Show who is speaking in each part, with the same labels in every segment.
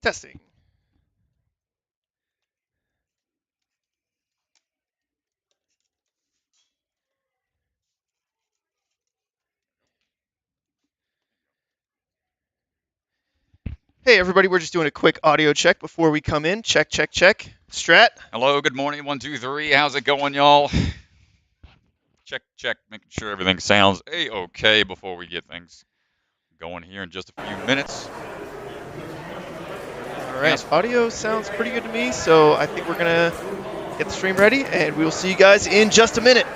Speaker 1: Testing. Hey everybody, we're just doing a quick audio check before we come in. Check, check, check. Strat.
Speaker 2: Hello, good morning, 1, 2, 3. How's it going, y'all? Check, check, making sure everything sounds A-okay before we get things going here in just a few minutes.
Speaker 1: All right, audio sounds pretty good to me, so I think we're gonna get the stream ready, and we will see you guys in just a minute.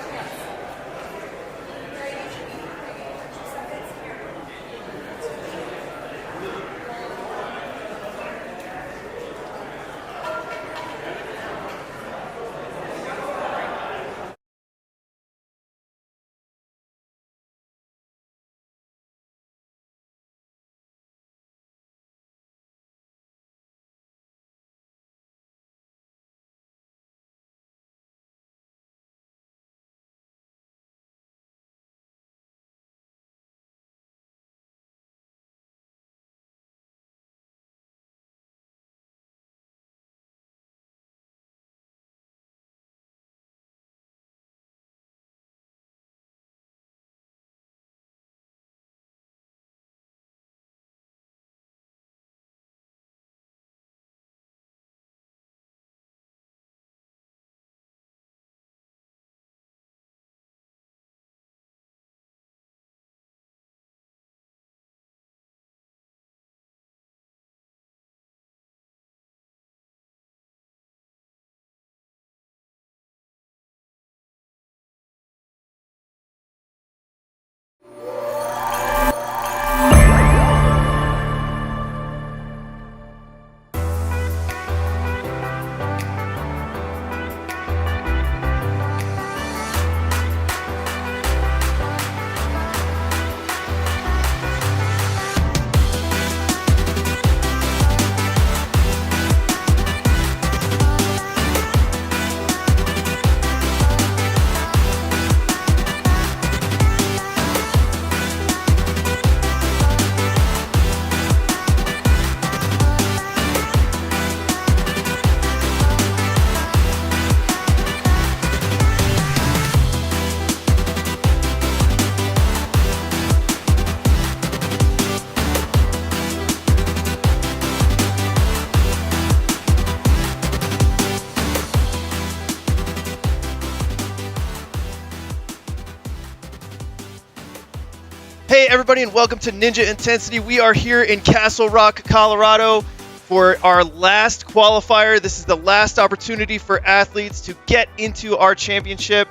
Speaker 1: Hey everybody, and welcome to Ninja Intensity. We are here in Castle Rock, Colorado for our last qualifier. This is the last opportunity for athletes to get into our championship.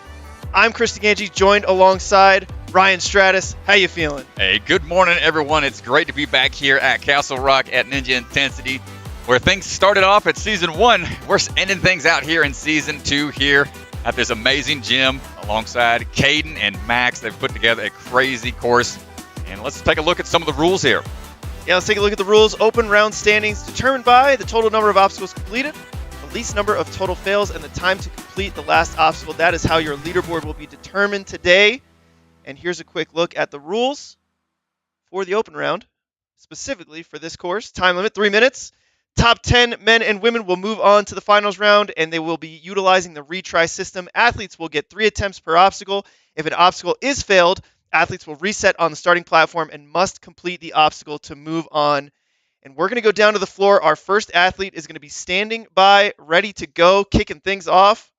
Speaker 1: I'm Kristen Brickner, joined alongside Ryan Stratus. How you feeling?
Speaker 2: Hey, good morning, everyone. It's great to be back here at Castle Rock at Ninja Intensity, where things started off at Season 1. We're ending things out here in Season 2 here at this amazing gym alongside Caden and Max. They've put together a crazy course. And let's take a look at some of the rules here.
Speaker 1: Yeah, let's take a look at the rules. Open round standings determined by the total number of obstacles completed, the least number of total fails, and the time to complete the last obstacle. That is how your leaderboard will be determined today. And here's a quick look at the rules for the open round, specifically for this course. Time limit, 3 minutes. Top 10 men and women will move on to the finals round, and they will be utilizing the retry system. Athletes will get 3 attempts per obstacle. If an obstacle is failed, athletes will reset on the starting platform and must complete the obstacle to move on. And we're going to go down to the floor. Our first athlete is going to be standing by, ready to go, kicking things off.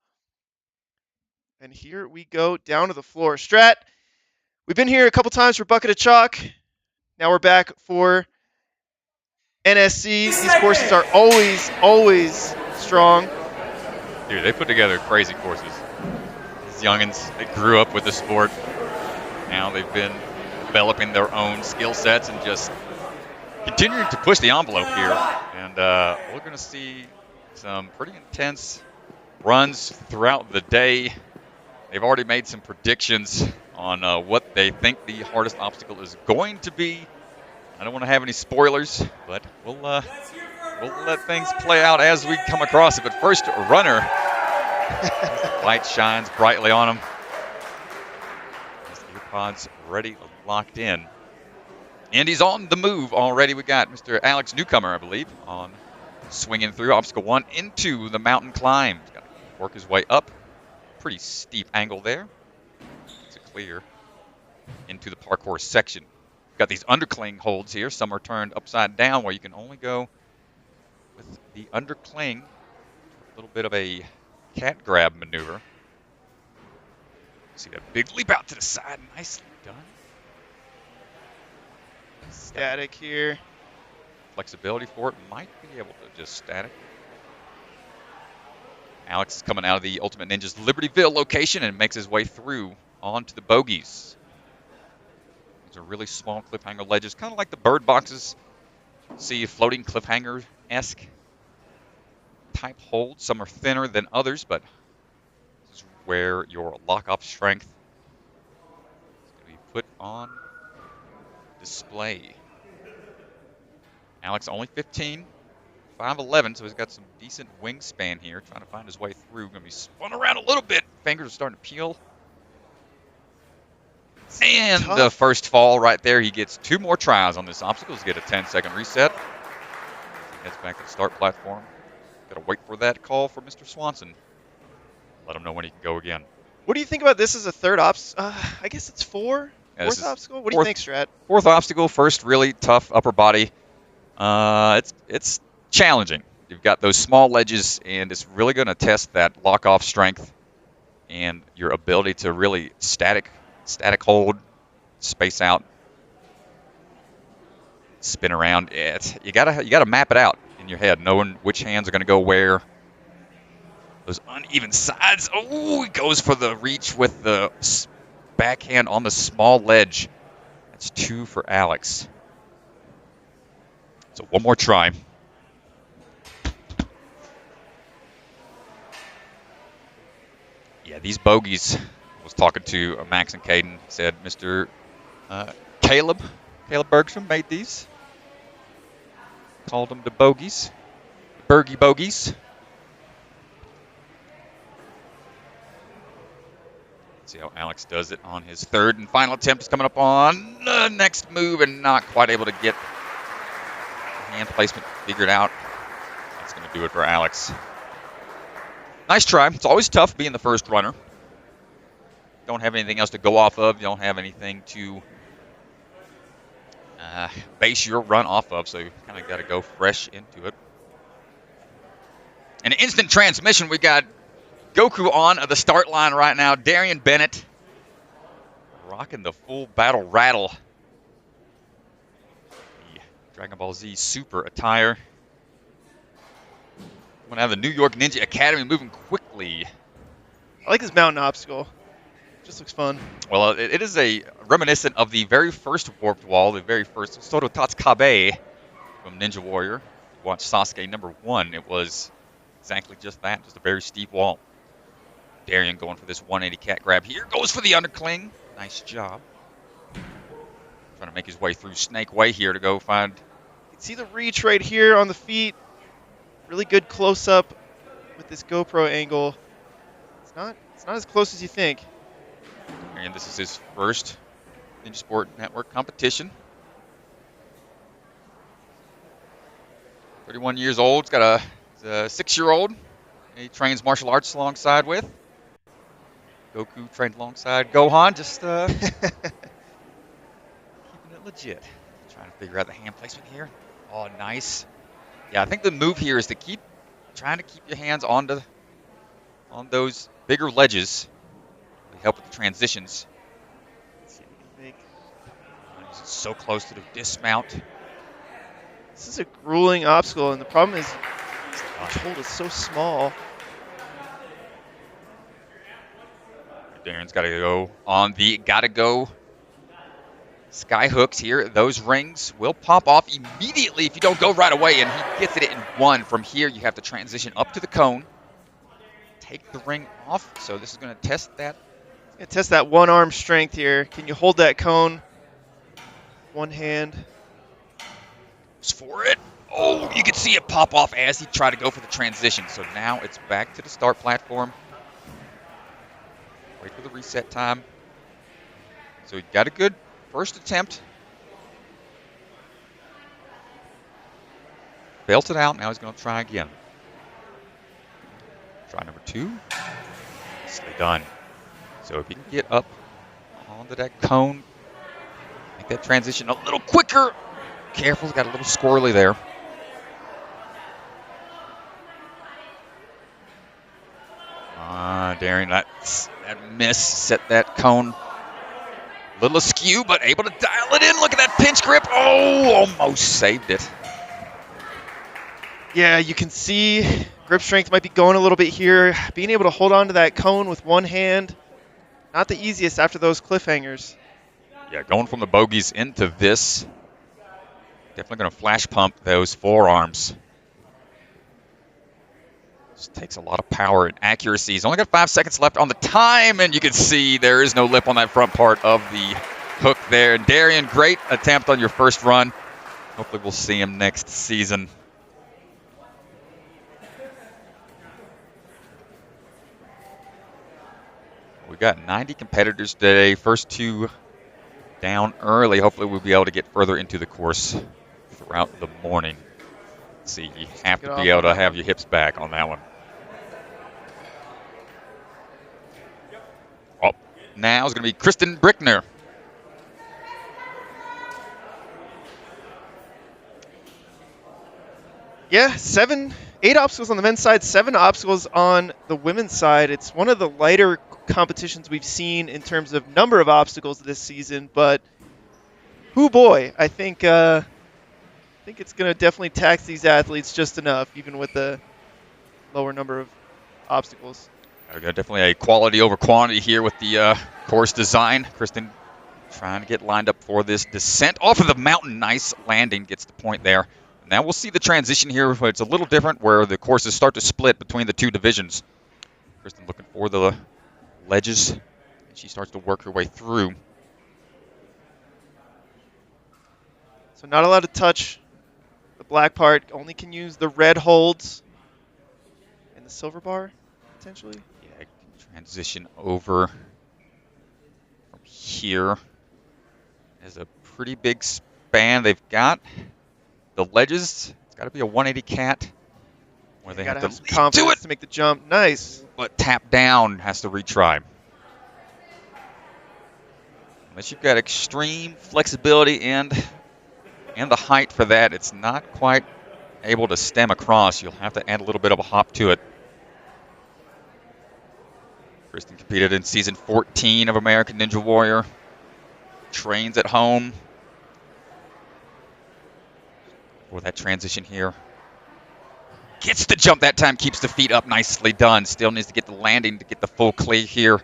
Speaker 1: And here we go down to the floor. Strat, we've been here a couple times for Bucket of Chalk. Now we're back for NSC. These courses are always strong.
Speaker 2: Dude, they put together crazy courses. These youngins, they grew up with the sport. Now they've been developing their own skill sets and just continuing to push the envelope here. And we're going to see some pretty intense runs throughout the day. They've already made some predictions on what they think the hardest obstacle is going to be. I don't want to have any spoilers, but we'll let things play out as we come across it. But first, runner. Light shines brightly on him. Pods ready, locked in. And he's on the move already. We got Mr. Alex Newcomer, I believe, on Swinging through obstacle 1 into the mountain climb. He's got to work his way up. Pretty steep angle there. It's a clear into the parkour section. Got these undercling holds here. Some are turned upside down where you can only go with the undercling. A little bit of a cat grab maneuver. See that big leap out to the side. Nicely done.
Speaker 1: Static here.
Speaker 2: Flexibility for it. Might be able to just static. Alex is coming out of the Ultimate Ninja's Libertyville location and makes his way through onto the bogies. These are really small cliffhanger ledges, kind of like the bird boxes. See a floating cliffhanger-esque type hold. Some are thinner than others, but this is where your lock-off strength is going to be put on display. Alex only 15, 5'11", so he's got some decent wingspan here, trying to find his way through. Going to be spun around a little bit. Fingers are starting to peel. And the first fall right there. He gets 2 more tries on this obstacle to get a 10-second reset. He heads back to the start platform. Got to wait for that call from Mr. Swanson. Let him know when he can go again.
Speaker 1: What do you think about this as a third I guess it's fourth obstacle? What do you think, Strat?
Speaker 2: Fourth obstacle, first really tough upper body. It's challenging. You've got those small ledges, and it's really going to test that lock-off strength and your ability to really static hold, space out, spin around. You gotta map it out in your head, knowing which hands are going to go where. Those uneven sides. Oh, he goes for the reach with the backhand on the small ledge. That's 2 for Alex. So one more try. Yeah, these bogies. I was talking to Max and Caden. He said Mr. Caleb Bergstrom made these. Called them the bogies. Bergie bogies. See how Alex does it on his third and final attempt. Is coming up on the next move and not quite able to get hand placement figured out. That's going to do it for Alex. Nice try. It's always tough being the first runner. Don't have anything else to go off of. You don't have anything to base your run off of, so you kind of got to go fresh into it. An instant transmission. We got Goku on the start line right now. Darion Bennett rocking the full battle rattle. The Dragon Ball Z Super attire. I'm going to have the New York Ninja Academy moving quickly.
Speaker 1: I like this mountain obstacle. Just looks fun.
Speaker 2: Well, it is a reminiscent of the very first warped wall, the very first Soto Tatsukabe from Ninja Warrior. Watch Sasuke #1. It was exactly just that, just a very steep wall. Darion going for this 180 cat grab here. Goes for the undercling. Nice job. Trying to make his way through Snake Way here to go find.
Speaker 1: You can see the reach right here on the feet. Really good close-up with this GoPro angle. It's not as close as you think.
Speaker 2: And this is his first Ninja Sport Network competition. 31 years old. He's got a 6-year-old. He trains martial arts alongside with. Goku trained alongside Gohan. Just keeping it legit. Trying to figure out the hand placement here. Oh, nice. Yeah, I think the move here is to trying to keep your hands on those bigger ledges. They help with the transitions. He's so close to the dismount.
Speaker 1: This is a grueling obstacle, and the problem is the hold is so small.
Speaker 2: Darren's got to go on the gotta-go sky hooks here. Those rings will pop off immediately if you don't go right away, and he gets it in 1. From here, you have to transition up to the cone. Take the ring off, so this is going to test that.
Speaker 1: Test that one-arm strength here. Can you hold that cone? One hand.
Speaker 2: Goes for it. Oh, you can see it pop off as he tried to go for the transition. So now it's back to the start platform. Wait for the reset time. So he got a good first attempt. belted out. Now he's going to try again. Try number 2. Nicely done. So if you can get up onto that cone, make that transition a little quicker. Careful, got a little squirrely there. Darion, that miss set that cone a little askew, but able to dial it in. Look at that pinch grip. Oh, almost saved it.
Speaker 1: Yeah, you can see grip strength might be going a little bit here. Being able to hold on to that cone with one hand, not the easiest after those cliffhangers.
Speaker 2: Yeah, going from the bogeys into this, definitely going to flash pump those forearms. Just takes a lot of power and accuracy. He's only got 5 seconds left on the time, and you can see there is no lip on that front part of the hook there. And Darion, great attempt on your first run. Hopefully we'll see him next season. We've got 90 competitors today. First 2 down early. Hopefully we'll be able to get further into the course throughout the morning. Let's see, you have to be able to have your hips back on that one. Oh, now it's going to be Kristen Brickner.
Speaker 1: Yeah, 8 obstacles on the men's side, 7 obstacles on the women's side. It's one of the lighter competitions we've seen in terms of number of obstacles this season, but oh boy, I think it's going to definitely tax these athletes just enough, even with the lower number of obstacles.
Speaker 2: We've got definitely a quality over quantity here with the course design. Kristen trying to get lined up for this descent off of the mountain. Nice landing, gets the point there. Now we'll see the transition here, but it's a little different where the courses start to split between the 2 divisions. Kristen looking for the ledges, and she starts to work her way through.
Speaker 1: So not allowed to touch the black part, only can use the red holds and the silver bar, potentially.
Speaker 2: Yeah, transition over from here. There's a pretty big span they've got. The ledges, it's got to be a 180 cat where they have to
Speaker 1: some confidence to make the jump. Nice.
Speaker 2: But tap down, has to retry. Unless you've got extreme flexibility and the height for that, it's not quite able to stem across. You'll have to add a little bit of a hop to it. Kristen competed in season 14 of American Ninja Warrior. Trains at home. For that transition here. Gets the jump that time, keeps the feet up, nicely done. Still needs to get the landing to get the full clear here.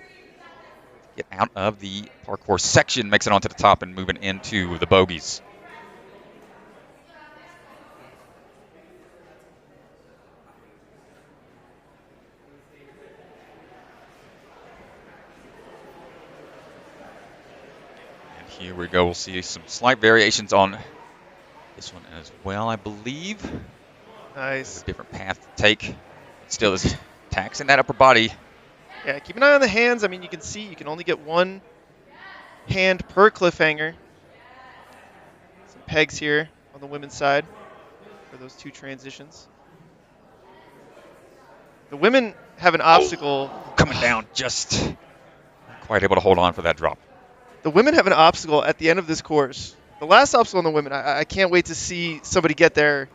Speaker 2: Get out of the parkour section, makes it onto the top and moving into the bogeys. And here we go, we'll see some slight variations on this one as well, I believe.
Speaker 1: Nice.
Speaker 2: A different path to take. Still is taxing that upper body.
Speaker 1: Yeah, keep an eye on the hands. I mean, you can see you can only get one hand per cliffhanger. Some pegs here on the women's side for those 2 transitions. The women have an obstacle.
Speaker 2: Coming down, just not quite able to hold on for that drop.
Speaker 1: The women have an obstacle at the end of this course. The last obstacle on the women, I can't wait to see somebody get there,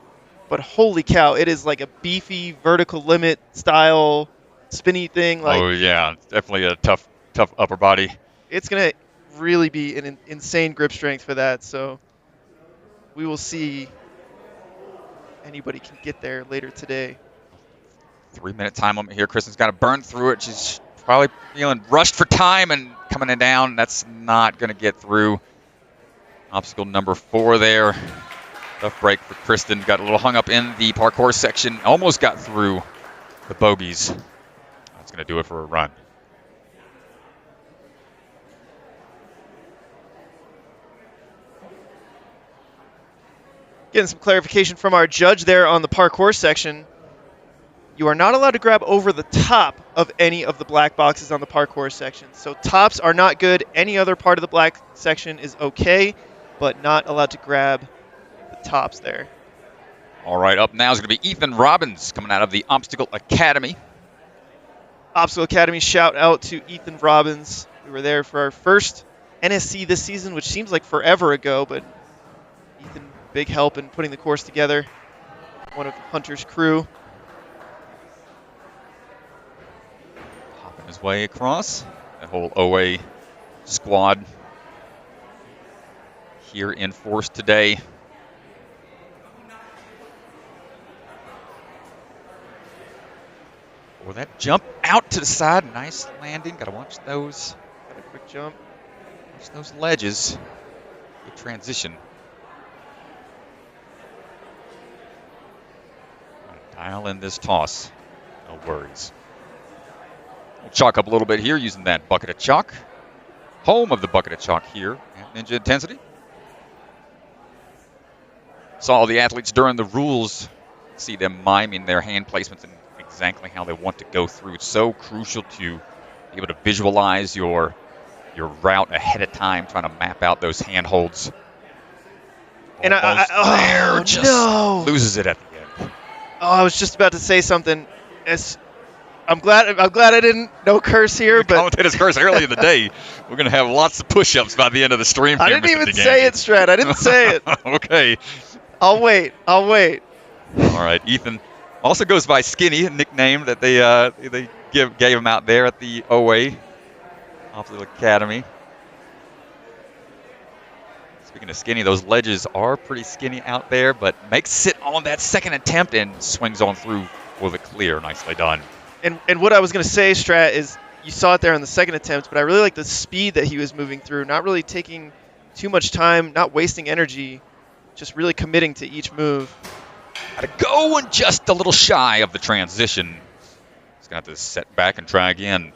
Speaker 1: but holy cow, it is like a beefy vertical limit style spinny thing. Like,
Speaker 2: oh yeah, definitely a tough upper body.
Speaker 1: It's going to really be an insane grip strength for that, so we will see anybody can get there later today.
Speaker 2: 3-minute time limit here. Kristen's got to burn through it. She's probably feeling rushed for time and coming in down. That's not going to get through. Obstacle number 4 there. Tough break for Kristen. Got a little hung up in the parkour section. Almost got through the bogeys. That's going to do it for a run.
Speaker 1: Getting some clarification from our judge there on the parkour section. You are not allowed to grab over the top of any of the black boxes on the parkour section. So tops are not good. Any other part of the black section is okay, but not allowed to grab the tops there.
Speaker 2: All right, up now is going to be Ethan Robbins coming out of the Obstacle Academy.
Speaker 1: Obstacle Academy, shout out to Ethan Robbins. We were there for our first NSC this season, which seems like forever ago, but Ethan, big help in putting the course together. One of Hunter's crew.
Speaker 2: Hopping his way across. That whole OA squad here in force today. Or that jump out to the side. Nice landing. Got to watch those.
Speaker 1: Got a quick jump.
Speaker 2: Watch those ledges. Good transition. Dial in this toss. No worries. We'll chalk up a little bit here using that bucket of chalk. Home of the bucket of chalk here at Ninja Intensity. Saw all the athletes during the rules. See them miming their hand placements and exactly how they want to go through. It's so crucial to be able to visualize your route ahead of time, trying to map out those handholds.
Speaker 1: And
Speaker 2: I just
Speaker 1: no.
Speaker 2: loses it at the end.
Speaker 1: Oh, I was just about to say something. I'm glad I didn't no curse here, but
Speaker 2: Commentators curse early in the day. We're gonna have lots of push-ups by the end of the stream.
Speaker 1: I didn't even say it, Strat. I didn't say it.
Speaker 2: Okay.
Speaker 1: I'll wait.
Speaker 2: All right, Ethan also goes by Skinny, a nickname that they gave him out there at the OA Obstacle Academy. Speaking of skinny, those ledges are pretty skinny out there, but makes it on that second attempt and swings on through for the clear. Nicely done.
Speaker 1: And what I was going to say, Strat, is you saw it there on the second attempt, but I really like the speed that he was moving through, not really taking too much time, not wasting energy, just really committing to each move.
Speaker 2: Got to go and just a little shy of the transition. He's got to set back and try again.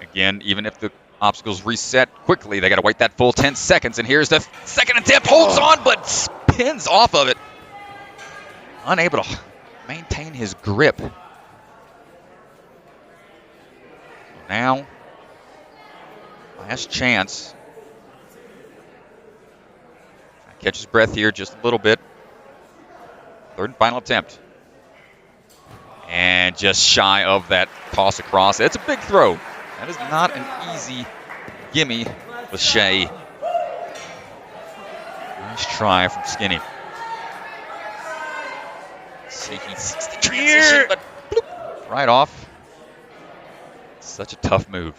Speaker 2: Again, even if the obstacles reset quickly, they got to wait that full 10 seconds. And here's the second attempt. Holds on, but spins off of it. Unable to maintain his grip. Now, last chance. Catch his breath here just a little bit. Third and final attempt. And just shy of that toss across. It's a big throw. That is not an easy gimme with Shea. Nice try from Skinny. See, he sees the transition, but bloop, right off. Such a tough move.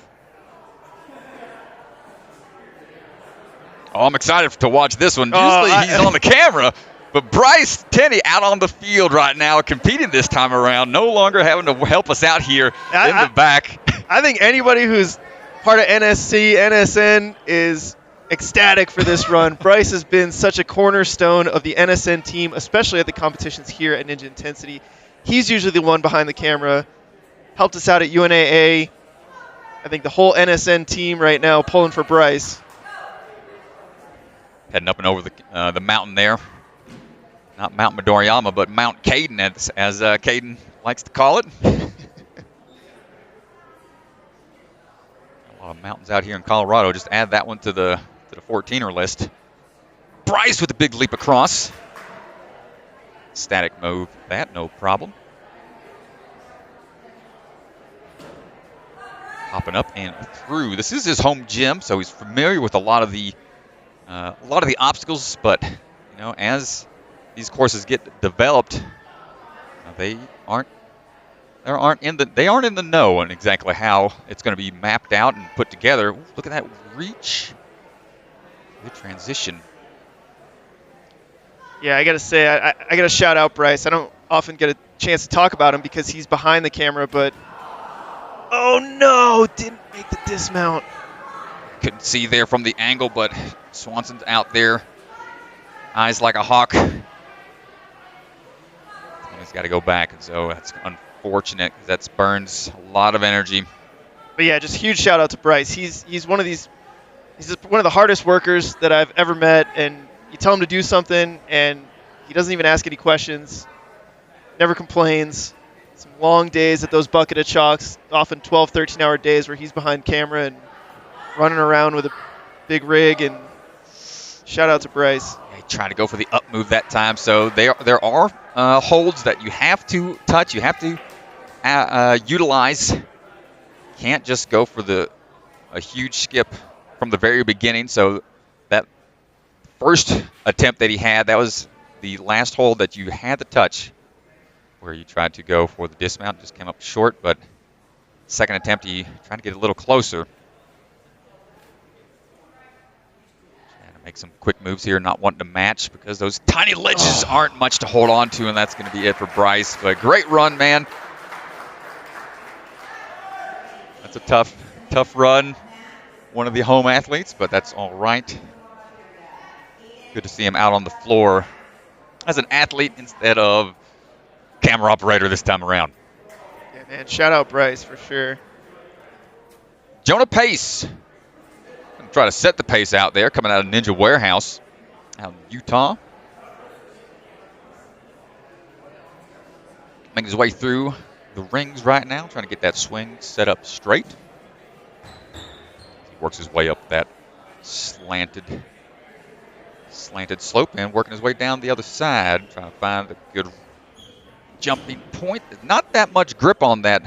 Speaker 2: Oh, I'm excited to watch this one. Usually he's on the camera, but Bryce Tenney out on the field right now, competing this time around, no longer having to help us out here in the back.
Speaker 1: I think anybody who's part of NSC, NSN is ecstatic for this run. Bryce has been such a cornerstone of the NSN team, especially at the competitions here at Ninja Intensity. He's usually the one behind the camera. Helped us out at UNAA. I think the whole NSN team right now pulling for Bryce.
Speaker 2: Heading up and over the mountain there. Not Mount Midoriyama, but Mount Caden, as Caden likes to call it. A lot of mountains out here in Colorado. Just add that one to the 14er list. Bryce with a big leap across. Static move, that no problem. Hopping up and through. This is his home gym, so he's familiar with a lot of the obstacles. But you know, as these courses get developed, they aren't in the know on exactly how it's going to be mapped out and put together. Ooh, look at that reach. Good transition.
Speaker 1: Yeah, I got to say, I got to shout out Bryce. I don't often get a chance to talk about him because he's behind the camera, but oh no, didn't make the dismount.
Speaker 2: Couldn't see there from the angle, but Swanson's out there. Eyes like a hawk. He's got to go back, and so that's unfortunate because that burns a lot of energy.
Speaker 1: But yeah, just huge shout out to Bryce. He's one of these. He's just one of the hardest workers that I've ever met, and you tell him to do something, and he doesn't even ask any questions. Never complains. Some long days at those bucket of chalks, often 12, 13-hour days where he's behind camera and running around with a big rig, and Shout out to Bryce.
Speaker 2: Yeah, trying to go for the up move that time. So there are holds that you have to touch. You have to utilize. Can't just go for a huge skip from the very beginning. So that first attempt that he had, that was the last hold that you had to touch, where you tried to go for the dismount, just came up short. But second attempt, he tried to get a little closer. Trying to make some quick moves here, not wanting to match because those tiny ledges aren't much to hold on to, and that's going to be it for Bryce. But great run, man. That's a tough run. One of the home athletes, but that's all right. Good to see him out on the floor as an athlete instead of camera operator this time around.
Speaker 1: Yeah, man. Shout out Bryce for sure.
Speaker 2: Jonah Pace. Gonna try to set the pace out there, coming out of Ninja Warehouse out in Utah. Making his way through the rings right now, trying to get that swing set up straight. He works his way up that slanted slope and working his way down the other side, trying to find a good jumping point. Not that much grip on that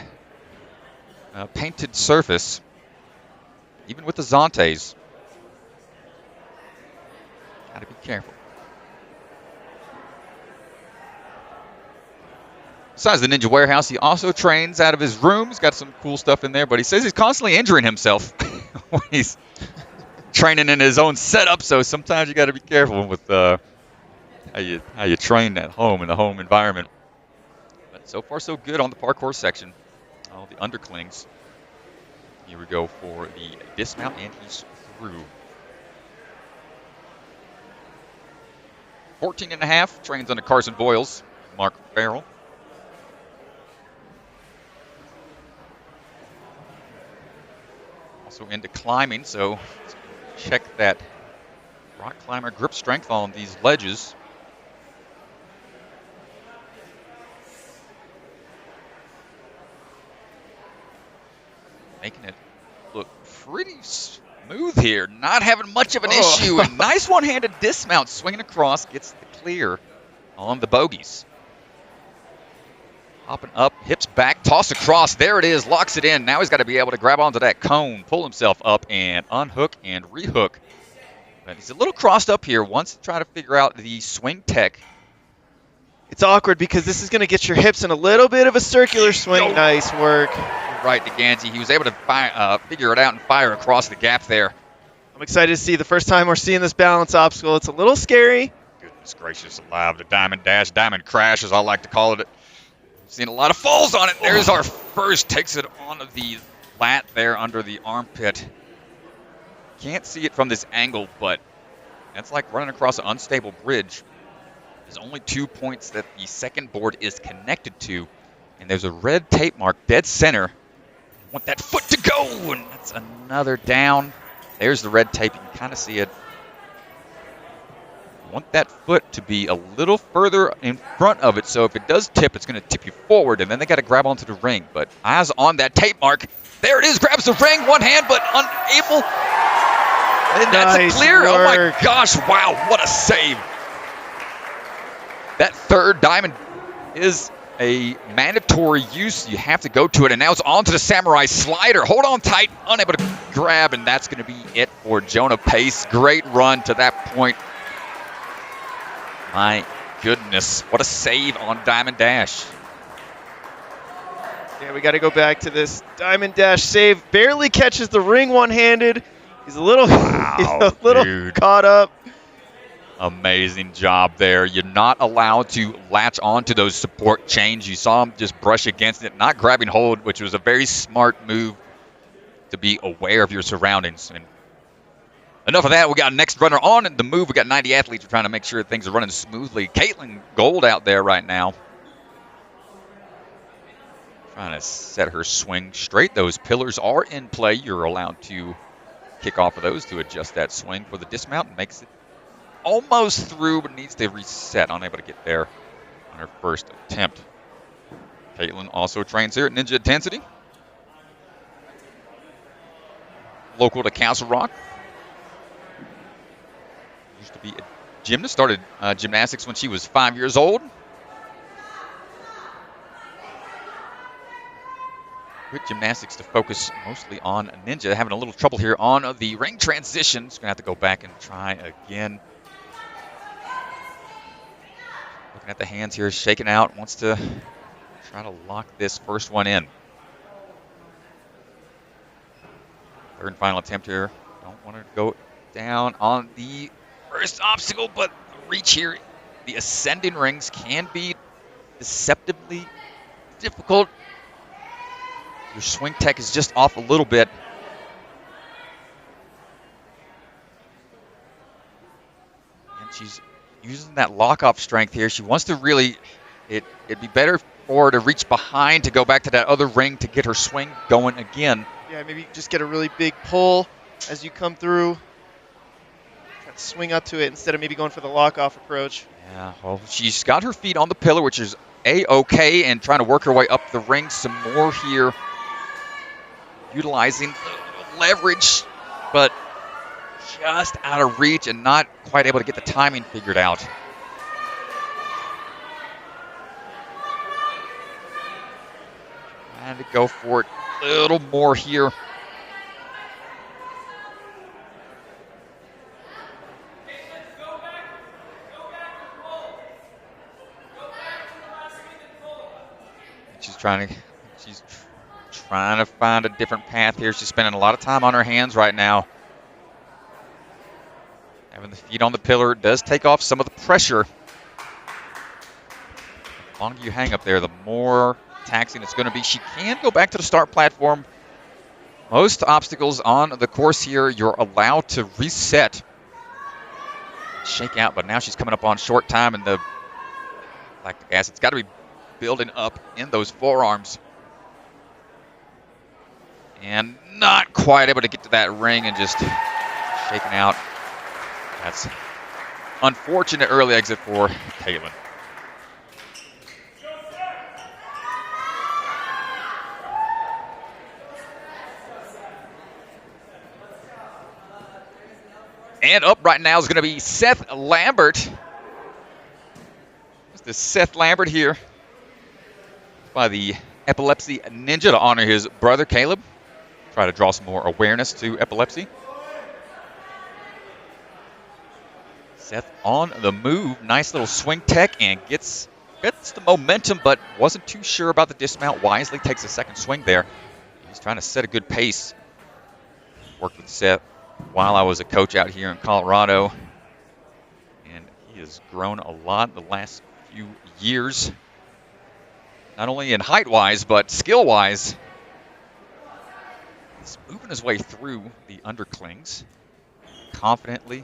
Speaker 2: painted surface, even with the Zantes. Got to be careful. Besides the Ninja Warehouse, he also trains out of his room. He's got some cool stuff in there, but he says he's constantly injuring himself when he's training in his own setup. So sometimes you got to be careful with how you train at home in the home environment. But so far, so good on the parkour section. All the underclings. Here we go for the dismount, and he's through. 14.5, trains under Carson Boyles, Mark Farrell. Also into climbing, so let's check that rock climber grip strength on these ledges. Making it look pretty smooth here. Not having much of an issue. A nice one-handed dismount, swinging across, gets the clear on the bogeys. Hopping up, hips back, toss across. There it is, locks it in. Now he's got to be able to grab onto that cone, pull himself up, and unhook and rehook. But he's a little crossed up here. Wants to try to figure out the swing tech.
Speaker 1: It's awkward because this is going to get your hips in a little bit of a circular swing. Nice work.
Speaker 2: Right to Gansey. He was able to figure it out and fire across the gap there.
Speaker 1: I'm excited to see the first time we're seeing this balance obstacle. It's a little scary.
Speaker 2: Goodness gracious alive. The diamond dash, diamond crash, as I like to call it. Seen a lot of falls on it. There's our first. Takes it onto the lat there under the armpit. Can't see it from this angle, but that's like running across an unstable bridge. There's only 2 points that the second board is connected to, and there's a red tape mark dead center. Want that foot to go, and that's another down. There's the red tape. You can kind of see it. Want that foot to be a little further in front of it, so if it does tip, it's going to tip you forward, and then they got to grab onto the ring. But eyes on that tape mark. There it is, grabs the ring, one hand, but unable. And that's a clear.
Speaker 1: Work.
Speaker 2: Oh my gosh, wow, what a save. That third diamond is a mandatory use. You have to go to it, and now it's onto the samurai slider. Hold on tight, unable to grab, and that's going to be it for Jonah Pace. Great run to that point. My goodness, what a save on Diamond Dash.
Speaker 1: Yeah, we got to go back to this Diamond Dash save. Barely catches the ring one-handed. He's a little,
Speaker 2: Dude.
Speaker 1: Caught up.
Speaker 2: Amazing job there. You're not allowed to latch onto those support chains. You saw him just brush against it, not grabbing hold, which was a very smart move to be aware of your surroundings. And enough of that. We got next runner on the move. We got 90 athletes. We're trying to make sure things are running smoothly. Katelyn Gould out there right now. Trying to set her swing straight. Those pillars are in play. You're allowed to kick off of those to adjust that swing for the dismount. Makes it almost through, but needs to reset. Unable to get there on her first attempt. Katelyn also trains here at Ninja Intensity. Local to Castle Rock. used to be a gymnast, started gymnastics when she was 5 years old. Quit gymnastics to focus mostly on ninja. Having a little trouble here on the ring transition. She's going to have to go back and try again. Looking at the hands here, shaking out, wants to try to lock this first one in. Third and final attempt here. Don't want to go down on the first obstacle, but the reach here, the ascending rings can be deceptively difficult. Your swing tech is just off a little bit. And she's using that lock-off strength here. She wants to really, it'd be better for her to reach behind to go back to that other ring to get her swing going again.
Speaker 1: Yeah, maybe just get a really big pull as you come through. Try to swing up to it instead of maybe going for the lock-off approach.
Speaker 2: Yeah, well, she's got her feet on the pillar, which is A-okay, and trying to work her way up the ring some more here. Utilizing leverage, but just out of reach and not quite able to get the timing figured out. Trying to go for it a little more here. She's trying to find a different path here. She's spending a lot of time on her hands right now. Having the feet on the pillar does take off some of the pressure. The longer you hang up there, the more taxing it's going to be. She can go back to the start platform. Most obstacles on the course here, you're allowed to reset, shake out, but now she's coming up on short time, and the lactic acid's got to be building up in those forearms. And not quite able to get to that ring and just shaking out. That's unfortunate early exit for Katelyn. And up right now is going to be Seth Lambert. This is Seth Lambert here by the Epilepsy Ninja to honor his brother Caleb. Try to draw some more awareness to epilepsy. Seth on the move. Nice little swing tech and gets the momentum, but wasn't too sure about the dismount. Wisely takes a second swing there. He's trying to set a good pace. Worked with Seth while I was a coach out here in Colorado. And he has grown a lot the last few years. Not only in height-wise, but skill-wise. He's moving his way through the underclings confidently.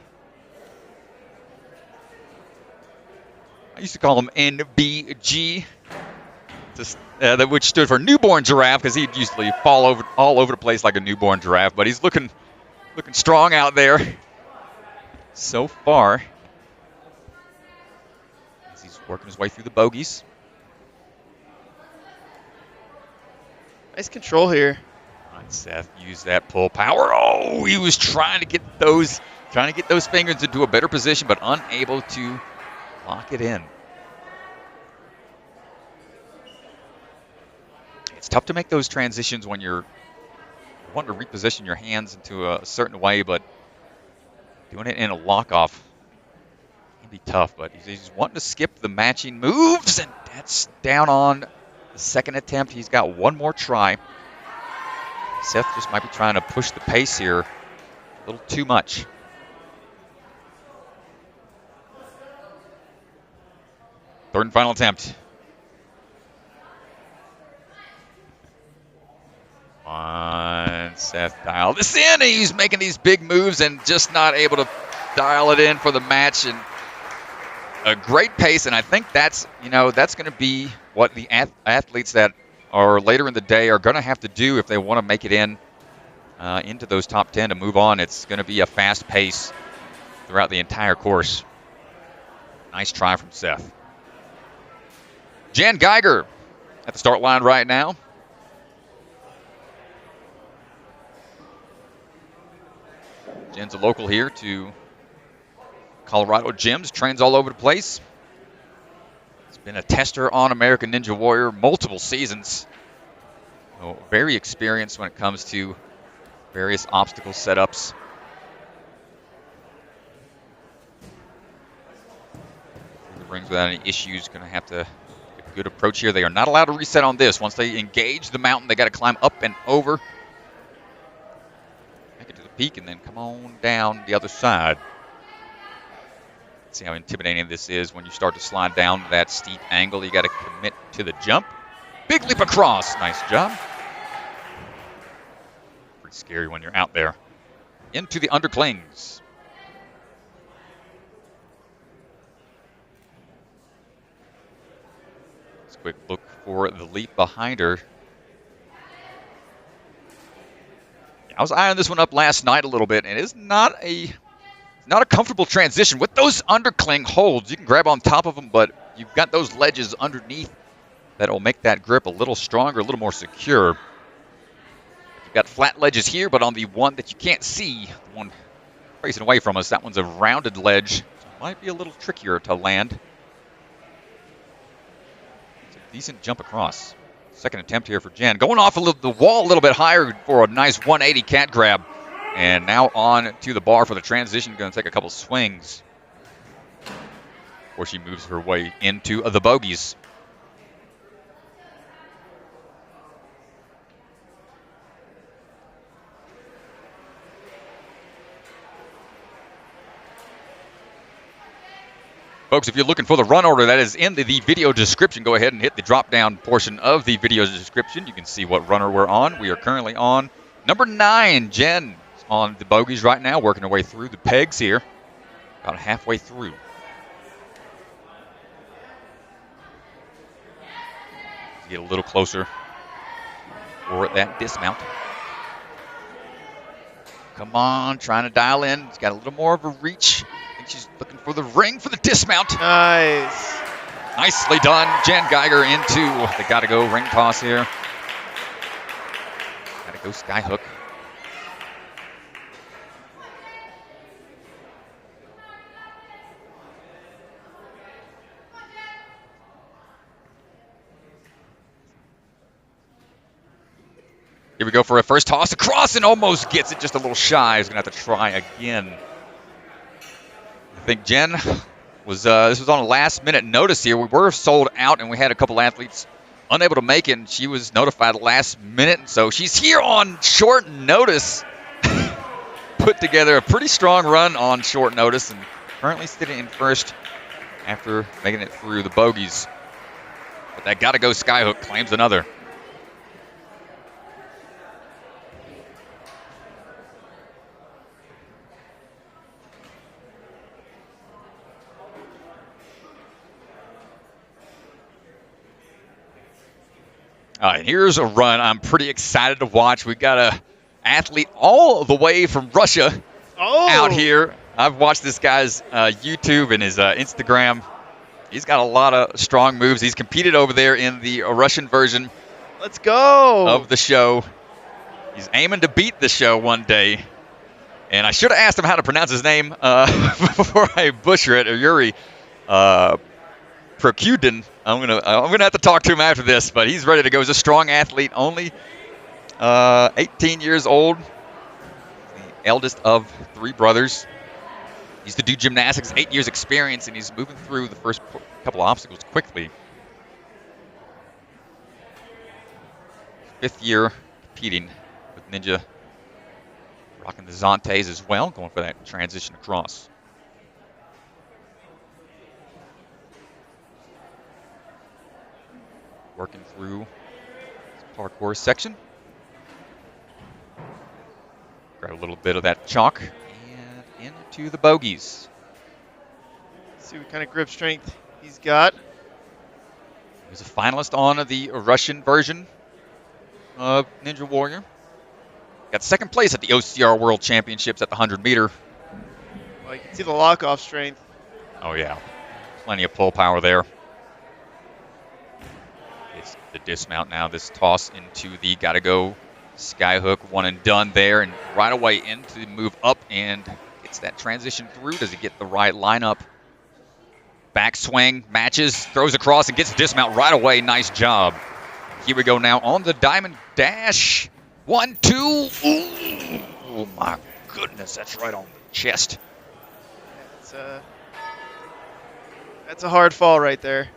Speaker 2: I used to call him NBG, which stood for newborn giraffe, because he'd usually fall all over the place like a newborn giraffe. But he's looking strong out there so far as he's working his way through the bogies.
Speaker 1: Nice control here.
Speaker 2: Seth used that pull power. Oh, he was trying to get those fingers into a better position, but unable to lock it in. It's tough to make those transitions when you're wanting to reposition your hands into a certain way, but doing it in a lock-off can be tough. But he's wanting to skip the matching moves, and that's down on the second attempt. He's got one more try. Seth just might be trying to push the pace here a little too much. Third and final attempt. On Seth, dial this in. And he's making these big moves and just not able to dial it in for the match. And a great pace, and I think that's going to be what the athletes that are later in the day are going to have to do if they want to make it into those top 10 to move on. It's going to be a fast pace throughout the entire course. Nice try from Seth. Jen Geiger at the start line right now. Jen's a local here to Colorado gyms, trains all over the place. He's been a tester on American Ninja Warrior multiple seasons. So very experienced when it comes to various obstacle setups. The rings without any issues. Going to have to get a good approach here. They are not allowed to reset on this. Once they engage the mountain, they got to climb up and over. Make it to the peak and then come on down the other side. See how intimidating this is when you start to slide down that steep angle. You got to commit to the jump. Big leap across. Nice job. Pretty scary when you're out there. Into the underclings. Let's quick look for the leap behind her. Yeah, I was eyeing this one up last night a little bit, and it's not a comfortable transition. With those undercling holds, you can grab on top of them, but you've got those ledges underneath that will make that grip a little stronger, a little more secure. You've got flat ledges here, but on the one that you can't see, the one facing away from us, that one's a rounded ledge. So it might be a little trickier to land. It's a decent jump across. Second attempt here for Jen. Going off the wall a little bit higher for a nice 180 cat grab. And now on to the bar for the transition. Going to take a couple swings before she moves her way into the bogeys. Folks, if you're looking for the run order, that is in the video description. Go ahead and hit the drop-down portion of the video description. You can see what runner we're on. We are currently on number 9, Jen. On the bogeys right now, working our way through the pegs here. About halfway through. Get a little closer for that dismount. Come on, trying to dial in. She's got a little more of a reach. I think she's looking for the ring for the dismount.
Speaker 1: Nice.
Speaker 2: Nicely done. Jen Geiger into the gotta-go ring toss here. Gotta go skyhook. Here we go for a first toss across and almost gets it just a little shy. He's going to have to try again. I think Jen was, this was on a last minute notice here. We were sold out and we had a couple athletes unable to make it, and she was notified last minute. And so she's here on short notice. Put together a pretty strong run on short notice and currently sitting in first after making it through the bogeys. But that gotta go skyhook claims another. Here's a run I'm pretty excited to watch. We've got an athlete all the way from Russia out here. I've watched this guy's YouTube and his Instagram. He's got a lot of strong moves. He's competed over there in the Russian version.
Speaker 1: Let's go.
Speaker 2: Of the show. He's aiming to beat the show one day. And I should have asked him how to pronounce his name before I butcher it. Or Yuri Prokudin. I'm gonna have to talk to him after this, but he's ready to go. He's a strong athlete, only 18 years old, the eldest of 3 brothers. He used to do gymnastics, 8 years experience, and he's moving through the first couple of obstacles quickly. 5th year competing with Ninja, rocking the Zantes as well, going for that transition across. Working through this parkour section. Grab a little bit of that chalk and into the bogeys.
Speaker 1: Let's see what kind of grip strength he's got.
Speaker 2: He's a finalist on the Russian version of Ninja Warrior. Got 2nd place at the OCR World Championships at the 100-meter.
Speaker 1: Well, you can see the lock-off strength.
Speaker 2: Oh, yeah. Plenty of pull power there. It's the dismount now. This toss into the gotta go skyhook, one and done there. And right away into the move up and get Gets that transition through. Does he get the right lineup? Backswing, matches, throws across, and gets the dismount right away. Nice job. Here we go now on the diamond dash. 1, 2. Ooh. Oh, my goodness. That's right on the chest.
Speaker 1: That's a hard fall right there.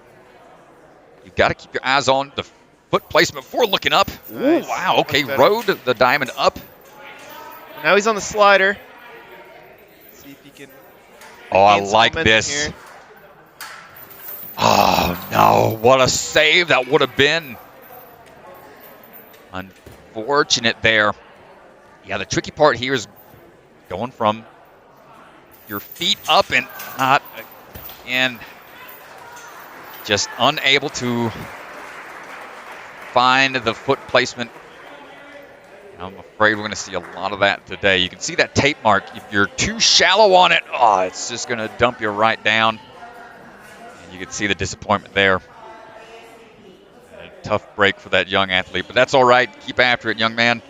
Speaker 2: You've got to keep your eyes on the foot placement before looking up.
Speaker 1: Nice.
Speaker 2: Ooh, wow. Okay,
Speaker 1: Much better.
Speaker 2: rode the diamond up.
Speaker 1: Now he's on the slider. Let's see if he can.
Speaker 2: Oh, I
Speaker 1: gain some
Speaker 2: like
Speaker 1: momentum
Speaker 2: this.
Speaker 1: here.
Speaker 2: Oh, no. What a save that would have been. Unfortunate there. Yeah, the tricky part here is going from your feet up and not again. Just unable to find the foot placement. I'm afraid we're going to see a lot of that today. You can see that tape mark. If you're too shallow on it, oh, it's just going to dump you right down. And you can see the disappointment there. A tough break for that young athlete, but that's all right. Keep after it, young man.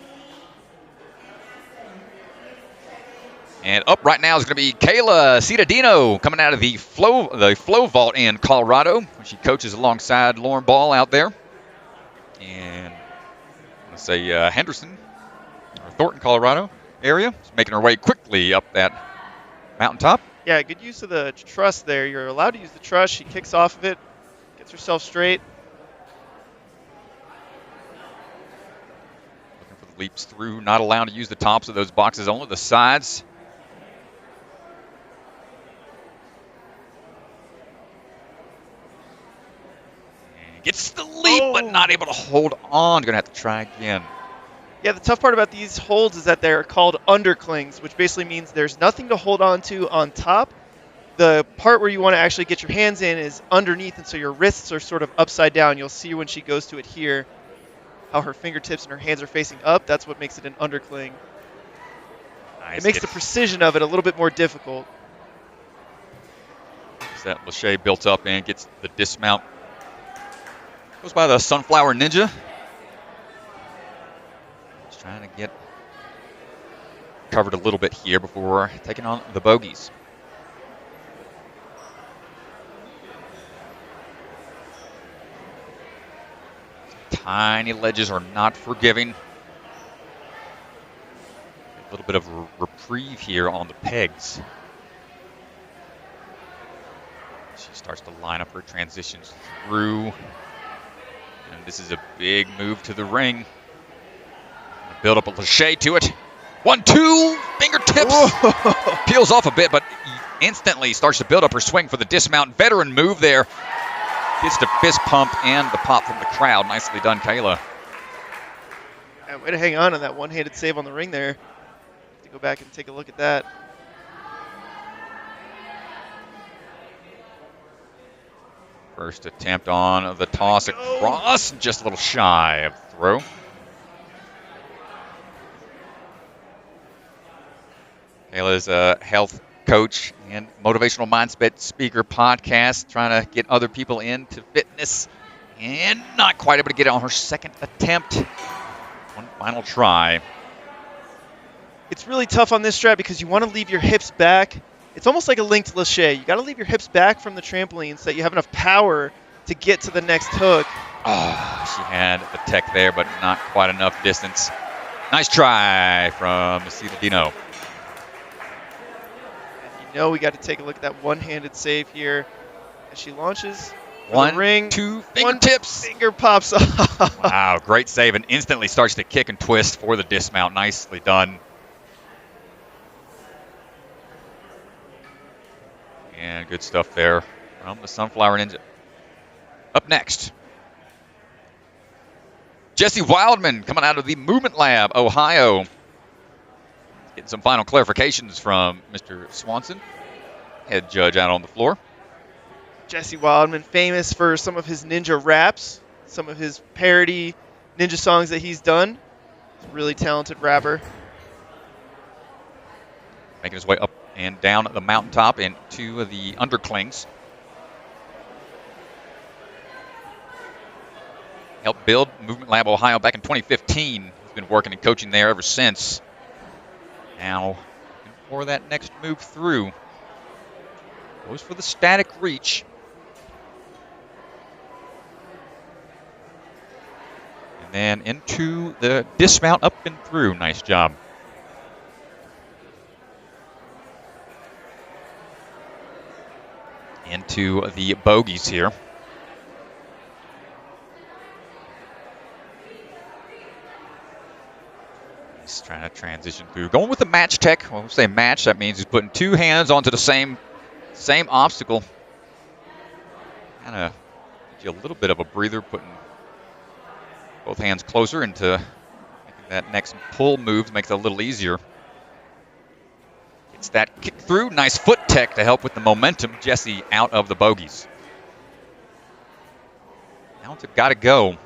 Speaker 2: And up right now is going to be Kayla Cittadino coming out of the flow vault in Colorado. She coaches alongside Lauren Ball out there. And let's say Henderson, or Thornton, Colorado area. She's making her way quickly up that mountaintop.
Speaker 1: Yeah, good use of the truss there. You're allowed to use the truss. She kicks off of it, gets herself straight.
Speaker 2: Looking for the leaps through, not allowed to use the tops of those boxes, only the sides. Gets the leap, but not able to hold on. Going to have to try again.
Speaker 1: Yeah, the tough part about these holds is that they're called underclings, which basically means there's nothing to hold on to on top. The part where you want to actually get your hands in is underneath, and so your wrists are sort of upside down. You'll see when she goes to it here how her fingertips and her hands are facing up. That's what makes it an undercling.
Speaker 2: Nice.
Speaker 1: It makes the precision of it a little bit more difficult.
Speaker 2: That Lachey built up and gets the dismount. Goes by the Sunflower Ninja. Just trying to get covered a little bit here before taking on the bogeys. Tiny ledges are not forgiving. A little bit of a reprieve here on the pegs. She starts to line up her transitions through. And this is a big move to the ring. Build up a Lachey to it. 1, 2, fingertips.
Speaker 1: Whoa.
Speaker 2: Peels off a bit, but instantly starts to build up her swing for the dismount. Veteran move there. Gets the fist pump and the pop from the crowd. Nicely done, Kayla.
Speaker 1: Yeah, way to hang on that one-handed save on the ring there. Have to go back and take a look at that.
Speaker 2: First attempt on the toss across, just a little shy of throw. Kayla's a health coach and motivational mindset speaker podcast, trying to get other people into fitness, and not quite able to get it on her second attempt. One final try.
Speaker 1: It's really tough on this strat because you want to leave your hips back. It's almost like a linked Lachey. You got to leave your hips back from the trampoline so that you have enough power to get to the next hook.
Speaker 2: Oh, she had the tech there, but not quite enough distance. Nice try from Cittadino.
Speaker 1: And you know we got to take a look at that one-handed save here as she launches.
Speaker 2: 1,
Speaker 1: ring.
Speaker 2: 2, fingertips.
Speaker 1: One finger pops off.
Speaker 2: Wow, great save, and instantly starts to kick and twist for the dismount. Nicely done. And good stuff there from the Sunflower Ninja. Up next, Jesse Wildman coming out of the Movement Lab, Ohio. Getting some final clarifications from Mr. Swanson, head judge out on the floor.
Speaker 1: Jesse Wildman, famous for some of his ninja raps, some of his parody ninja songs that he's done. He's a really talented rapper.
Speaker 2: Making his way up and down the mountaintop into the underclings. Helped build Movement Lab Ohio back in 2015. He's been working and coaching there ever since. Now for that next move through. Goes for the static reach. And then into the dismount, up and through. Nice job. Into the bogeys here. He's trying to transition through. Going with the match tech. When we say match, that means he's putting two hands onto the same obstacle. Kind of gives you a little bit of a breather, putting both hands closer into making that next pull move, makes it a little easier. Gets that kick through. Nice foot tech to help with the momentum. Jesse out of the bogeys. Now it's got to go.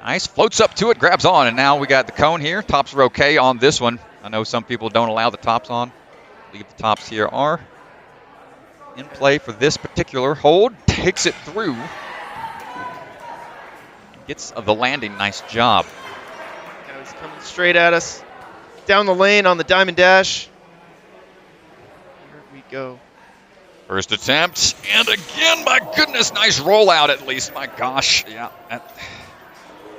Speaker 2: Nice, floats up to it, grabs on, and now we got the cone here. Tops are okay on this one. I know some people don't allow the tops on. I believe the tops here are in play for this particular hold. Takes it through. Gets the landing, nice job.
Speaker 1: Now he's coming straight at us. Down the lane on the Diamond Dash. Here we go.
Speaker 2: First attempt, and again, my goodness, nice rollout at least. My gosh, yeah.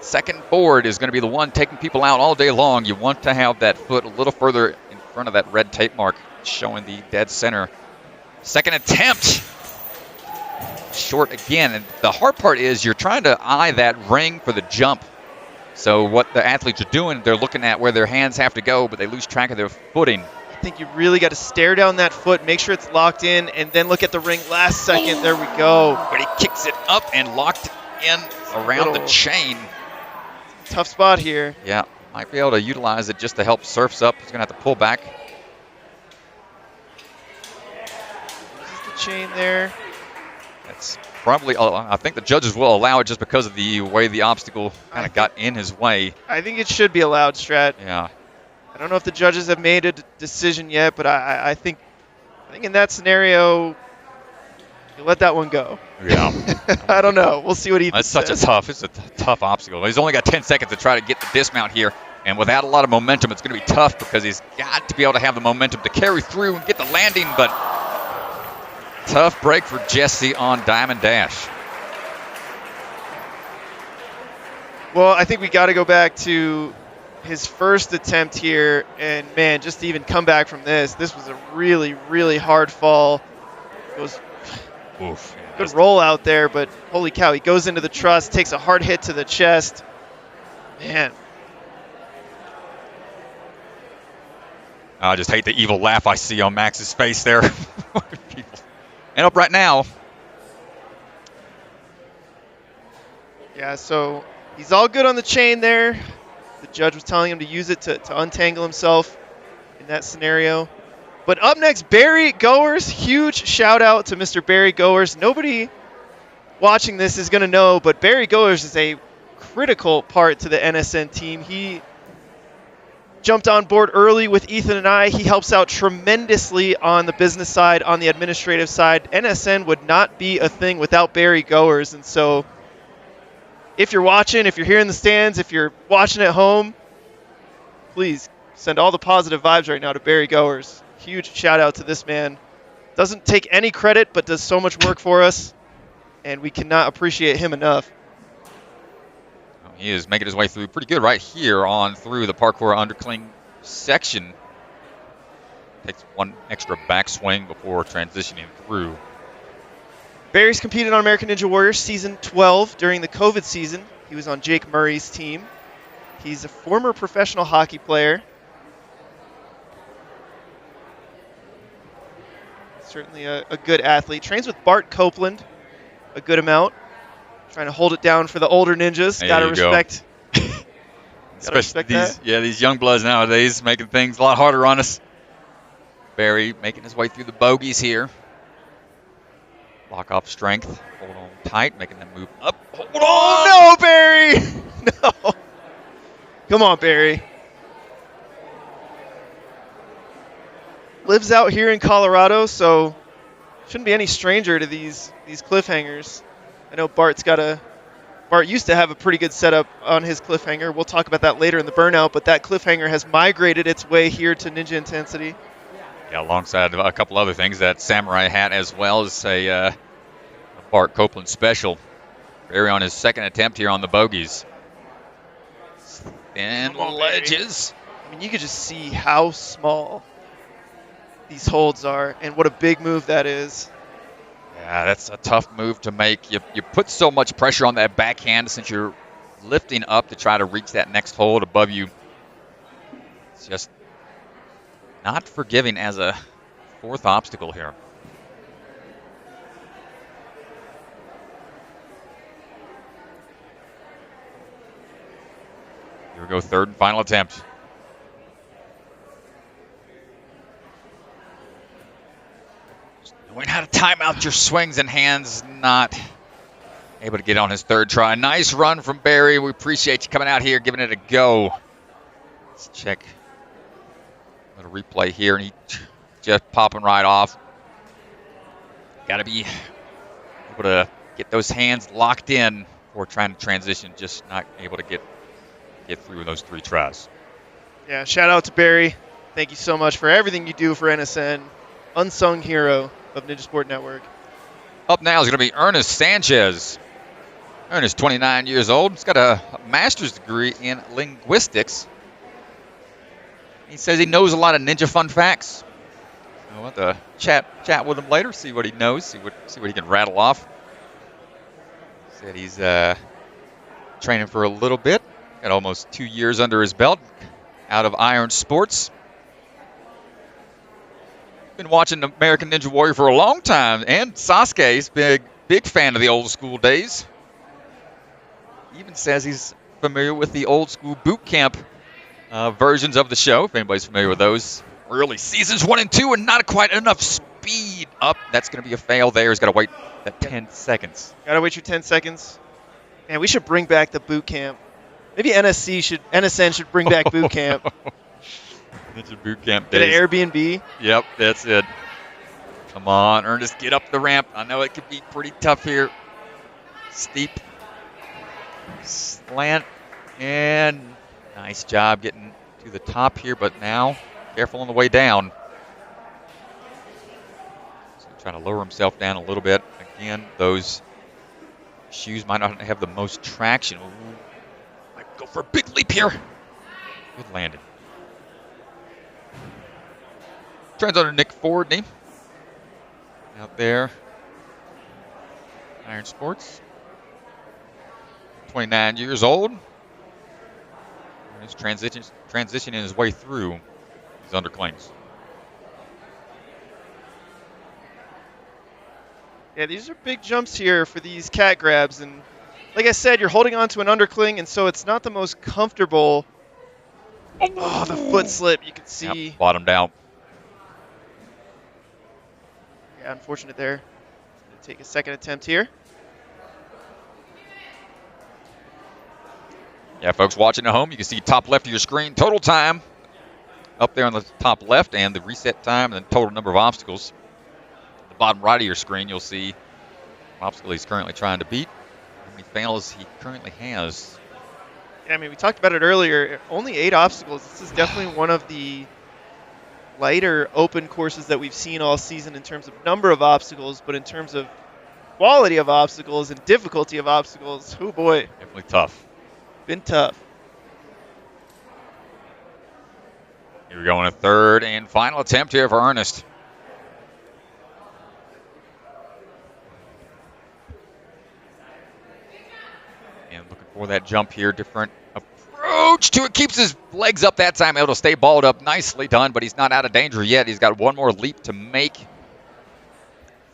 Speaker 2: Second board is going to be the one taking people out all day long. You want to have that foot a little further in front of that red tape mark, showing the dead center. Second attempt. Short again. And the hard part is you're trying to eye that ring for the jump. So what the athletes are doing, they're looking at where their hands have to go, but they lose track of their footing.
Speaker 1: I think you really got to stare down that foot, make sure it's locked in, and then look at the ring last second. There we go.
Speaker 2: But he kicks it up and locked in around the chain.
Speaker 1: Tough spot here.
Speaker 2: Yeah, might be able to utilize it just to help surfs up. He's going to have to pull back.
Speaker 1: Just the chain there.
Speaker 2: That's probably, I think the judges will allow it just because of the way the obstacle kind of got in his way.
Speaker 1: I think it should be allowed, Strat.
Speaker 2: Yeah.
Speaker 1: I don't know if the judges have made a decision yet, but I think in that scenario, you let that one go.
Speaker 2: Yeah.
Speaker 1: I don't know. We'll see what he
Speaker 2: That's such a tough obstacle. He's only got 10 seconds to try to get the dismount here. And without a lot of momentum, it's going to be tough because he's got to be able to have the momentum to carry through and get the landing. But tough break for Jesse on Diamond Dash.
Speaker 1: Well, I think we got to go back to his first attempt here. And, man, just to even come back from this was a really, really hard fall. It was
Speaker 2: oof.
Speaker 1: Good roll out there, but holy cow, he goes into the truss, takes a hard hit to the chest. Man.
Speaker 2: I just hate the evil laugh I see on Max's face there. And up right now.
Speaker 1: Yeah, so he's all good on the chain there. The judge was telling him to use it to untangle himself in that scenario. But up next, Barry Goers. Huge shout out to Mr. Barry Goers. Nobody watching this is going to know, but Barry Goers is a critical part to the NSN team. He jumped on board early with Ethan and I. He helps out tremendously on the business side, on the administrative side. NSN would not be a thing without Barry Goers. And so if you're watching, if you're here in the stands, if you're watching at home, please send all the positive vibes right now to Barry Goers. Huge shout out to this man. Doesn't take any credit, but does so much work for us, and we cannot appreciate him enough.
Speaker 2: He is making his way through pretty good right here on through the parkour undercling section. Takes one extra backswing before transitioning through.
Speaker 1: Barry's competed on American Ninja Warrior Season 12 during the COVID season. He was on Jake Murray's team. He's a former professional hockey player. Certainly a good athlete. Trains with Bart Copeland a good amount. Trying to hold it down for the older ninjas. Gotta respect. Gotta respect
Speaker 2: these,
Speaker 1: that.
Speaker 2: Yeah, these young bloods nowadays making things a lot harder on us. Barry making his way through the bogeys here. Lock off strength. Hold on tight, making them move up. Hold on!
Speaker 1: Oh, no, Barry! No. Come on, Barry. Lives out here in Colorado, so shouldn't be any stranger to these cliffhangers. I know Bart's got a Bart used to have a pretty good setup on his cliffhanger. We'll talk about that later in the burnout, but that cliffhanger has migrated its way here to Ninja Intensity.
Speaker 2: Yeah, alongside a couple other things, that samurai hat as well as a Bart Copeland special. Barry on his second attempt here on the bogeys. And ledges.
Speaker 1: I mean, you could just see how small these holds are and what a big move that is.
Speaker 2: Yeah, that's a tough move to make. You put so much pressure on that backhand since you're lifting up to try to reach that next hold above you. It's just not forgiving as a fourth obstacle here. Here we go, third and final attempt. Knowing how to time out your swings and hands, not able to get on his third try. Nice run from Barry. We appreciate you coming out here, giving it a go. Let's check a little replay here, and he just popping right off. Got to be able to get those hands locked in before trying to transition, just not able to get through those three tries.
Speaker 1: Yeah, shout out to Barry. Thank you so much for everything you do for NSN. Unsung hero of Ninja Sport Network.
Speaker 2: Up now is going to be Ernest Sanchez. Ernest, 29 years old. He's got a master's degree in linguistics. He says he knows a lot of ninja fun facts. I'll have to chat with him later, see what he knows, see what he can rattle off. Said he's training for a little bit. Got almost 2 years under his belt out of Iron Sports. Been watching American Ninja Warrior for a long time, and Sasuke's big fan of the old school days. Even says he's familiar with the old school boot camp versions of the show, if anybody's familiar with those. Early seasons 1 and 2, and not quite enough speed up. That's going to be a fail there. He's got to wait that 10 seconds.
Speaker 1: Got to wait your 10 seconds. Man, we should bring back the boot camp. Maybe NSN should bring back boot camp.
Speaker 2: Ninja boot camp days.
Speaker 1: Get an Airbnb.
Speaker 2: Yep, that's it. Come on, Ernest, get up the ramp. I know it could be pretty tough here. Steep. Slant. And nice job getting to the top here, but now careful on the way down. So trying to lower himself down a little bit. Again, those shoes might not have the most traction. Ooh. Might go for a big leap here. Good landing. Turns on to Nick Fordney out there. Iron Sports. 29 years old. He's transitioning his way through his underclings.
Speaker 1: Yeah, these are big jumps here for these cat grabs. And like I said, you're holding on to an undercling, and so it's not the most comfortable. Oh, the foot slip. You can see.
Speaker 2: Yep, bottomed out.
Speaker 1: Yeah, unfortunate there. Take a second attempt here.
Speaker 2: Yeah, folks watching at home, you can see top left of your screen, total time up there on the top left, and the reset time, and the total number of obstacles. The bottom right of your screen, you'll see the obstacle he's currently trying to beat, how many fails he currently has.
Speaker 1: Yeah, I mean, we talked about it earlier. Only 8 obstacles. This is definitely one of the lighter open courses that we've seen all season in terms of number of obstacles, but in terms of quality of obstacles and difficulty of obstacles, oh boy.
Speaker 2: Definitely tough.
Speaker 1: Been tough.
Speaker 2: Here we go on a third and final attempt here for Ernest. And looking for that jump here, different approach to it. Keeps his legs up that time, able to stay balled up. Nicely done, but he's not out of danger yet. He's got one more leap to make.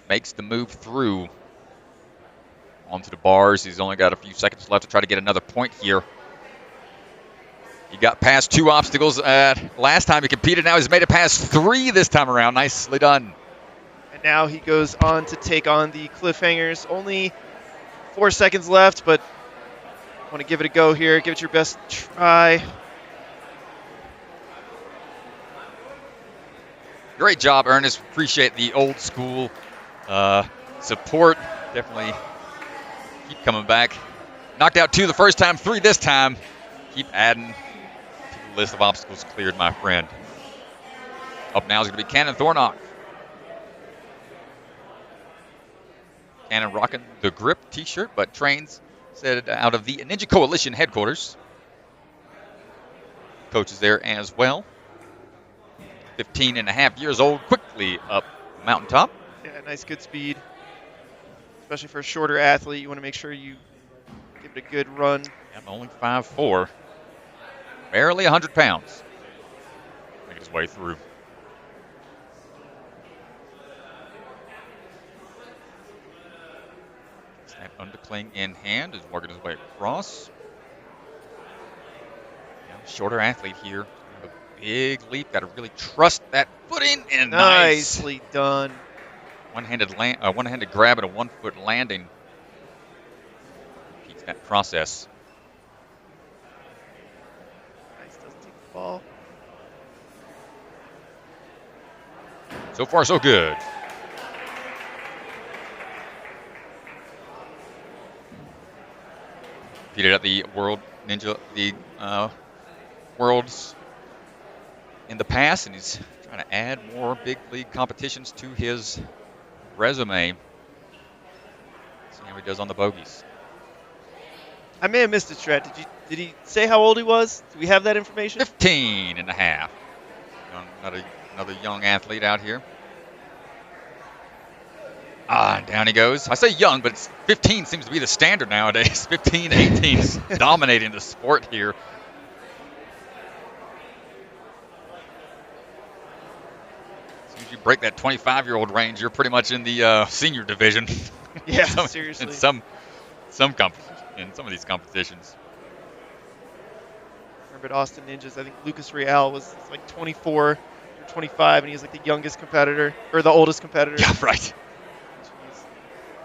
Speaker 2: Makes the move through onto the bars. He's only got a few seconds left to try to get another point here. He got past 2 obstacles last time he competed. Now he's made it past 3 this time around. Nicely done.
Speaker 1: And now he goes on to take on the cliffhangers. Only 4 seconds left, but want to give it a go here. Give it your best try.
Speaker 2: Great job, Ernest. Appreciate the old school support. Definitely keep coming back. Knocked out 2 the first time, 3 this time. Keep adding to the list of obstacles cleared, my friend. Up now is going to be Canon Thornock. Canon rocking the grip t-shirt, but trains said out of the Ninja Coalition headquarters. Coach is there as well. 15 and a half years old, quickly up mountaintop.
Speaker 1: Yeah, nice, good speed. Especially for a shorter athlete, you want to make sure you give it a good run.
Speaker 2: And only 5'4", barely 100 pounds. Making his way through. Snap undercling in hand is working his way across. Now, shorter athlete here. A big leap. Got to really trust that footing. And
Speaker 1: nicely done.
Speaker 2: One-handed grab and a 1-foot landing. Keeps that process.
Speaker 1: Nice, doesn't take the ball.
Speaker 2: So far, so good. Competed at the World Ninja, the Worlds in the past, and he's trying to add more big league competitions to his resume. See how he does on the bogeys.
Speaker 1: I may have missed it, Strat. Did he say how old he was? Do we have that information?
Speaker 2: 15 and a half. Another young athlete out here. Down he goes. I say young, but 15 seems to be the standard nowadays. 15, 18 is dominating the sport here. As soon as you break that 25-year-old range, you're pretty much in the senior division.
Speaker 1: Yeah, seriously.
Speaker 2: In some of these competitions.
Speaker 1: Remember at Austin Ninjas, I think Lucas Real was like 24 or 25, and he was like the youngest competitor, or the oldest competitor.
Speaker 2: Yeah, right.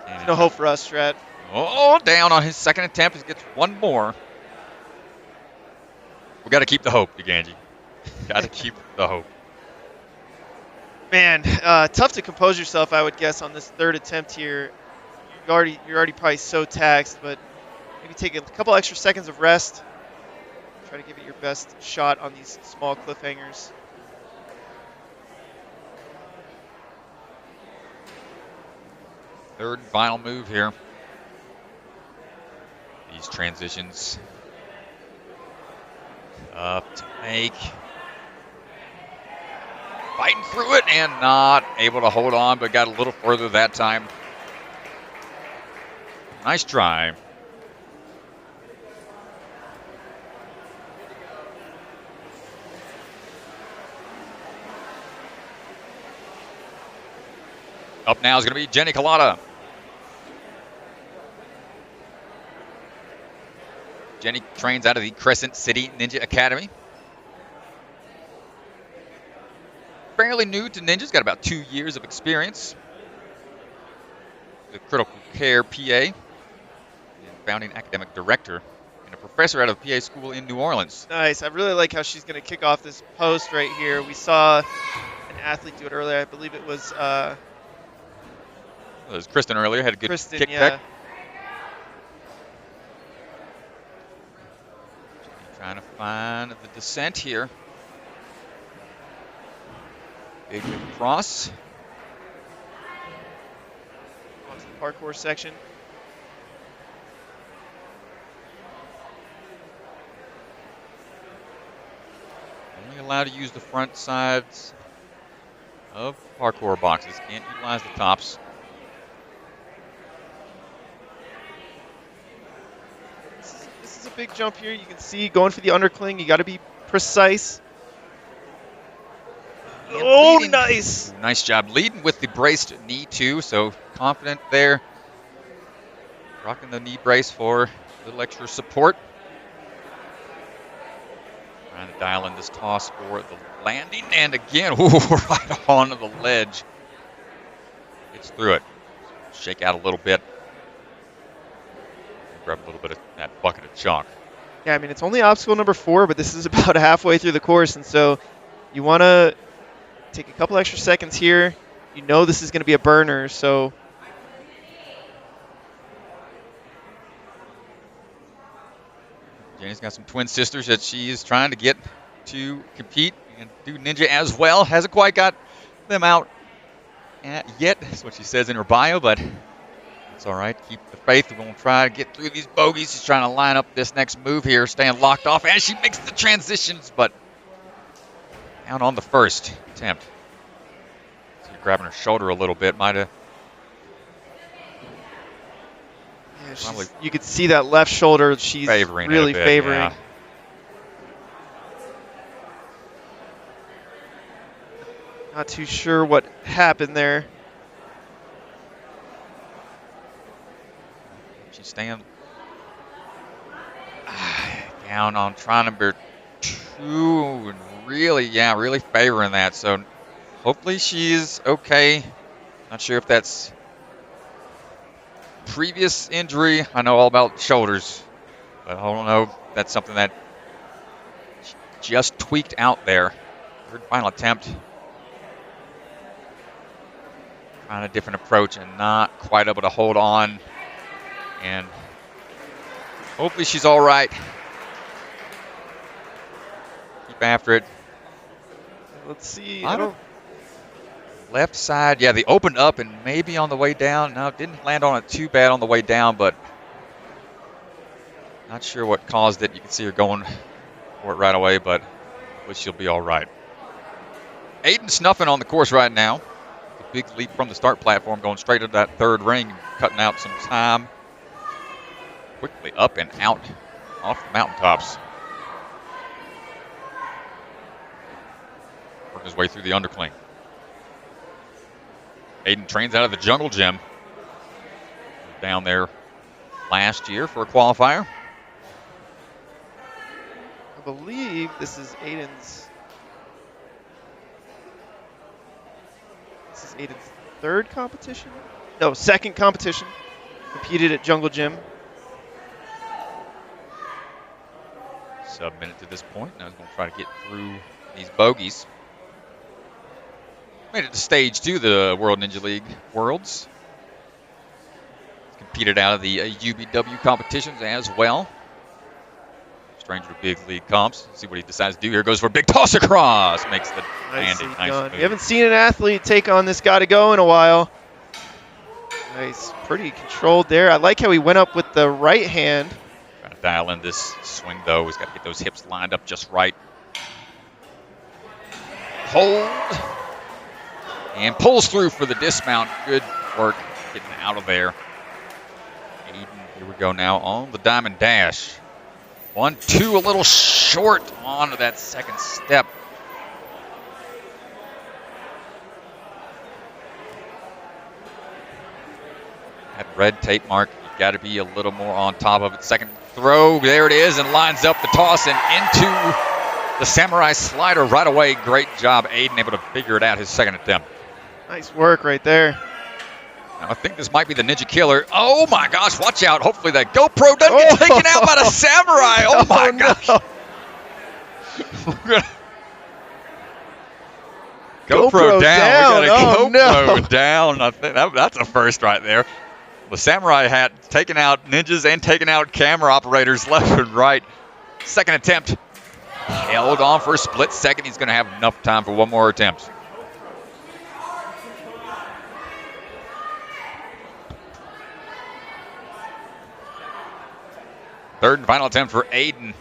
Speaker 1: There's no hope for us, Strat.
Speaker 2: Oh, down on his second attempt. He gets one more. We got to keep the hope, Ganji. Got to keep the hope.
Speaker 1: Man, tough to compose yourself, I would guess, on this third attempt here. You're already probably so taxed, but maybe take a couple extra seconds of rest. Try to give it your best shot on these small cliffhangers.
Speaker 2: Third and final move here. These transitions up to make. Fighting through it and not able to hold on, but got a little further that time. Nice try. Up now is going to be Genny Culotta. Genny trains out of the Crescent City Ninja Academy. Fairly new to ninjas, got about 2 years of experience. The critical care PA and founding academic director and a professor out of PA school in New Orleans.
Speaker 1: Nice. I really like how she's going to kick off this post right here. We saw an athlete do it earlier. I believe it was
Speaker 2: It was Kristen earlier, had a good
Speaker 1: Kristen,
Speaker 2: kick
Speaker 1: yeah.
Speaker 2: back. Trying to find the descent here. Big cross.
Speaker 1: Onto the parkour section.
Speaker 2: Only allowed to use the front sides of parkour boxes. Can't utilize the tops.
Speaker 1: This is a big jump here. You can see going for the undercling. You got to be precise.
Speaker 2: And
Speaker 1: Oh,
Speaker 2: leading.
Speaker 1: nice.
Speaker 2: Nice job leading with the braced knee too, so confident there. Rocking the knee brace for a little extra support. Trying to dial in this toss for the landing, and again, right onto the ledge. Gets through it. Shake out a little bit. Grab a little bit of that bucket of chalk.
Speaker 1: Yeah, I mean, it's only obstacle number 4, but this is about halfway through the course, and so you want to take a couple extra seconds here. You know this is going to be a burner, so
Speaker 2: She's got some twin sisters that she is trying to get to compete and do ninja as well. Hasn't quite got them out yet, that's what she says in her bio, but it's all right. Keep the faith. We're going to try to get through these bogeys. She's trying to line up this next move here, staying locked off as she makes the transitions, but down on the first attempt. So grabbing her shoulder a little bit, might have.
Speaker 1: Yeah, you could see that left shoulder. She's really favoring.
Speaker 2: Yeah.
Speaker 1: Not too sure what happened there.
Speaker 2: She's staying down on try number 2 and really favoring that. So hopefully she's okay. Not sure if that's previous injury. I know all about shoulders, but I don't know if that's something that she just tweaked out there. Third final attempt. Trying a different approach and not quite able to hold on. And hopefully she's all right. Keep after it.
Speaker 1: Let's see.
Speaker 2: Left side, yeah, they opened up and maybe on the way down. No, didn't land on it too bad on the way down, but not sure what caused it. You can see her going for it right away, but she'll be all right. Aiden Snuffin on the course right now. The big leap from the start platform, going straight to that third ring, cutting out some time. Quickly up and out off the mountaintops. Working his way through the undercling. Aiden trains out of the Jungle Gym. Down there last year for a qualifier.
Speaker 1: I believe this is Aiden's third competition? No, second competition. Competed at Jungle Gym.
Speaker 2: Sub-minute to this point. Now he's going to try to get through these bogeys. Made it to stage 2, the World Ninja League Worlds. Competed out of the UBW competitions as well. Stranger to big league comps. See what he decides to do here. Goes for a big toss across. Makes the landing. Nice move.
Speaker 1: You haven't seen an athlete take on this gotta go in a while. Nice. Pretty controlled there. I like how he went up with the right hand.
Speaker 2: Trying to dial in this swing, though. He's got to get those hips lined up just right. Hold. And pulls through for the dismount. Good work getting out of there. Aiden, here we go now on the diamond dash. 1-2, a little short on that second step. That red tape mark, you've got to be a little more on top of it. Second throw, there it is, and lines up the toss and into the samurai slider right away. Great job, Aiden, able to figure it out his second attempt.
Speaker 1: Nice work right there.
Speaker 2: Now, I think this might be the Ninja Killer. Oh my gosh, watch out. Hopefully that GoPro doesn't get taken out by the samurai. Oh my gosh. No. GoPro down. We got a GoPro down. I think that's a first right there. The samurai hat taking out ninjas and taking out camera operators left and right. Second attempt. Held on for a split second. He's going to have enough time for one more attempt. Third and final attempt for Aiden.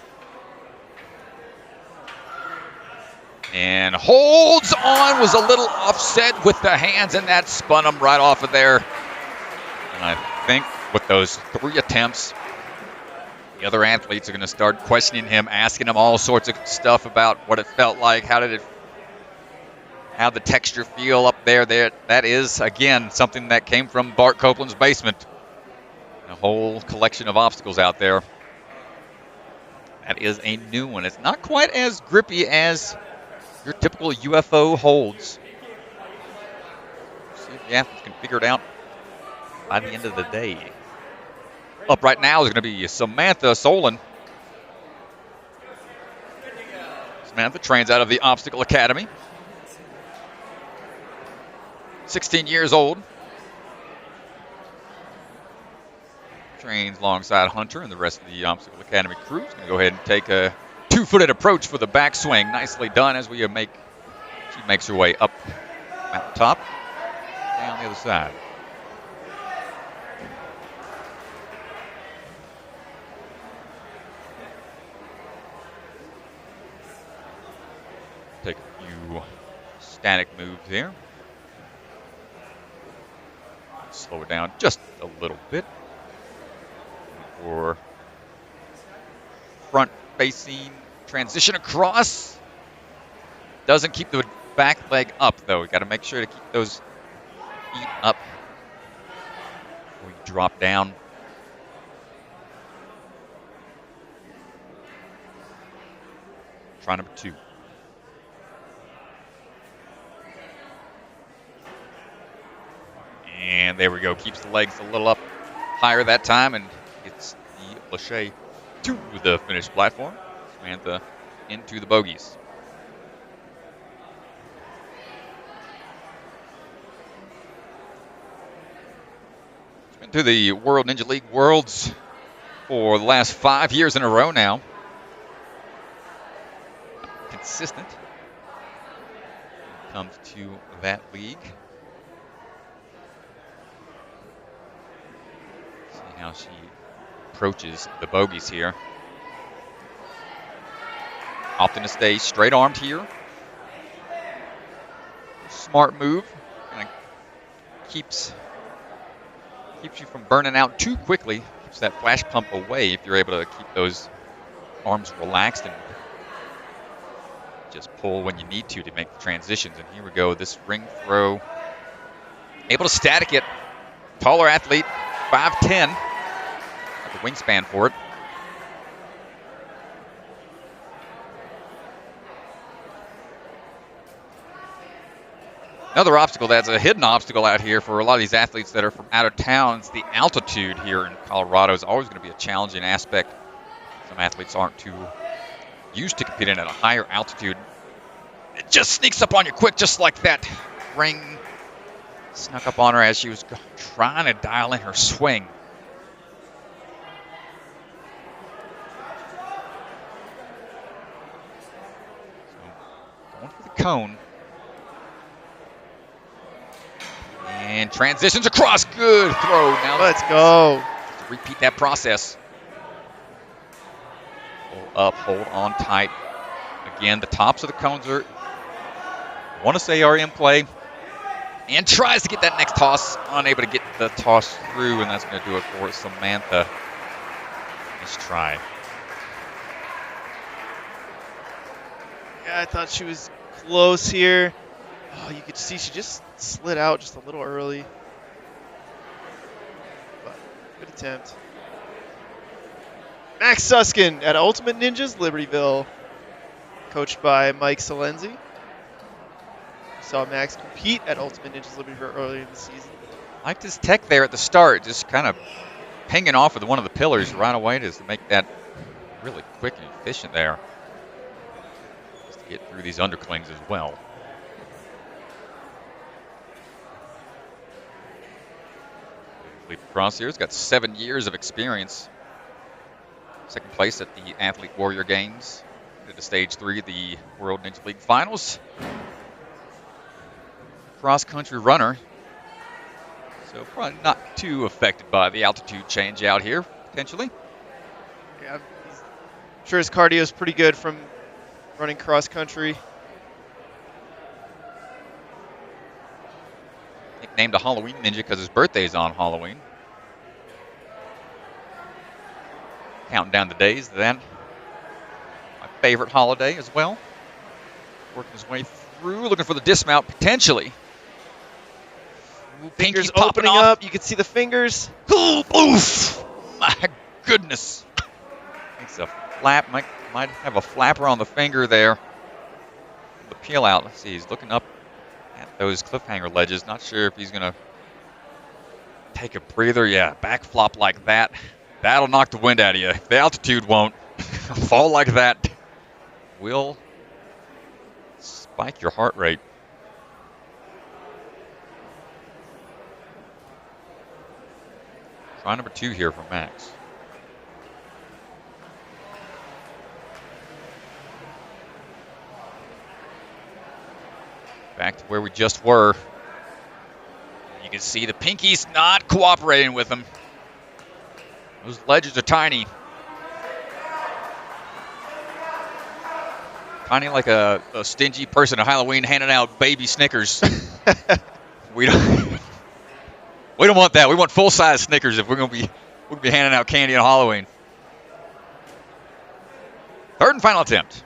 Speaker 2: And holds on, was a little offset with the hands, and that spun him right off of there. And I think with those 3 attempts, the other athletes are going to start questioning him, asking him all sorts of stuff about what it felt like, how'd the texture feel up there. That is, again, something that came from Bart Copeland's basement. A whole collection of obstacles out there. That is a new one. It's not quite as grippy as your typical UFO holds. See if the athletes can figure it out by the end of the day. Up right now is going to be Samantha Soulen. Samantha trains out of the Obstacle Academy. 16 years old. trains alongside Hunter and the rest of the Obstacle Academy crew. Is going to go ahead and take a 2-footed approach for the backswing. Nicely done as she makes her way up at the top, down the other side. Take a few static moves here. Slow it down just a little bit. For front facing transition across. Doesn't keep the back leg up though. You got to make sure to keep those feet up before you drop down. Try number 2. And there we go. Keeps the legs a little up higher that time and gets the Lachey to the finished platform. Samantha into the bogies. She's been to the World Ninja League Worlds for the last 5 years in a row now. Consistent when it comes to that league. How she approaches the bogies here. Opting to stay straight armed here. Smart move. Kind of keeps you from burning out too quickly. Keeps that flash pump away if you're able to keep those arms relaxed and just pull when you need to make the transitions. And here we go. This ring throw. Able to static it. Taller athlete. 5'10". The wingspan for it. Another obstacle that's a hidden obstacle out here for a lot of these athletes that are from out of town is the altitude here in Colorado is always going to be a challenging aspect. Some athletes aren't too used to competing at a higher altitude. It just sneaks up on you quick, just like that ring snuck up on her as she was trying to dial in her swing. Going for the cone. And transitions across. Good throw. Now
Speaker 1: let's go.
Speaker 2: Repeat that process. Pull up, hold on tight. Again, the tops of the cones are, I want to say, are in play. And tries to get that next toss. Unable to get the toss through, and that's going to do it for Samantha. Nice try.
Speaker 1: Yeah, I thought she was close here. Oh, you could see she just slid out just a little early. But good attempt. Max Suskin at Ultimate Ninjas Libertyville, coached by Mike Salenzi. Saw Max compete at Ultimate Ninjas Libertyville earlier in the season.
Speaker 2: Liked his tech there at the start, just kind of hanging off with one of the pillars right away to make that really quick and efficient there. Just to get through these underclings as well. Leap across here. He's got 7 years of experience. Second place at the Athlete Warrior Games. Did the Stage 3 of the World Ninja League Finals. Cross-country runner. So probably not too affected by the altitude change out here, potentially.
Speaker 1: Yeah, I'm sure his cardio is pretty good from running cross-country.
Speaker 2: Nicknamed a Halloween Ninja because his birthday is on Halloween. Counting down the days to that. My favorite holiday as well. Working his way through, looking for the dismount potentially.
Speaker 1: Fingers opening up. You can see the fingers.
Speaker 2: Oof! My goodness. It's a flap. Might have a flapper on the finger there. The peel out. Let's see. He's looking up at those cliffhanger ledges. Not sure if he's going to take a breather. Yeah, back flop like that. That'll knock the wind out of you. The altitude won't. Fall like that will spike your heart rate. Try number 2 here for Max. Back to where we just were. You can see the pinkies not cooperating with him. Those ledges are tiny. Tiny like a stingy person at Halloween handing out baby Snickers. We don't want that. We want full-size Snickers if we're gonna be handing out candy on Halloween. Third and final attempt.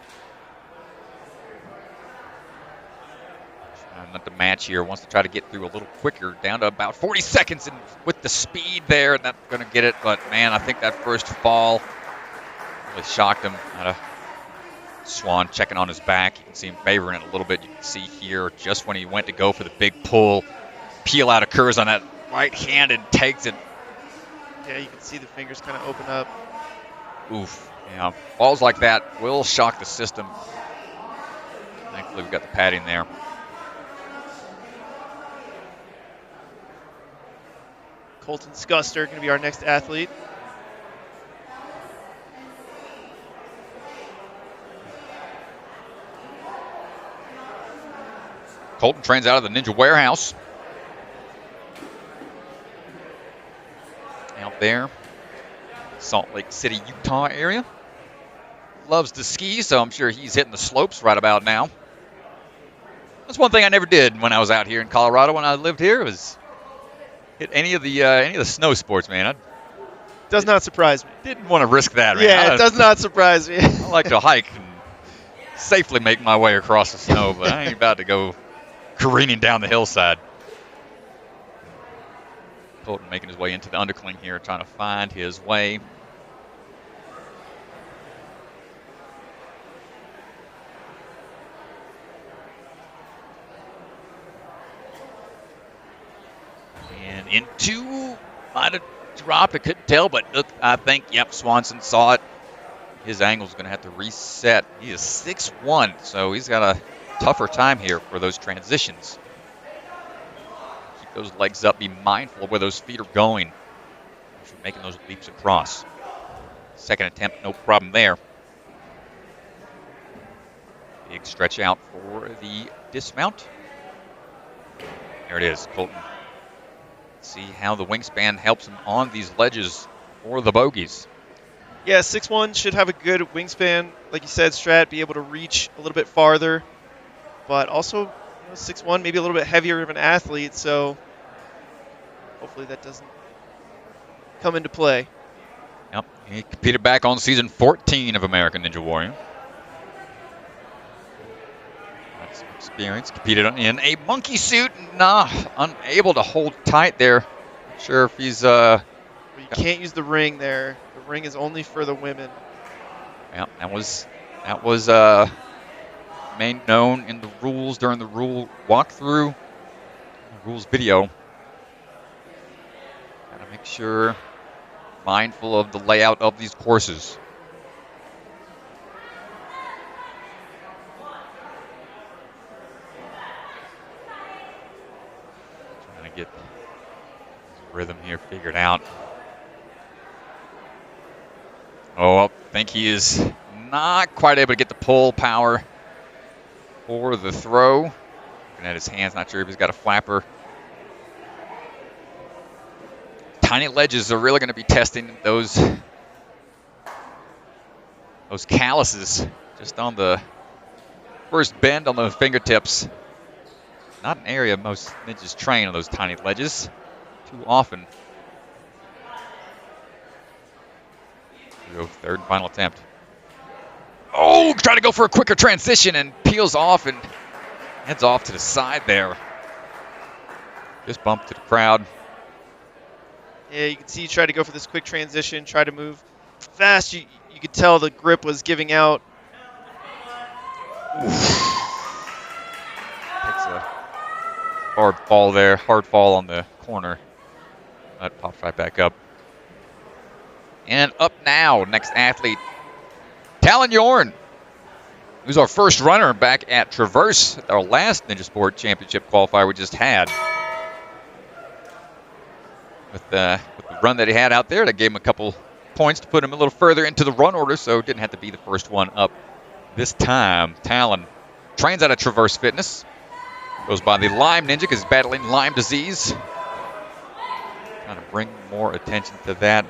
Speaker 2: Not to match here. Wants to try to get through a little quicker, down to about 40 seconds, and with the speed there, not going to get it. But man, I think that first fall really shocked him. Swan checking on his back. You can see him favoring it a little bit. You can see here just when he went to go for the big pull, peel out occurs on that right hand and takes it.
Speaker 1: Yeah, you can see the fingers kind of open up.
Speaker 2: Oof. Yeah, balls like that will shock the system. Thankfully, we got the padding there.
Speaker 1: Colton Skuster going to be our next athlete.
Speaker 2: Colton trains out of the Ninja Warehouse. Out there, Salt Lake City, Utah area. Loves to ski, so I'm sure he's hitting the slopes right about now. That's one thing I never did when I was out here in Colorado when I lived here, was hit any of the snow sports, man.
Speaker 1: Does not surprise me.
Speaker 2: Didn't want to risk that, man.
Speaker 1: Yeah, it does not surprise me.
Speaker 2: I like to hike and safely make my way across the snow, but I ain't about to go careening down the hillside. Colton making his way into the undercling here, trying to find his way. And into, might have dropped, I couldn't tell, but look, I think, yep, Swanson saw it. His angle's going to have to reset. He is 6'1", so he's got a tougher time here for those transitions. Keep those legs up, be mindful of where those feet are going as you're making those leaps across. Second attempt, no problem there. Big stretch out for the dismount. There it is, Colton. See how the wingspan helps him on these ledges or the bogeys.
Speaker 1: Yeah, 6'1" should have a good wingspan. Like you said, Strat, be able to reach a little bit farther. But also, 6'1", maybe a little bit heavier of an athlete, so hopefully that doesn't come into play.
Speaker 2: Yep, he competed back on season 14 of American Ninja Warrior. Got some experience, competed in a monkey suit, unable to hold tight there. Not sure if he's...
Speaker 1: You can't use the ring there. The ring is only for the women.
Speaker 2: Yeah, that was made known in the rules during the rule walkthrough, rules video. Gotta make sure, mindful of the layout of these courses. Trying to get his rhythm here figured out. Oh, I think he is not quite able to get the pull power for the throw. Looking at his hands, not sure if he's got a flapper. Tiny ledges are really going to be testing those calluses just on the first bend on the fingertips. Not an area most ninjas train on those tiny ledges too often. Go third and final attempt. Oh, trying to go for a quicker transition and peels off and heads off to the side there. Just bumped to the crowd.
Speaker 1: Yeah, you can see he tried to go for this quick transition, try to move fast. You could tell the grip was giving out.
Speaker 2: Takes a hard fall there, hard fall on the corner. That pops right back up. And up now, next athlete, Talan Yorn, who's our first runner back at Traverse, our last Ninja Sport Championship qualifier we just had. with the run that he had out there. That gave him a couple points to put him a little further into the run order, so didn't have to be the first one up this time. Talan trains out of Traverse Fitness. Goes by the Lyme Ninja because he's battling Lyme disease. Trying to bring more attention to that.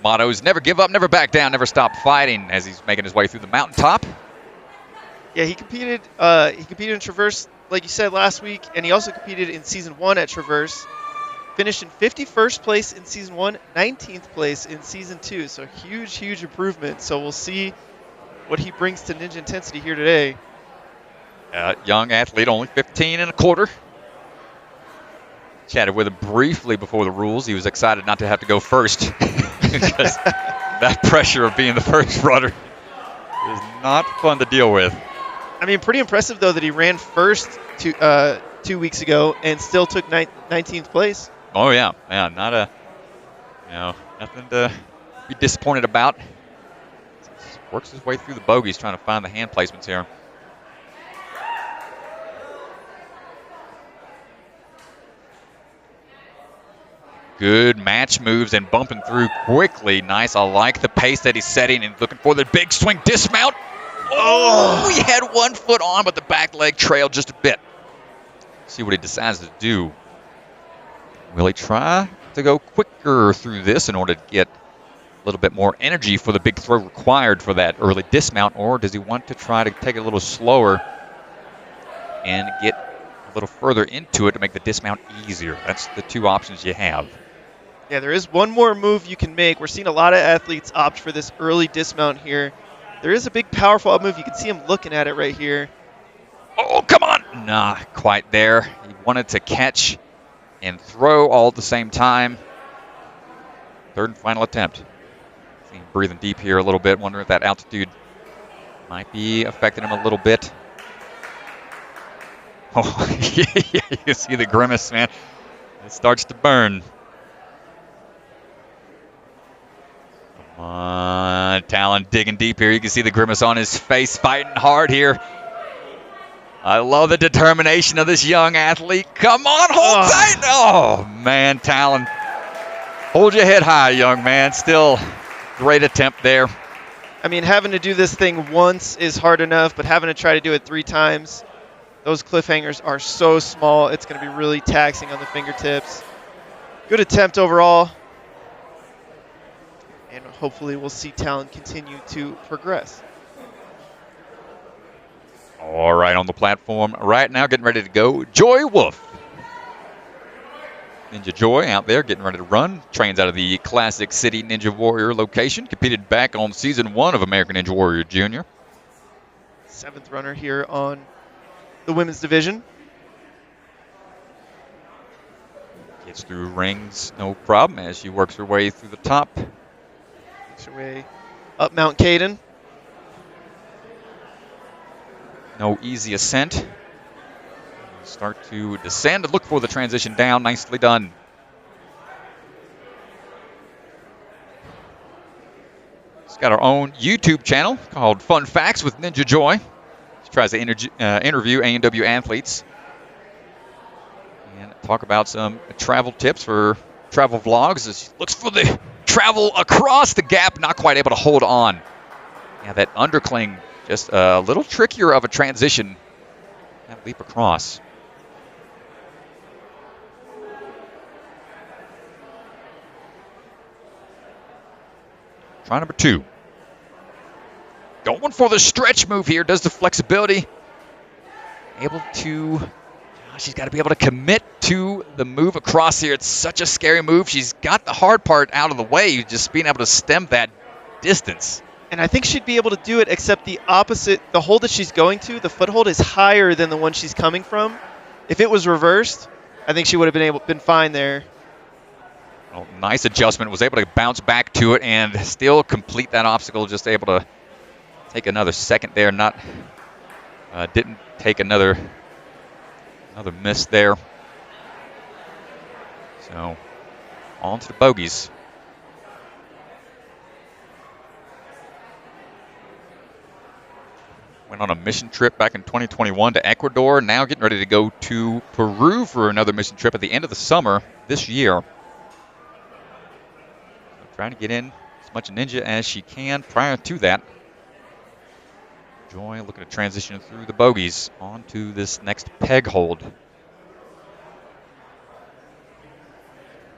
Speaker 2: Motto is never give up, never back down, never stop fighting as he's making his way through the mountaintop.
Speaker 1: Yeah, he competed in Traverse, like you said, last week, and he also competed in Season 1 at Traverse. Finished in 51st place in Season 1, 19th place in Season 2. So huge improvement. So we'll see what he brings to Ninja Intensity here today.
Speaker 2: Young athlete, only 15 and a quarter. Chatted with him briefly before the rules. He was excited not to have to go first. Because that pressure of being the first runner is not fun to deal with.
Speaker 1: I mean, pretty impressive, though, that he ran first 2 weeks ago and still took 19th place.
Speaker 2: Oh, yeah. Yeah, nothing to be disappointed about. Just works his way through the bogeys trying to find the hand placements here. Good match moves and bumping through quickly. Nice. I like the pace that he's setting and looking for the big swing dismount. Oh, he had 1 foot on, but the back leg trailed just a bit. See what he decides to do. Will he try to go quicker through this in order to get a little bit more energy for the big throw required for that early dismount, or does he want to try to take it a little slower and get a little further into it to make the dismount easier? That's the two options you have.
Speaker 1: Yeah, there is one more move you can make. We're seeing a lot of athletes opt for this early dismount here. There is a big, powerful up move. You can see him looking at it right here.
Speaker 2: Oh, come on. Nah, quite there. He wanted to catch and throw all at the same time. Third and final attempt. See him breathing deep here a little bit. Wondering if that altitude might be affecting him a little bit. Oh, yeah, you can see the grimace, man. It starts to burn. Come on, Talan digging deep here. You can see the grimace on his face, fighting hard here. I love the determination of this young athlete. Come on, hold tight. Oh, man, Talan. Hold your head high, young man. Still great attempt there.
Speaker 1: I mean, having to do this thing once is hard enough, but having to try to do it 3 times, those cliffhangers are so small, it's going to be really taxing on the fingertips. Good attempt overall. And hopefully we'll see Talan continue to progress.
Speaker 2: All right, on the platform right now, getting ready to go, Joy Wolf. Ninja Joy out there getting ready to run. Trains out of the Classic City Ninja Warrior location. Competed back on Season 1 of American Ninja Warrior Junior.
Speaker 1: 7th runner here on the women's division.
Speaker 2: Gets through rings, no problem, as she works her way through the top.
Speaker 1: Makes her way up Mount Caden.
Speaker 2: No easy ascent. Start to descend and look for the transition down. Nicely done. She's got our own YouTube channel called Fun Facts with Ninja Joy. She tries to interview A&W athletes and talk about some travel tips for travel vlogs as she looks for the travel across the gap, not quite able to hold on. Yeah, that undercling, just a little trickier of a transition. That leap across. Try number 2. Going for the stretch move here. Does the flexibility. Able to. She's got to be able to commit to the move across here. It's such a scary move. She's got the hard part out of the way. Just being able to stem that distance.
Speaker 1: And I think she'd be able to do it, except the opposite. The hold that she's going to, the foothold is higher than the one she's coming from. If it was reversed, I think she would have been fine there.
Speaker 2: Well, nice adjustment. Was able to bounce back to it and still complete that obstacle. Just able to take another second there. Didn't take another miss there. So on to the bogeys. Went on a mission trip back in 2021 to Ecuador. Now getting ready to go to Peru for another mission trip at the end of the summer this year. trying to get in as much ninja as she can prior to that. Joy looking to transition through the bogeys onto this next peg hold.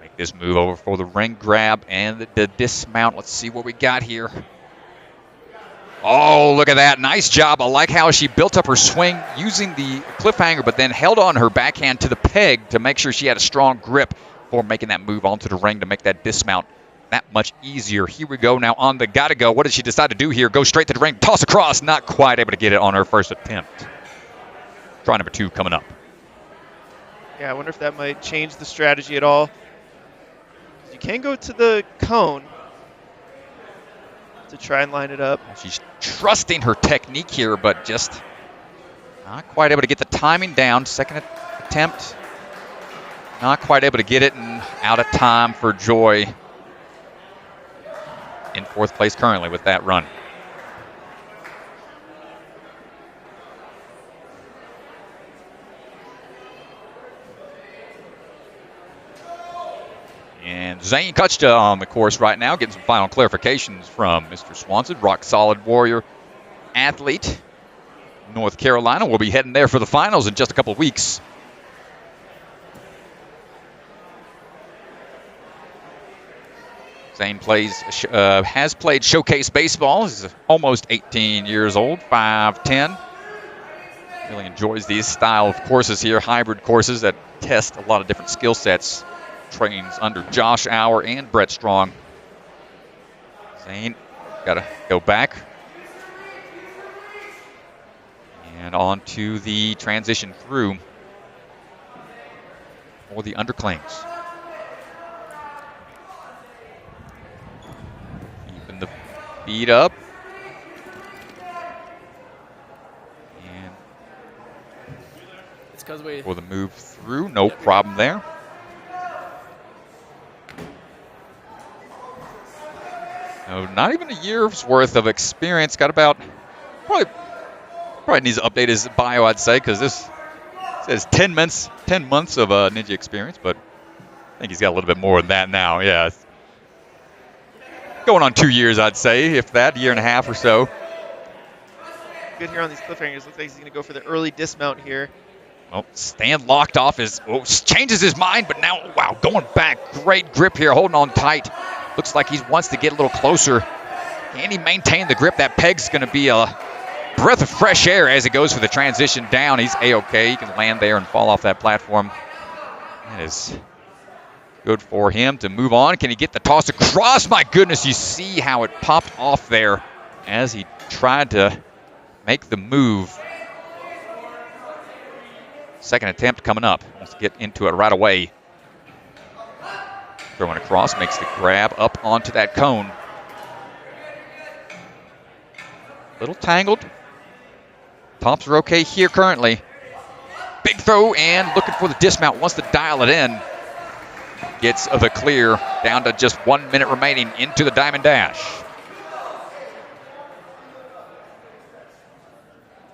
Speaker 2: Make this move over for the ring grab and the dismount. Let's see what we got here. Oh, look at that. Nice job. I like how she built up her swing using the cliffhanger, but then held on her backhand to the peg to make sure she had a strong grip for making that move onto the ring to make that dismount that much easier. Here we go now on the gotta go. What did she decide to do here? Go straight to the ring, toss across. Not quite able to get it on her first attempt. Try number 2 coming up.
Speaker 1: Yeah, I wonder if that might change the strategy at all. You can go to the cone to try and line it up.
Speaker 2: She's trusting her technique here, but just not quite able to get the timing down. Second attempt, not quite able to get it, and out of time for Joy. In 4th place currently with that run. And Zane Kuchta on the course right now, getting some final clarifications from Mr. Swanson, rock solid warrior athlete. North Carolina will be heading there for the finals in just a couple of weeks. Zane has played showcase baseball. He's almost 18 years old, 5'10". Really enjoys these style of courses here, hybrid courses that test a lot of different skill sets. Trains under Josh Auer and Brett Strong. Zane got to go back. And on to the transition through for the underclings. The feet up. And
Speaker 3: it's because we
Speaker 2: for the move through, no problem there. No, not even a year's worth of experience. Got about probably needs to update his bio, I'd say, because this says 10 months of ninja experience, but I think he's got a little bit more than that now. Yeah. Going on 2 years, I'd say, if that, year and a half or so.
Speaker 1: Good here on these cliffhangers. Looks like he's going to go for the early dismount here.
Speaker 2: Well, Stan locked off changes his mind, but now, wow, going back. Great grip here, holding on tight. Looks like he wants to get a little closer. Can he maintain the grip? That peg's going to be a breath of fresh air as he goes for the transition down. He's A-okay. He can land there and fall off that platform. That is good for him to move on. Can he get the toss across? My goodness, you see how it popped off there as he tried to make the move. Second attempt coming up. Wants to get into it right away. Throwing across, makes the grab up onto that cone. Little tangled. Tops are okay here currently. Big throw and looking for the dismount. Wants to dial it in. Gets the clear down to just 1 minute remaining into the Diamond Dash.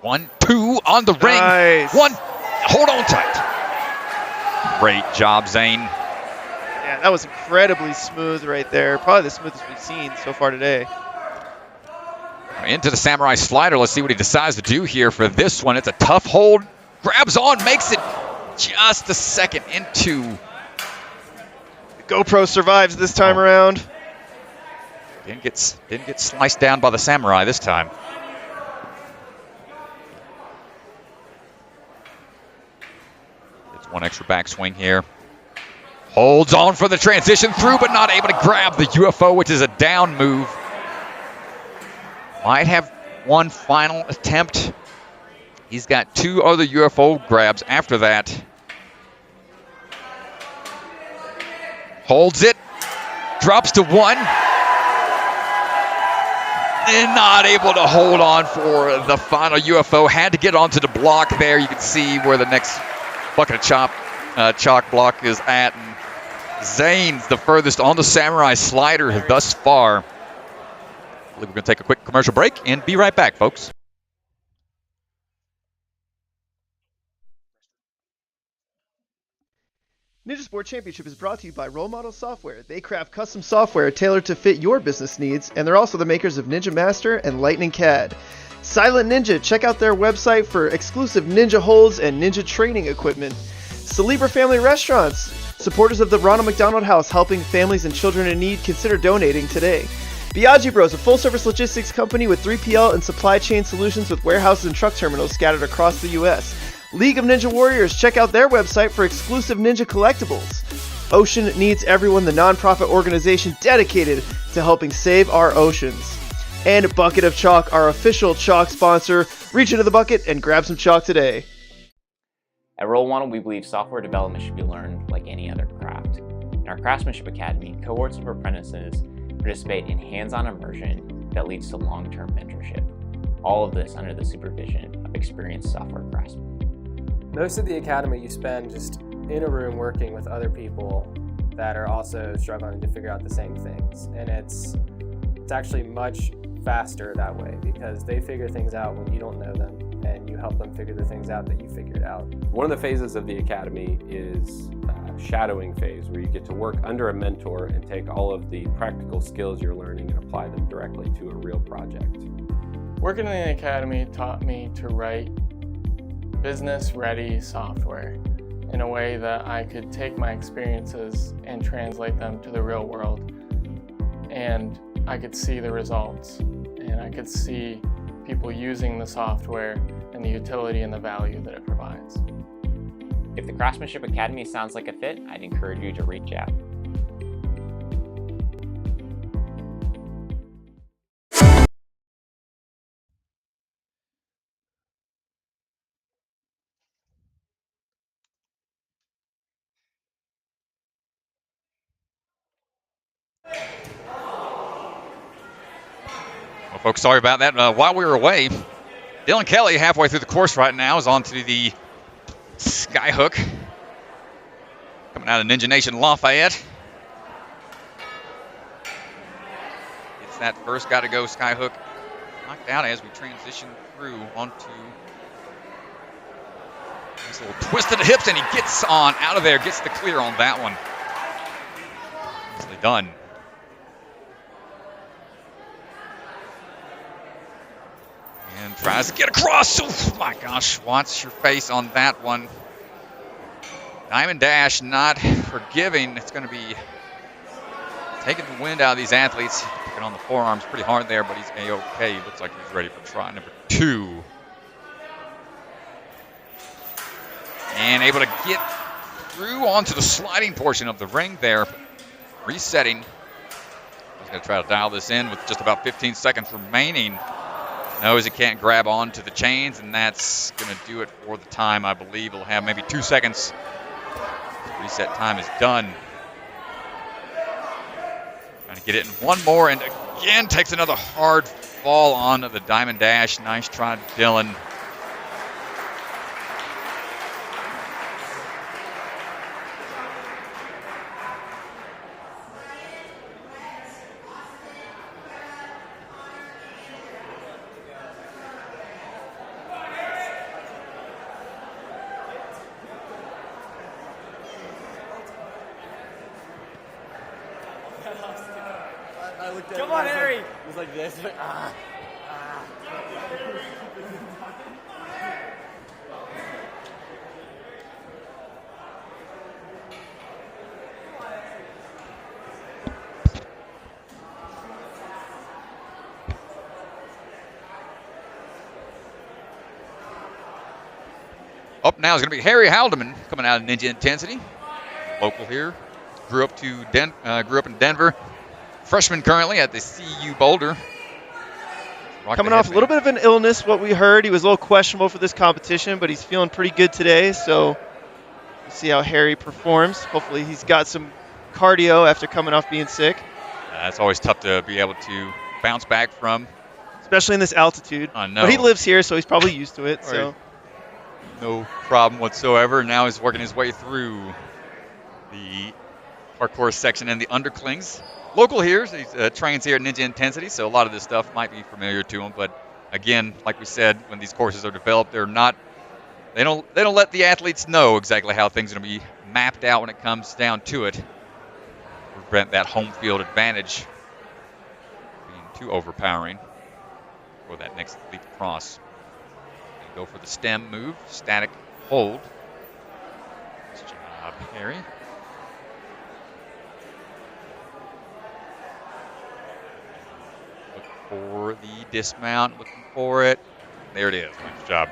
Speaker 2: 1, 2 on the ring.
Speaker 1: Nice.
Speaker 2: 1, hold on tight. Great job, Zane.
Speaker 1: Yeah, that was incredibly smooth right there. Probably the smoothest we've seen so far today.
Speaker 2: Into the Samurai Slider. Let's see what he decides to do here for this one. It's a tough hold. Grabs on, makes it just a second into.
Speaker 1: The GoPro survives this time around.
Speaker 2: Didn't get sliced down by the Samurai this time. It's one extra backswing here. Holds on for the transition through, but not able to grab the UFO, which is a down move. Might have one final attempt. He's got 2 other UFO grabs after that. Holds it. Drops to 1. And not able to hold on for the final UFO. Had to get onto the block there. You can see where the next bucket of chalk block is at. And Zane's the furthest on the Samurai Slider thus far. I believe we're going to take a quick commercial break and be right back, folks.
Speaker 1: Ninja Sport Championship is brought to you by Role Model Software. They craft custom software tailored to fit your business needs, and they're also the makers of Ninja Master and Lightning CAD. Silent Ninja, check out their website for exclusive ninja holds and ninja training equipment. Celebra Family Restaurants, supporters of the Ronald McDonald House, helping families and children in need. Consider donating today. Biaggi Bros, a full-service logistics company with 3PL and supply chain solutions with warehouses and truck terminals scattered across the U.S. League of Ninja Warriors, check out their website for exclusive ninja collectibles. Ocean Needs Everyone, the nonprofit organization dedicated to helping save our oceans. And Bucket of Chalk, our official chalk sponsor. Reach into the bucket and grab some chalk today.
Speaker 3: At Role Model, we believe software development should be learned like any other craft. In our Craftsmanship Academy, cohorts of apprentices participate in hands-on immersion that leads to long-term mentorship. All of this under the supervision of experienced software craftsmen.
Speaker 4: Most of the academy you spend just in a room working with other people that are also struggling to figure out the same things. And it's actually much faster that way because they figure things out when you don't know them and you help them figure the things out that you figured out.
Speaker 5: One of the phases of the academy is shadowing phase, where you get to work under a mentor and take all of the practical skills you're learning and apply them directly to a real project.
Speaker 6: Working in the academy taught me to write business-ready software in a way that I could take my experiences and translate them to the real world. And I could see the results, and I could see people using the software and the utility and the value that it provides.
Speaker 3: If the Craftsmanship Academy sounds like a fit, I'd encourage you to reach out.
Speaker 2: Well, folks, sorry about that. While we were away, Dylan Kelly, halfway through the course right now, is on to the Skyhook. Coming out of Ninja Nation Lafayette. It's that first got-to-go Skyhook knocked out as we transition through onto this little twist of the hips, and he gets on out of there, gets the clear on that one. Nicely done. And tries to get across. Oh my gosh, watch your face on that one. Diamond Dash not forgiving. It's going to be taking the wind out of these athletes. Picking on the forearms pretty hard there, but he's A-okay. Looks like he's ready for try number 2. And able to get through onto the sliding portion of the ring there. Resetting. He's going to try to dial this in with just about 15 seconds remaining. Knows he can't grab onto the chains, and that's going to do it for the time. I believe he'll have maybe 2 seconds. Reset time is done. Trying to get it in one more, and again takes another hard fall onto the Diamond Dash. Nice try, Dylan.
Speaker 4: Come on, Harry! It was like this.
Speaker 2: Up now is going to be Harry Haldeman coming out of Ninja Intensity. Local here. Grew up in Denver. Freshman currently at the CU Boulder.
Speaker 1: Coming off a little bit of an illness, what we heard. He was a little questionable for this competition, but he's feeling pretty good today. So we'll see how Harry performs. Hopefully he's got some cardio after coming off being sick.
Speaker 2: It's always tough to be able to bounce back from.
Speaker 1: Especially in this altitude.
Speaker 2: I know.
Speaker 1: But he lives here, so he's probably used to it.
Speaker 2: Right.
Speaker 1: So
Speaker 2: No problem whatsoever. Now he's working his way through the parkour section and the underclings. Local here, so he trains here at Ninja Intensity, so a lot of this stuff might be familiar to him. But again, like we said, when these courses are developed, they don't let the athletes know exactly how things are going to be mapped out when it comes down to it. Prevent that home field advantage being too overpowering for that next leap across. Go for the stem move, static hold. Nice job, Harry. Look for the dismount, looking for it. There it is. Nice job.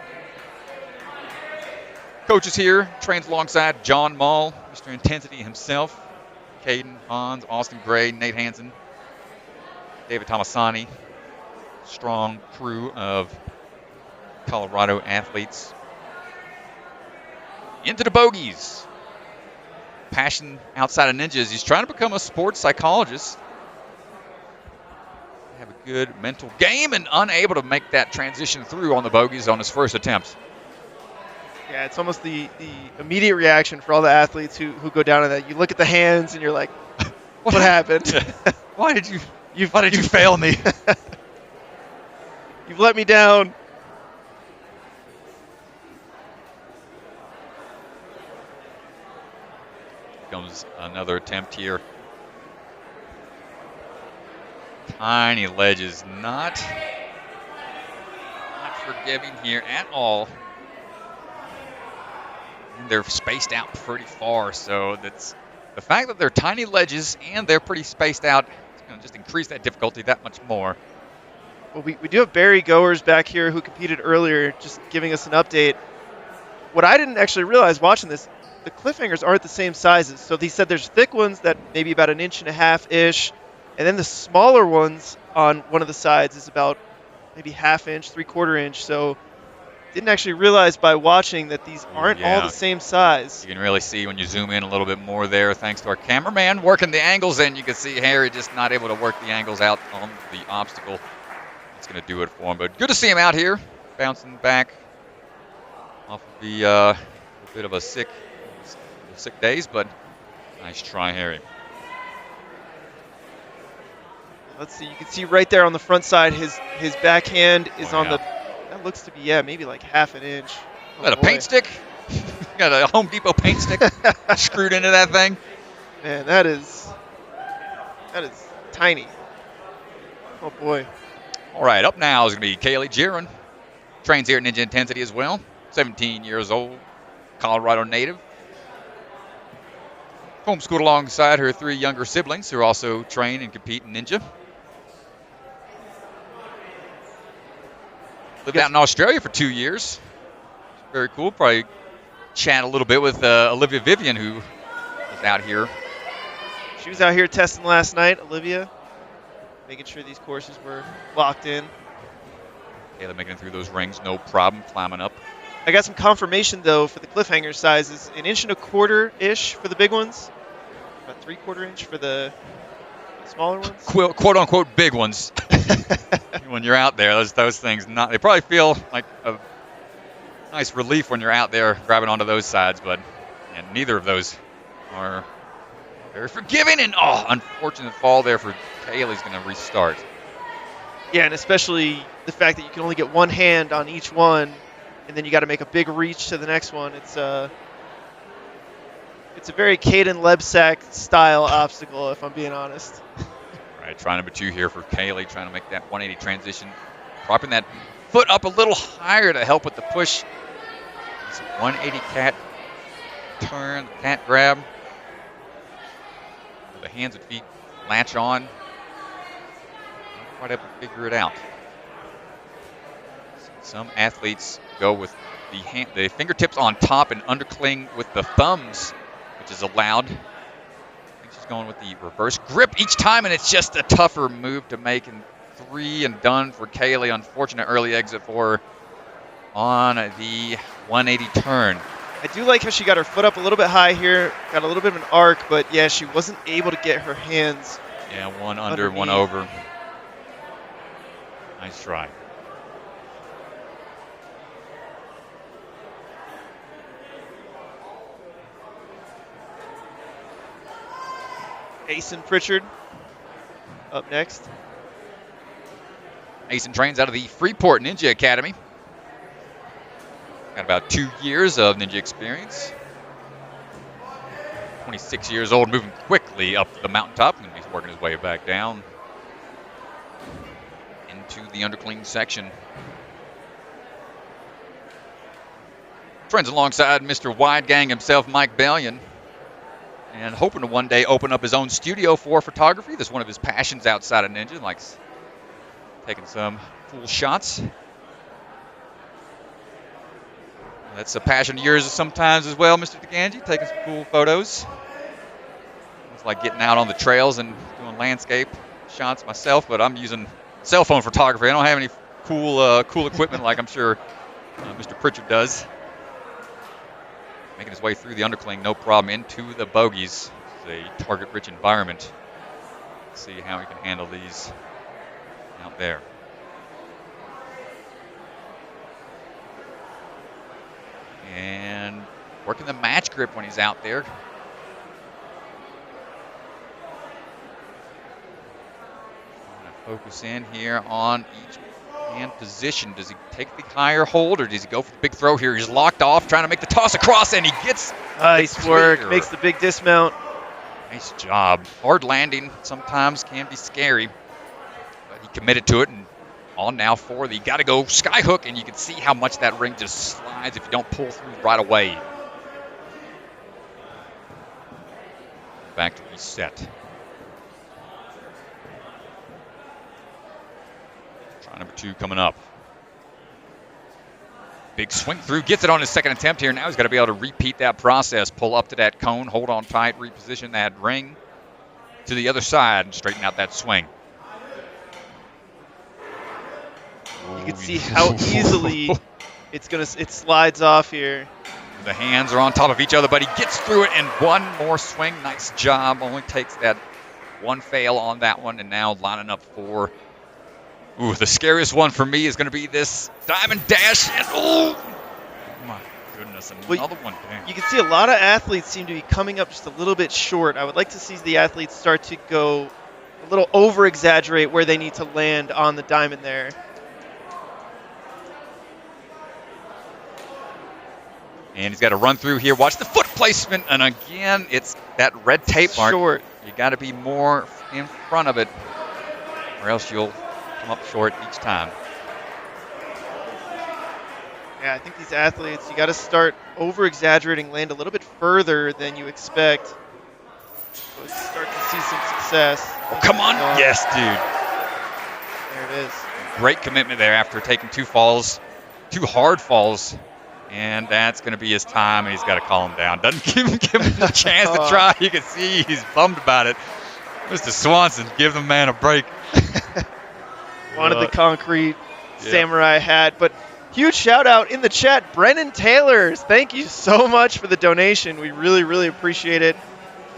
Speaker 2: Coach is here, trains alongside John Mall, Mr. Intensity himself, Caden, Hans, Austin Gray, Nate Hansen, David Tomasani. Strong crew of Colorado athletes. Into the bogeys. Passion outside of Ninjas. He's trying to become a sports psychologist. Have a good mental game and unable to make that transition through on the bogeys on his first attempt.
Speaker 1: Yeah, it's almost the immediate reaction for all the athletes who go down to that. You look at the hands and you're like, what happened?
Speaker 2: Why did you fail me?
Speaker 1: You've let me down.
Speaker 2: Comes another attempt here. Tiny ledges, not forgiving here at all. And they're spaced out pretty far, so that's the fact that they're tiny ledges and they're pretty spaced out. It's going to just increase that difficulty that much more.
Speaker 1: Well, we do have Barry Goers back here who competed earlier, just giving us an update. What I didn't actually realize watching this, the cliffhangers aren't the same sizes. So he said there's thick ones that maybe about 1.5 inches-ish, and then the smaller ones on one of the sides is about maybe 1/2 inch, 3/4 inch. So didn't actually realize by watching that these aren't all the same size.
Speaker 2: You can really see when you zoom in a little bit more there, thanks to our cameraman working the angles in. You can see Harry just not able to work the angles out on the obstacle. It's going to do it for him. But good to see him out here, bouncing back off of the a bit of a sick days, but nice try, Harry.
Speaker 1: Let's see. You can see right there on the front side, his backhand is on the. That looks to be maybe like 1/2 inch.
Speaker 2: Oh, got a paint stick. Got a Home Depot paint stick screwed into that thing.
Speaker 1: Man, that is tiny. Oh boy.
Speaker 2: All right, up now is going to be Kaylee Jiron. Trains here at Ninja Intensity as well. 17 years old, Colorado native. Homeschooled alongside her 3 younger siblings who also train and compete in Ninja. Lived out in Australia for 2 years. Very cool. Probably chat a little bit with Olivia Vivian, who was out here.
Speaker 1: She was out here testing last night, Olivia, making sure these courses were locked in.
Speaker 2: Kayla making it through those rings, no problem, climbing up.
Speaker 1: I got some confirmation, though, for the cliffhanger sizes. 1.25 inch-ish for the big ones. About 3/4 inch for the smaller ones.
Speaker 2: Quote-unquote big ones. When you're out there, those things, they probably feel like a nice relief when you're out there grabbing onto those sides, but neither of those are very forgiving. And, unfortunate fall there for Kaylee's going to restart.
Speaker 1: Yeah, and especially the fact that you can only get one hand on each one, and then you got to make a big reach to the next one. It's a very Kaden Lebsack style obstacle, if I'm being honest.
Speaker 2: Right, try number 2 here for Kaylee, trying to make that 180 transition, propping that foot up a little higher to help with the push. It's a 180 cat turn, cat grab. The hands and feet latch on. Not quite able to figure it out. Some athletes go with the fingertips on top and undercling with the thumbs, which is allowed. I think she's going with the reverse grip each time, and it's just a tougher move to make. And 3 and done for Kaylee. Unfortunate early exit for her on the 180 turn.
Speaker 1: I do like how she got her foot up a little bit high here, got a little bit of an arc, but yeah, she wasn't able to get her hands.
Speaker 2: Yeah, one under, one over. Nice try.
Speaker 1: Aasin Pritchard up next.
Speaker 2: Aasin trains out of the Freeport Ninja Academy. Got about 2 years of ninja experience. 26 years old, moving quickly up the mountaintop, and he's working his way back down into the undercling section. Friends alongside Mr. Wide Gang himself, Mike Bellion, and hoping to one day open up his own studio for photography. That's one of his passions outside of Ninja, likes taking some cool shots. That's a passion of yours sometimes as well, Mr. DeGangi, taking some cool photos. It's like getting out on the trails and doing landscape shots myself, but I'm using cell phone photography. I don't have any cool equipment like I'm sure Mr. Pritchard does. Making his way through the undercling, no problem, into the bogeys. It's a target-rich environment. Let's see how he can handle these out there. And working the match grip when he's out there. Focus in here on each hand position. Does he take the higher hold or does he go for the big throw here? He's locked off, trying to make the toss across, and he gets
Speaker 1: nice work. Makes the big dismount.
Speaker 2: Nice job. Hard landing sometimes can be scary, but he committed to it and on now for the got to go sky hook, and you can see how much that ring just slides if you don't pull through right away. Back to reset. Try number 2 coming up. Big swing through, gets it on his second attempt here. Now he's got to be able to repeat that process. Pull up to that cone, hold on tight, reposition that ring to the other side, and straighten out that swing.
Speaker 1: You can see how easily it slides off here.
Speaker 2: The hands are on top of each other, but he gets through it, and one more swing. Nice job. Only takes that one fail on that one, and now lining up for the scariest one for me is going to be this diamond dash. And oh my goodness, another one. Damn.
Speaker 1: You can see a lot of athletes seem to be coming up just a little bit short. I would like to see the athletes start to go a little over-exaggerate where they need to land on the diamond there.
Speaker 2: And he's got to run through here. Watch the foot placement. And again, it's that red tape mark.
Speaker 1: Short.
Speaker 2: You got to be more in front of it, or else you'll come up short each time.
Speaker 1: Yeah, I think these athletes, you got to start over-exaggerating, land a little bit further than you expect. So start to see some success.
Speaker 2: Oh, come on. Yes, dude.
Speaker 1: There it is.
Speaker 2: Great commitment there after taking 2 falls, 2 hard falls. And that's going to be his time, and he's got to calm down. Doesn't give him the chance to try. You can see he's bummed about it. Mr. Swanson, give the man a break.
Speaker 1: Wanted the concrete samurai hat. But huge shout-out in the chat, Brennan Taylors. Thank you so much for the donation. We really, really appreciate it.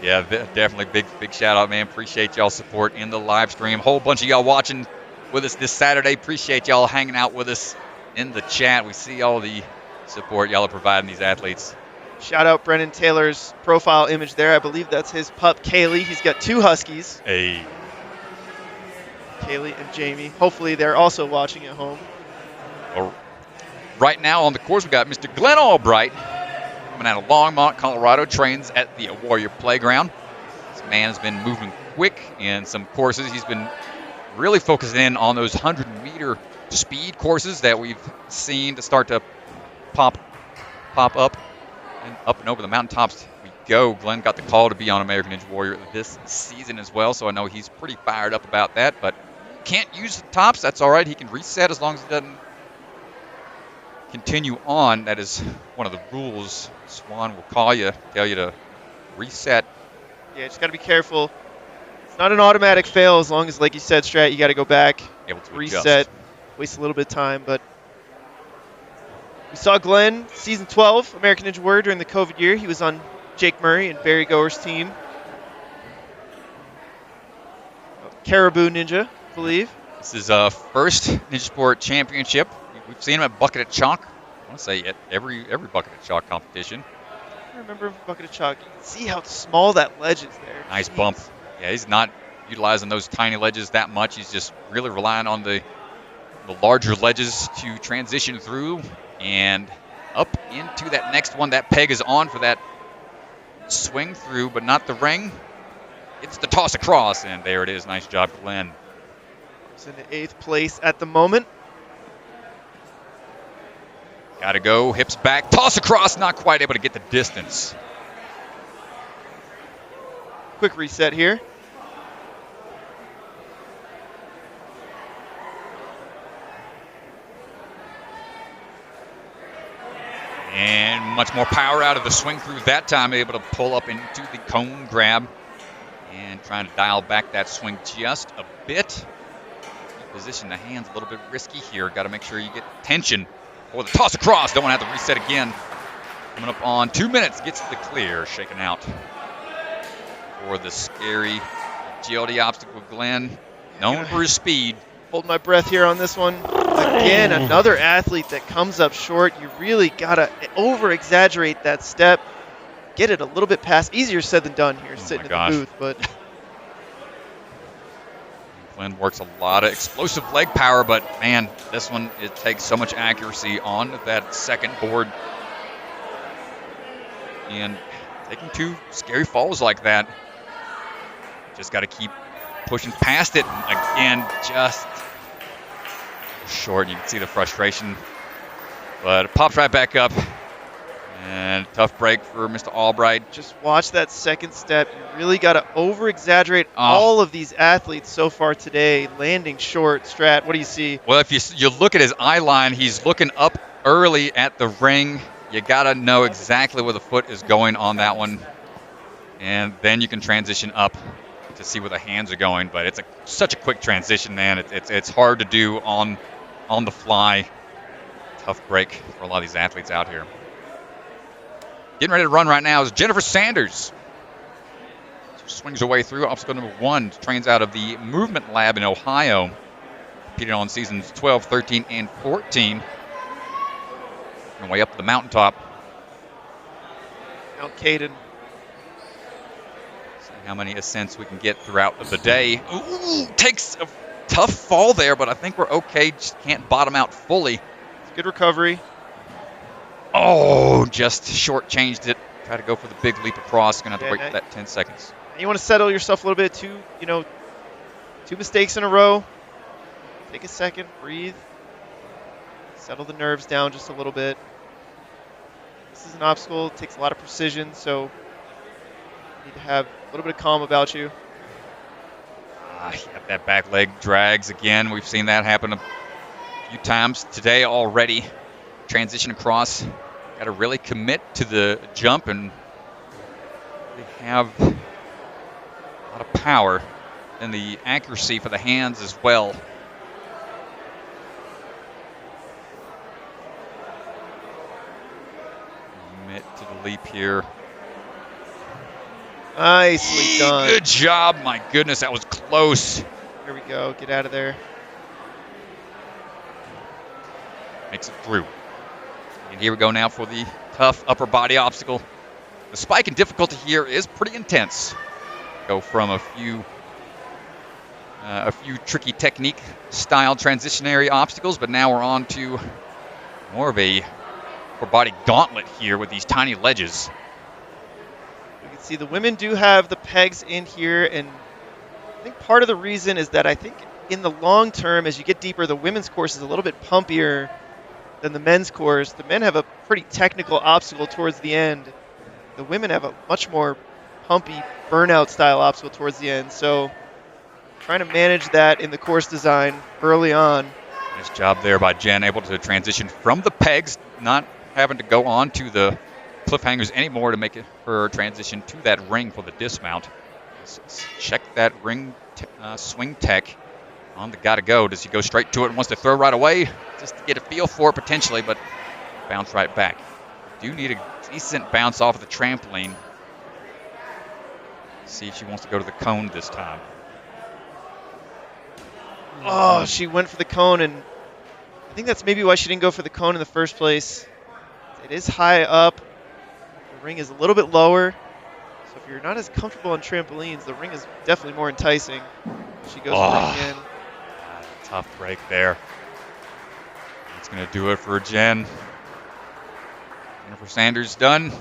Speaker 2: Yeah, definitely big shout-out, man. Appreciate y'all support in the live stream. Whole bunch of y'all watching with us this Saturday. Appreciate y'all hanging out with us in the chat. We see all the support y'all are providing these athletes.
Speaker 1: Shout out Brennan Taylor's profile image there. I believe that's his pup, Kaylee. He's got 2 huskies.
Speaker 2: Hey.
Speaker 1: Kaylee and Jamie. Hopefully they're also watching at home.
Speaker 2: Right now on the course, we got Mr. Glenn Albright coming out of Longmont, Colorado, trains at the Warrior Playground. This man has been moving quick in some courses. He's been really focusing in on those 100-meter speed courses that we've seen to start to pop up and over the mountaintops we go. Glenn got the call to be on American Ninja Warrior this season as well, so I know he's pretty fired up about that, but can't use the tops. That's all right. He can reset as long as he doesn't continue on. That is one of the rules. Swan will tell you to reset.
Speaker 1: Yeah, just got to be careful. It's not an automatic fail as long as, like you said, Strat, you got to go back,
Speaker 2: able to
Speaker 1: reset,
Speaker 2: adjust.
Speaker 1: Waste a little bit of time, but we saw Glenn, season 12, American Ninja Warrior during the COVID year. He was on Jake Murray and Barry Goers' team. Caribou Ninja, I believe.
Speaker 2: This is first Ninja Sport Championship. We've seen him at Bucket of Chalk. I want to say at every Bucket of Chalk competition.
Speaker 1: I remember Bucket of Chalk. You can see how small that ledge is there.
Speaker 2: Nice bump. Yeah, he's not utilizing those tiny ledges that much. He's just really relying on the larger ledges to transition through and up into that next one. That peg is on for that swing through, but not the ring. It's the toss across, and there it is. Nice job, Glenn.
Speaker 1: It's in 8th place at the moment.
Speaker 2: Gotta go, hips back, toss across, not quite able to get the distance.
Speaker 1: Quick reset here.
Speaker 2: And much more power out of the swing through that time, able to pull up into the cone grab. And trying to dial back that swing just a bit. Position the hands a little bit risky here. Got to make sure you get tension. Or the toss across. Don't want to have to reset again. Coming up on 2 minutes. Gets the clear. Shaken out for the scary agility obstacle. Glenn, known for his speed.
Speaker 1: Hold my breath here on this one. Again, another athlete that comes up short. You really got to over-exaggerate that step. Get it a little bit past. Easier said than done here, sitting in the booth. But
Speaker 2: Glenn works a lot of explosive leg power, but man, this one, it takes so much accuracy on that second board. And taking 2 scary falls like that, just got to keep pushing past it. Again, just short. You can see the frustration, but it pops right back up. And tough break for Mr. Albright.
Speaker 1: Just watch that second step. You really got to over-exaggerate all of these athletes so far today. Landing short. Strat, what do you see?
Speaker 2: Well, if you look at his eye line, he's looking up early at the ring. You got to know exactly where the foot is going on that one. And then you can transition up to see where the hands are going. But it's such a quick transition, man. It's hard to do on the fly. Tough break for a lot of these athletes out here. Getting ready to run right now is Jennifer Sanders. She swings her way through. Obstacle number 1. Trains out of the Movement Lab in Ohio. Competed on seasons 12, 13, and 14. And way up to the mountaintop.
Speaker 1: Now Kaden.
Speaker 2: See how many ascents we can get throughout the day. Ooh, takes a tough fall there, but I think we're okay. Just can't bottom out fully.
Speaker 1: Good recovery.
Speaker 2: Oh, just shortchanged it. Try to go for the big leap across. Gonna have to break that 10 seconds.
Speaker 1: You want to settle yourself a little bit. 2 mistakes in a row. Take a second, breathe. Settle the nerves down just a little bit. This is an obstacle. It takes a lot of precision, so you need to have a little bit of calm about you.
Speaker 2: That back leg drags again. We've seen that happen a few times today already. Transition across. Got to really commit to the jump and really have a lot of power and the accuracy for the hands as well. Commit to the leap here.
Speaker 1: Nicely done.
Speaker 2: Good job. My goodness, that was close.
Speaker 1: Here we go. Get out of there.
Speaker 2: Makes it through. And here we go now for the tough upper body obstacle. The spike in difficulty here is pretty intense. Go from a few tricky technique style transitionary obstacles, but now we're on to more of a upper body gauntlet here with these tiny ledges.
Speaker 1: You can see the women do have the pegs in here, and I think part of the reason is that I think in the long term, as you get deeper, the women's course is a little bit pumpier than the men's course. The men have a pretty technical obstacle towards the end. The women have a much more pumpy burnout style obstacle towards the end. So trying to manage that in the course design early on.
Speaker 2: Nice job there by Jen, able to transition from the pegs, not having to go on to the cliffhangers anymore to make it her transition to that ring for the dismount. Let's check that ring swing tech on the gotta go. Does he go straight to it and wants to throw right away? Just to get a feel for it potentially, but bounce right back. Do need a decent bounce off of the trampoline. See if she wants to go to the cone this time.
Speaker 1: Oh, she went for the cone, and I think that's maybe why she didn't go for the cone in the first place. It is high up. The ring is a little bit lower. So if you're not as comfortable on trampolines, the ring is definitely more enticing. She goes for it again.
Speaker 2: Tough break there. That's going to do it for Jen. Jennifer Sanders done.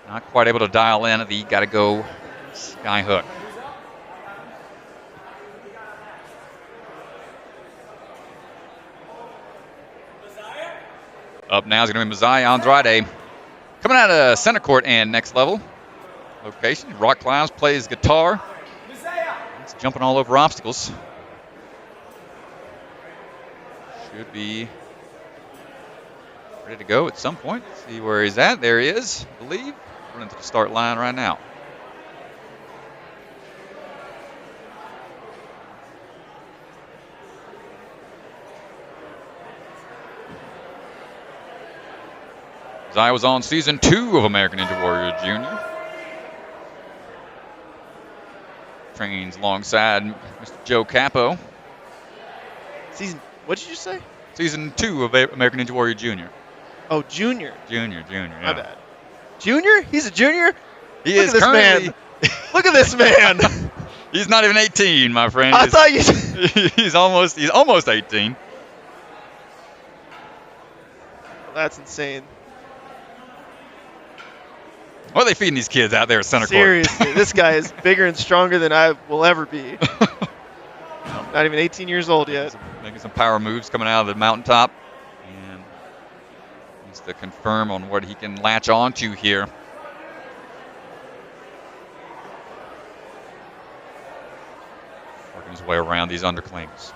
Speaker 2: Not quite able to dial in the gotta go sky hook. Up now is going to be Mazeiah Andrade. Coming out of center court and next level location. Rock climbs, plays guitar. He's jumping all over obstacles. Should be ready to go at some point. See where he's at. There he is, I believe. Running to the start line right now. Mazeiah was on season 2 of American Ninja Warrior Jr. Trains alongside Mr. Joe Capo.
Speaker 1: Season, what did you say?
Speaker 2: Season 2 of American Ninja Warrior Jr.
Speaker 1: Oh, junior.
Speaker 2: Junior,
Speaker 1: My
Speaker 2: yeah.
Speaker 1: bad. Junior? He's a junior?
Speaker 2: He
Speaker 1: Look
Speaker 2: is
Speaker 1: at this
Speaker 2: currently,
Speaker 1: man. Look at this man.
Speaker 2: he's not even 18, my friend.
Speaker 1: I thought you.
Speaker 2: he's almost 18.
Speaker 1: That's insane.
Speaker 2: What are they feeding these kids out there at center
Speaker 1: Seriously,
Speaker 2: court?
Speaker 1: this guy is bigger and stronger than I will ever be. Not even 18 years old yet.
Speaker 2: Making some power moves coming out of the mountaintop. And needs to confirm on what he can latch onto here. Working his way around these underclings.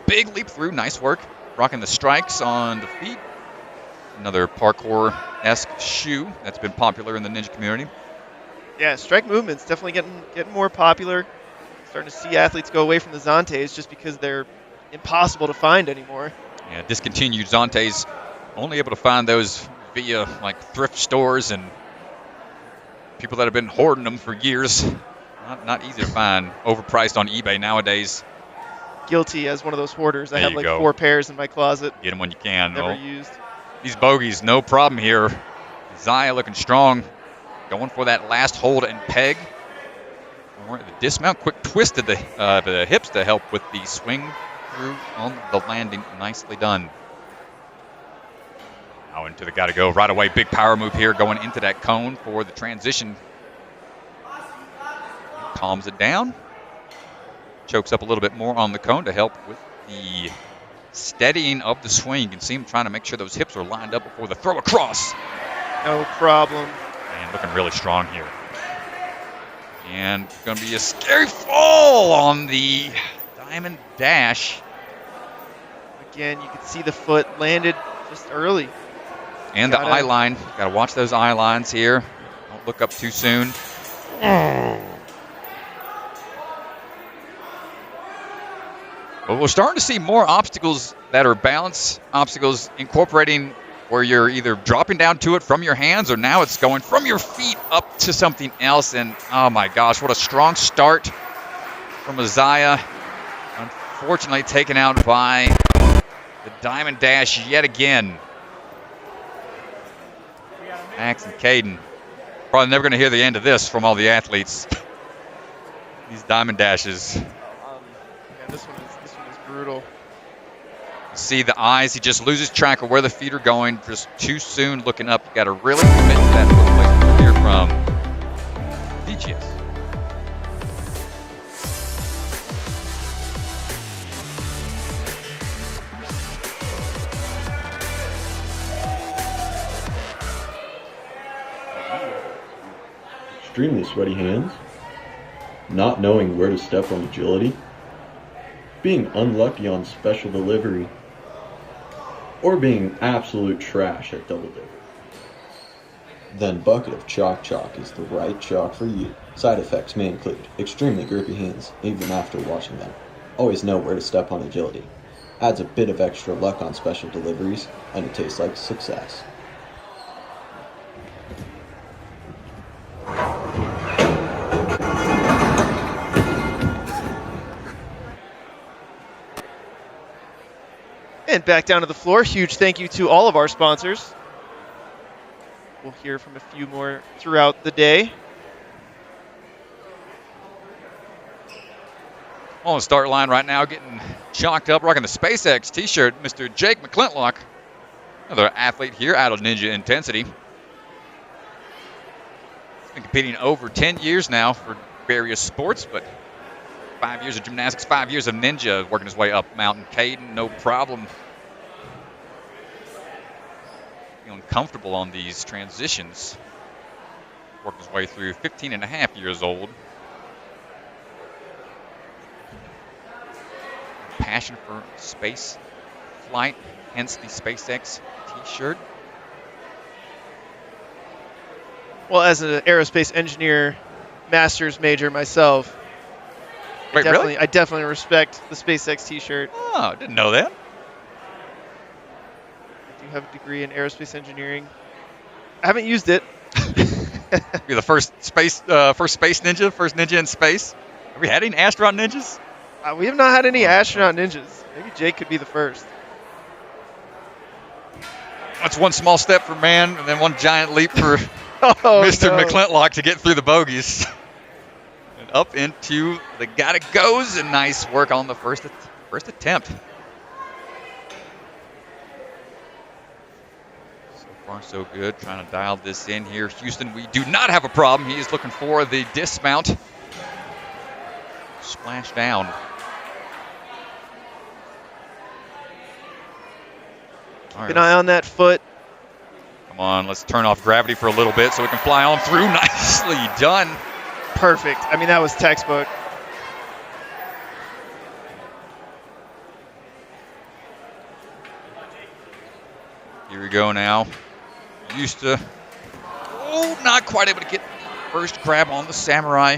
Speaker 2: Big leap through, nice work. Rocking the strikes on the feet. Another parkour-esque shoe that's been popular in the ninja community.
Speaker 1: Yeah, strike movement's definitely getting more popular. Starting to see athletes go away from the Zantes just because they're impossible to find anymore.
Speaker 2: Yeah, discontinued Zantes, only able to find those via like thrift stores and people that have been hoarding them for years. Not easy to find. Overpriced on eBay nowadays.
Speaker 1: Guilty as one of those hoarders. I
Speaker 2: There
Speaker 1: have
Speaker 2: you
Speaker 1: like
Speaker 2: go.
Speaker 1: 4 pairs in my closet.
Speaker 2: Get them when you can.
Speaker 1: Never
Speaker 2: Well,
Speaker 1: used.
Speaker 2: these bogeys, no problem here. Mazeiah looking strong. Going for that last hold and peg. Or the dismount, quick twist of the hips to help with the swing through on the landing. Nicely done. Now into the gotta go right away. Big power move here going into that cone for the transition. Calms it down. Chokes up a little bit more on the cone to help with the steadying of the swing. You can see him trying to make sure those hips are lined up before the throw across.
Speaker 1: No problem.
Speaker 2: And looking really strong here. And going to be a scary fall on the diamond dash.
Speaker 1: Again, you can see the foot landed just early.
Speaker 2: And the eye line. Got to watch those eye lines here. Don't look up too soon. But we're starting to see more obstacles that are balance obstacles incorporating where you're either dropping down to it from your hands or now it's going from your feet up to something else. And oh my gosh, what a strong start from Mazeiah. Unfortunately taken out by the diamond dash yet again. Max and Caden. Probably never going to hear the end of this from all the athletes. These diamond dashes.
Speaker 1: Yeah, this one is brutal.
Speaker 2: See the eyes, he just loses track of where the feet are going just too soon looking up. You got to really commit to that foot placement here from DGS.
Speaker 7: Extremely sweaty hands, not knowing where to step on agility, being unlucky on special delivery, or being absolute trash at double dip. Then Bucket of Chalk is the right chalk for you. Side effects may include extremely grippy hands, even after washing them. Always know where to step on agility. Adds a bit of extra luck on special deliveries, and it tastes like success.
Speaker 1: And back down to the floor. Huge thank you to all of our sponsors. We'll hear from a few more throughout the day.
Speaker 2: On the start line right now, getting chalked up, rocking the SpaceX t-shirt, Mr. Jake Mcclintock. Another athlete here out of Ninja Intensity. He's been competing over 10 years now for various sports, but 5 years of gymnastics, 5 years of ninja, working his way up mountain. Caden, no problem. Feeling comfortable on these transitions. Working his way through 15 and a half years old. Passion for space flight, hence the SpaceX t-shirt.
Speaker 1: Well, as an aerospace engineer, master's major myself,
Speaker 2: Wait, really?
Speaker 1: I definitely respect the SpaceX t-shirt.
Speaker 2: Oh, didn't know that.
Speaker 1: I do have a degree in aerospace engineering. I haven't used it.
Speaker 2: You're the first space ninja, first ninja in space. Have we had any astronaut ninjas?
Speaker 1: We have not had any astronaut ninjas. Maybe Jake could be the first.
Speaker 2: That's one small step for man, and then one giant leap for
Speaker 1: Oh,
Speaker 2: Mr.
Speaker 1: no.
Speaker 2: Mcclintock to get through the bogeys. And up into the gotta goes, and nice work on the first attempt. So far, so good. Trying to dial this in here. Houston, we do not have a problem. He is looking for the dismount. Splash down. All right,
Speaker 1: Keep an eye on that foot.
Speaker 2: come on, let's turn off gravity for a little bit so we can fly on through. Nicely done.
Speaker 1: Perfect. I mean, that was textbook.
Speaker 2: Here we go now. Used to, not quite able to get first grab on the Samurai.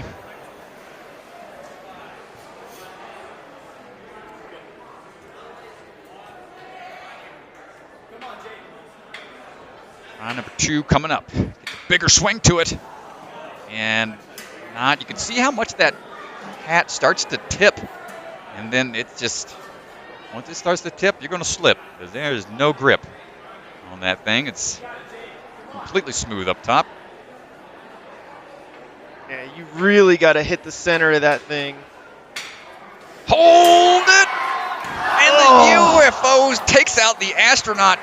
Speaker 2: Number 2 coming up. Get the bigger swing to it. And not. You can see how much that hat starts to tip. And then it just, once it starts to tip, you're going to slip. Because there is no grip on that thing. It's completely smooth up top.
Speaker 1: Yeah, you really got to hit the center of that thing.
Speaker 2: Hold it! And the UFOs takes out the astronaut,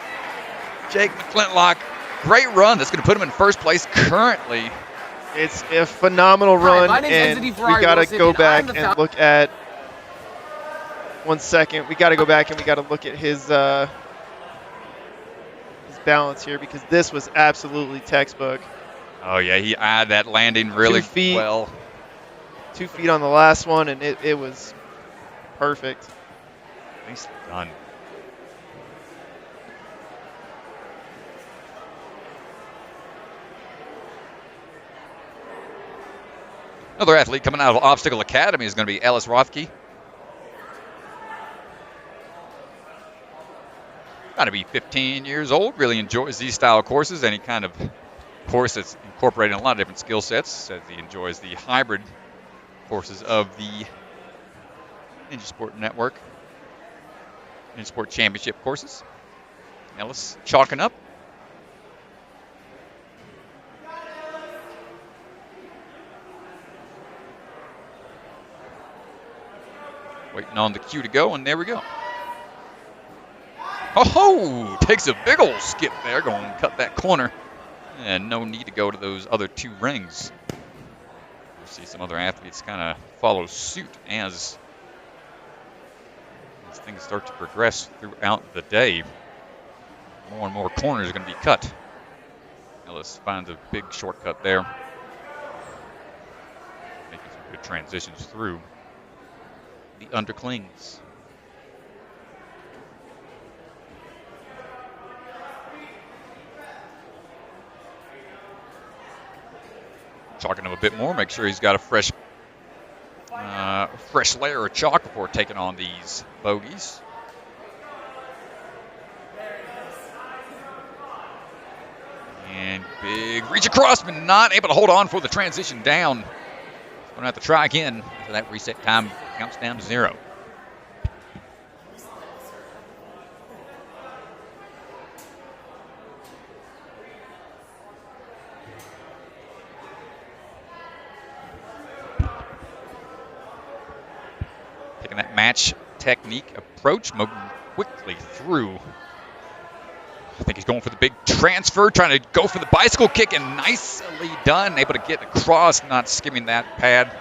Speaker 2: Jake Mcclintock. Great run. That's going to put him in first place currently.
Speaker 1: It's a phenomenal run,
Speaker 8: my name's
Speaker 1: and
Speaker 8: Anthony
Speaker 1: we
Speaker 8: Ferrari
Speaker 1: got to
Speaker 8: Wilson,
Speaker 1: go
Speaker 8: and
Speaker 1: back
Speaker 8: I'm the
Speaker 1: and look at 1 second. We got to go back and we got to look at his balance here, because this was absolutely textbook.
Speaker 2: Oh, yeah, he eyed that landing really
Speaker 1: 2 feet.
Speaker 2: well.
Speaker 1: 2 feet on the last one, and it was perfect.
Speaker 2: Nicely done. Another athlete coming out of Obstacle Academy is going to be Ellis Rothke. Got to be 15 years old. Really enjoys these style courses. Any kind of course that's incorporating a lot of different skill sets. Says he enjoys the hybrid courses of the Ninja Sport Network, Ninja Sport Championship courses. Ellis chalking up. Waiting on the cue to go, and there we go. Oh, takes a big old skip there, going to cut that corner. And no need to go to those other 2 rings. We'll see some other athletes kind of follow suit as things start to progress throughout the day. More and more corners are going to be cut. Ellis finds a big shortcut there. Making some good transitions through the underclings. Chalking him a bit more, make sure he's got a fresh layer of chalk before taking on these bogeys. And big reach across, but not able to hold on for the transition down. Going to have to try again after that reset time counts down to 0. Taking that match technique approach, moving quickly through I think he's going for the big transfer, trying to go for the bicycle kick, and nicely done. Able to get across, not skimming that pad.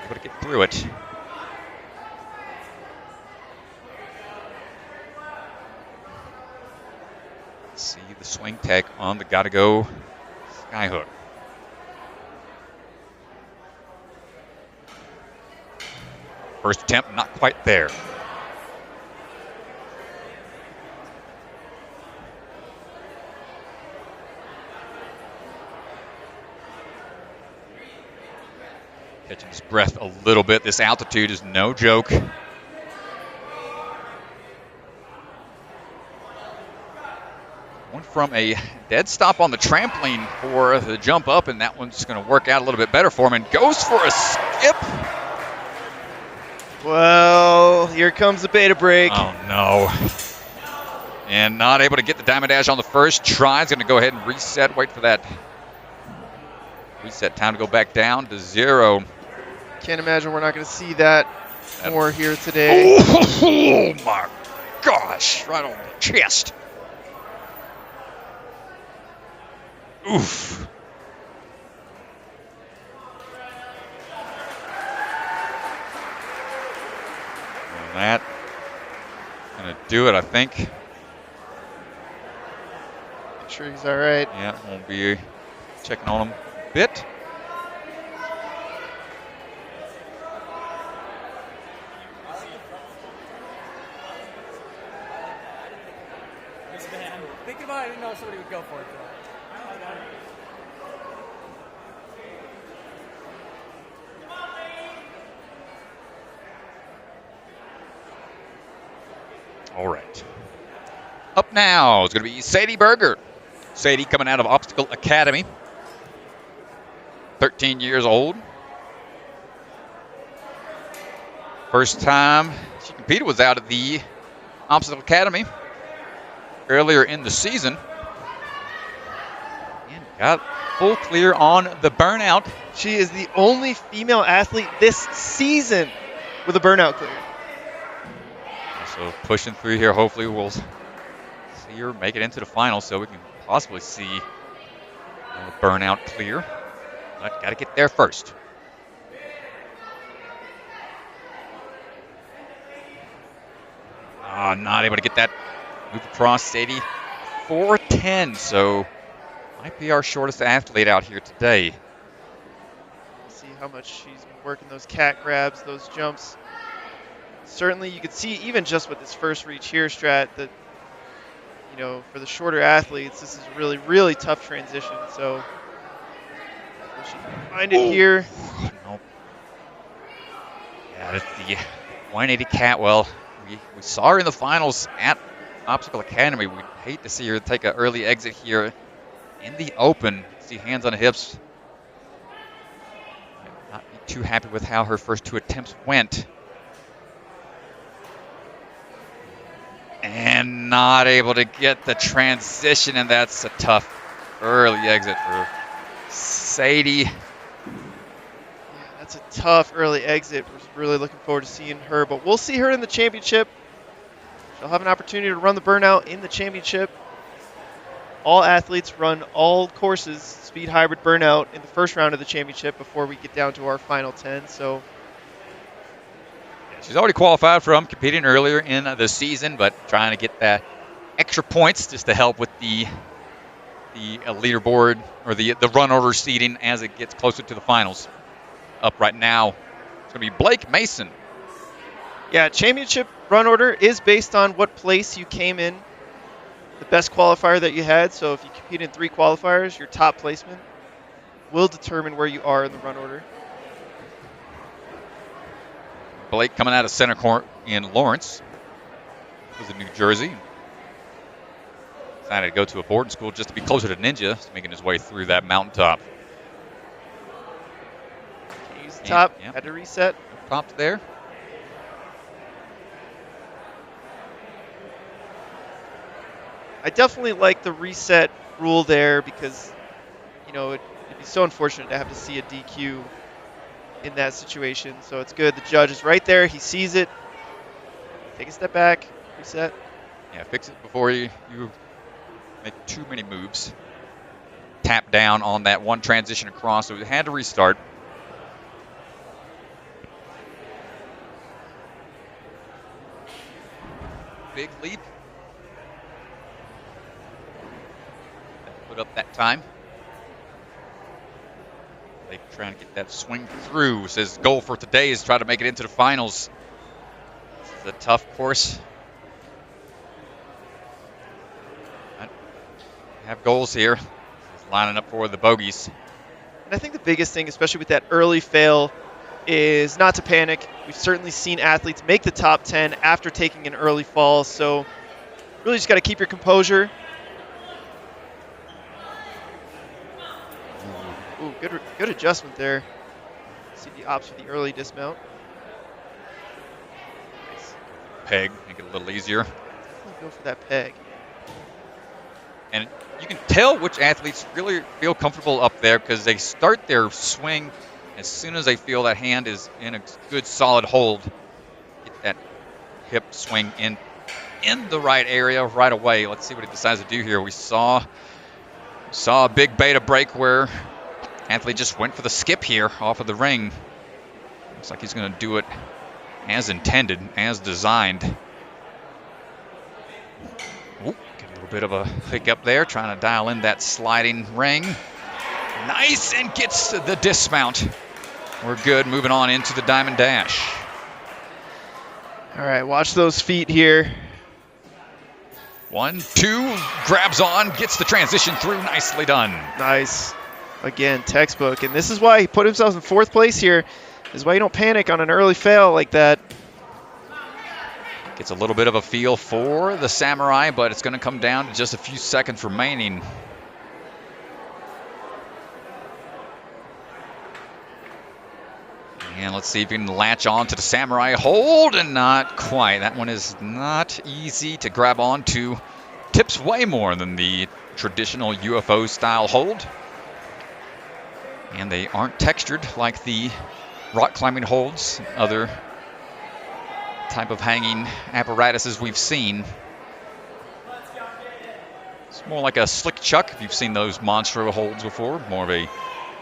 Speaker 2: Able to get through it. Let's see the swing tech on the gotta go skyhook. First attempt, not quite there. Catching his breath a little bit. This altitude is no joke. One from a dead stop on the trampoline for the jump up, and that one's going to work out a little bit better for him, and goes for a skip.
Speaker 1: Well, here comes the beta break.
Speaker 2: Oh, no. And not able to get the diamond dash on the first try. He's going to go ahead and reset. Wait for that reset time to go back down to 0.
Speaker 1: Can't imagine we're not going to see that more here today.
Speaker 2: Oh, my gosh. Right on the chest. Oof. And that going to do it, I think.
Speaker 1: Make sure he's all right.
Speaker 2: Yeah, won't be checking on him a bit.
Speaker 8: Thinking about it, I didn't know somebody would go for it.
Speaker 2: All right. Up now is going to be Sadie Berger. Sadie coming out of Obstacle Academy. 13 years old. First time she competed was out of the Obstacle Academy earlier in the season. And got full clear on the burnout.
Speaker 1: She is the only female athlete this season with a burnout clear.
Speaker 2: So pushing through here, hopefully we'll see her make it into the final so we can possibly see the burnout clear. But got to get there first. Not able to get that move across. Sadie 4:10, so might be our shortest athlete out here today.
Speaker 1: See how much she's been working those cat grabs, those jumps. Certainly you could see even just with this first reach here, Strat, that, you know, for the shorter athletes, this is a really, really tough transition. So will she find it here?
Speaker 2: Nope. Yeah, that's the 180 Catwell. We saw her in the finals at Obstacle Academy. We'd hate to see her take an early exit here in the open. See hands on the hips. Might not be too happy with how her first 2 attempts went. And not able to get the transition, and that's a tough early exit for Sadie.
Speaker 1: Yeah, that's a tough early exit. We're really looking forward to seeing her, but we'll see her in the championship. She'll have an opportunity to run the burnout in the championship. All athletes run all courses, speed hybrid burnout, in the first round of the championship before we get down to our final 10. So
Speaker 2: she's already qualified from competing earlier in the season, but trying to get that extra points just to help with the leaderboard or the run order seeding as it gets closer to the finals. Up right now, it's going to be Blake Mason.
Speaker 1: yeah, championship run order is based on what place you came in, the best qualifier that you had. So if you compete in 3 qualifiers, your top placement will determine where you are in the run order.
Speaker 2: Blake coming out of Center Court in Lawrence. Was in New Jersey. Decided to go to a boarding school just to be closer to Ninja, making his way through that mountaintop.
Speaker 1: Can't use the top,
Speaker 2: Yep.
Speaker 1: had to reset.
Speaker 2: Popped there.
Speaker 1: I definitely like the reset rule there because, you know, it'd be so unfortunate to have to see a DQ in that situation. So it's good. The judge is right there. He sees it. Take a step back. Reset.
Speaker 2: Yeah, fix it before you make too many moves. Tap down on that one transition across, so it had to restart. Big leap. Put up that time. They trying to get that swing through. Says goal for today is try to make it into the finals. This is a tough course. Have goals here. He's lining up for the bogeys.
Speaker 1: And I think the biggest thing, especially with that early fail, is not to panic. We've certainly seen athletes make the top 10 after taking an early fall, so really just got to keep your composure. Ooh, good adjustment there. See the ops with the early dismount. Nice.
Speaker 2: Peg, make it a little easier.
Speaker 1: Go for that peg.
Speaker 2: And you can tell which athletes really feel comfortable up there because they start their swing as soon as they feel that hand is in a good solid hold. Get that hip swing in the right area right away. Let's see what he decides to do here. We saw a big beta break where athlete just went for the skip here off of the ring. Looks like he's going to do it as intended, as designed. Ooh, get a little bit of a hiccup there, trying to dial in that sliding ring. Nice, and gets the dismount. We're good, moving on into the Diamond Dash.
Speaker 1: All right, watch those feet here.
Speaker 2: 1, 2, grabs on, gets the transition through, nicely done.
Speaker 1: Nice. Again, textbook. And this is why he put himself in 4th place here. This is why you don't panic on an early fail like that.
Speaker 2: Gets a little bit of a feel for the Samurai, but it's going to come down to just a few seconds remaining. And let's see if we can latch on to the Samurai hold, and not quite. That one is not easy to grab on to. Tips way more than the traditional UFO style hold. And they aren't textured like the rock climbing holds, other type of hanging apparatuses we've seen. It's more like a slick chuck, if you've seen those monstro holds before, more of a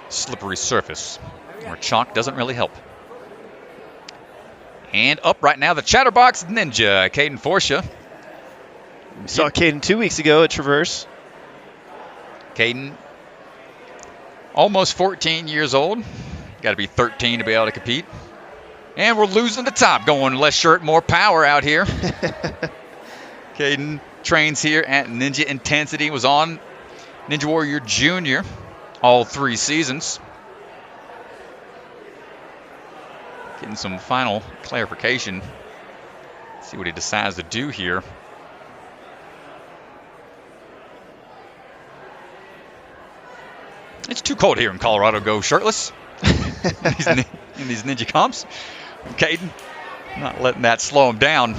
Speaker 2: slippery surface, where chalk doesn't really help. And up right now, the Chatterbox Ninja, Kaden Forsha.
Speaker 1: We saw Kaden 2 weeks ago at Traverse.
Speaker 2: Kaden, almost 14 years old. Got to be 13 to be able to compete. And we're losing the top, going less shirt, more power out here. Kaden trains here at Ninja Intensity, was on Ninja Warrior Junior all 3 seasons. Getting some final clarification. See what he decides to do here. It's too cold here in Colorado to go shirtless in these ninja comps. Kaden not letting that slow him down.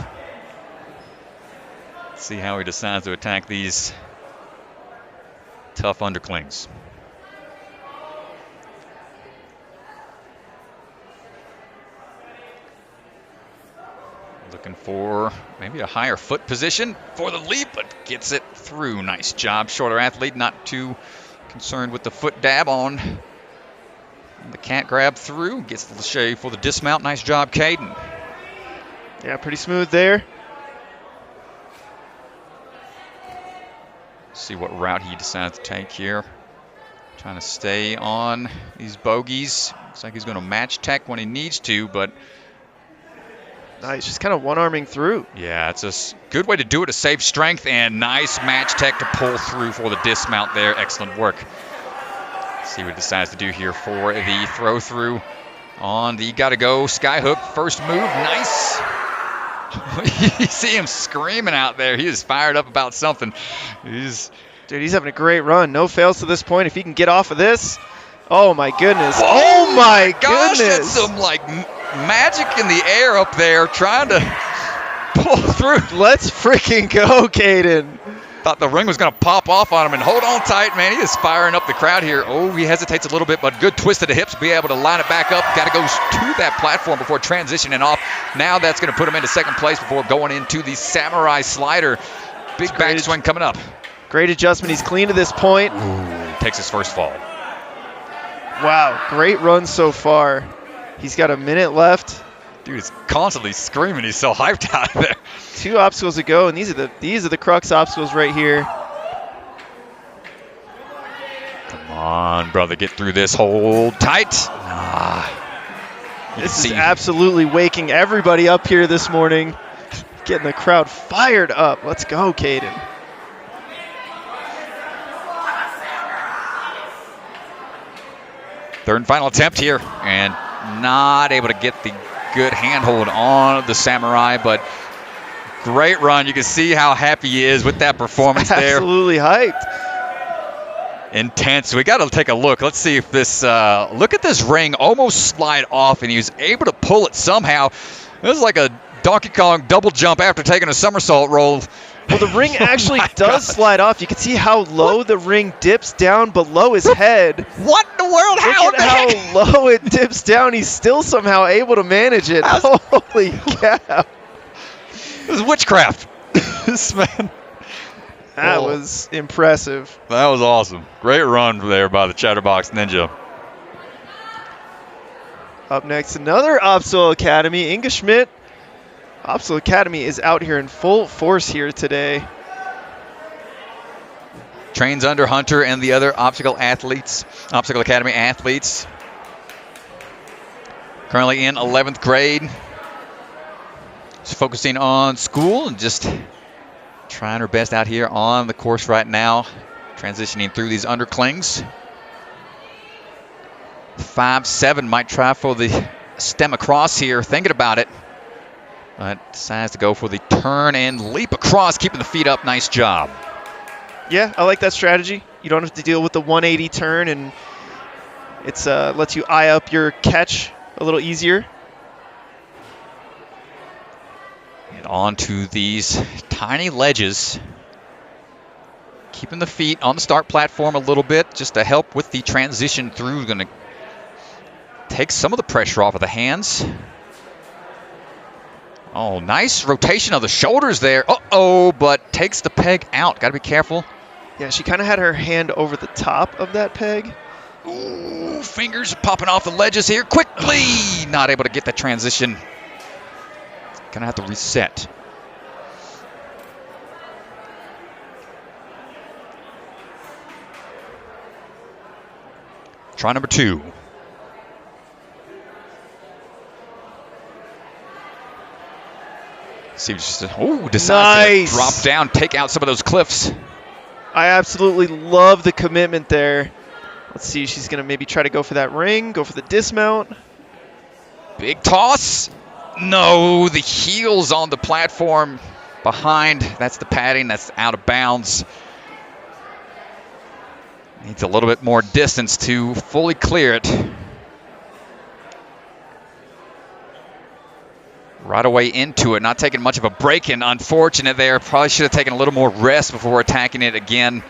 Speaker 2: Let's see how he decides to attack these tough underclings. Looking for maybe a higher foot position for the leap, but gets it through. Nice job. Shorter athlete, not too concerned with the foot dab on the cat grab through. Gets the shave for the dismount. Nice job, Kaden.
Speaker 1: Yeah, pretty smooth there.
Speaker 2: See what route he decides to take here. Trying to stay on these bogeys. Looks like he's going to match tech when he needs to, but
Speaker 1: nice, just kind of one-arming through.
Speaker 2: Yeah, it's a good way to do it to save strength, and nice match tech to pull through for the dismount there. Excellent work. Let's see what he decides to do here for the throw through on the gotta go skyhook. First move, nice. You see him screaming out there. He is fired up about something.
Speaker 1: Dude, he's having a great run. No fails to this point. If he can get off of this, oh my goodness. Oh my
Speaker 2: gosh,
Speaker 1: goodness.
Speaker 2: That's some like magic in the air up there, trying to pull through.
Speaker 1: Let's freaking go, Kaden.
Speaker 2: Thought the ring was going to pop off on him, and hold on tight, man. He is firing up the crowd here. Oh, he hesitates a little bit, but good twist of the hips. Be able to line it back up. Got to go to that platform before transitioning off. Now that's going to put him into second place before going into the Samurai Slider. Big backswing coming up.
Speaker 1: Great adjustment. He's clean to this point.
Speaker 2: Ooh, takes his first fall.
Speaker 1: Wow, great run so far. He's got a minute left.
Speaker 2: Dude is constantly screaming. He's so hyped out there.
Speaker 1: 2 obstacles to go, and these are the crux obstacles right here.
Speaker 2: Come on, brother, get through this. Hold tight.
Speaker 1: This is absolutely waking everybody up here this morning. Getting the crowd fired up. Let's go, Kaden.
Speaker 2: Third and final attempt here, and not able to get the good handhold on the Samurai, but great run. You can see how happy he is with that performance there.
Speaker 1: Absolutely hyped.
Speaker 2: Intense. We got to take a look. Let's see if this, look at this ring almost slide off, and he was able to pull it somehow. It was like a Donkey Kong double jump after taking a somersault roll.
Speaker 1: Well, the ring actually does slide off. You can see how low the ring dips down below his head.
Speaker 2: What in the world?
Speaker 1: Look at how low it dips down. He's still somehow able to manage it. Holy cow.
Speaker 2: This is witchcraft. This man.
Speaker 1: That was impressive.
Speaker 2: That was awesome. Great run there by the Chatterbox Ninja.
Speaker 1: Up next, another Obstacle Academy. Inge Schmidt. Obstacle Academy is out here in full force here today.
Speaker 2: Trains under Hunter and the other Obstacle Academy athletes. Currently in 11th grade. Just focusing on school and just trying her best out here on the course right now. Transitioning through these underclings. 5'7" might try for the stem across here, thinking about it. But decides to go for the turn and leap across, keeping the feet up. Nice job.
Speaker 1: Yeah, I like that strategy. You don't have to deal with the 180 turn, and it's lets you eye up your catch a little easier.
Speaker 2: And on to these tiny ledges. Keeping the feet on the start platform a little bit just to help with the transition through. Going to take some of the pressure off of the hands. Oh, nice rotation of the shoulders there. Uh-oh, but takes the peg out. Got to be careful.
Speaker 1: Yeah, she kind of had her hand over the top of that peg.
Speaker 2: Ooh, fingers popping off the ledges here quickly. Not able to get that transition. Gonna have to reset. Try number 2. See, decides to drop down, take out some of those cliffs.
Speaker 1: I absolutely love the commitment there. Let's see, she's going to maybe try to go for that ring, go for the dismount.
Speaker 2: Big toss. No, the heels on the platform behind. That's the padding. That's out of bounds. Needs a little bit more distance to fully clear it. Right away into it, not taking much of a break in. Unfortunate there. Probably should have taken a little more rest before attacking it again.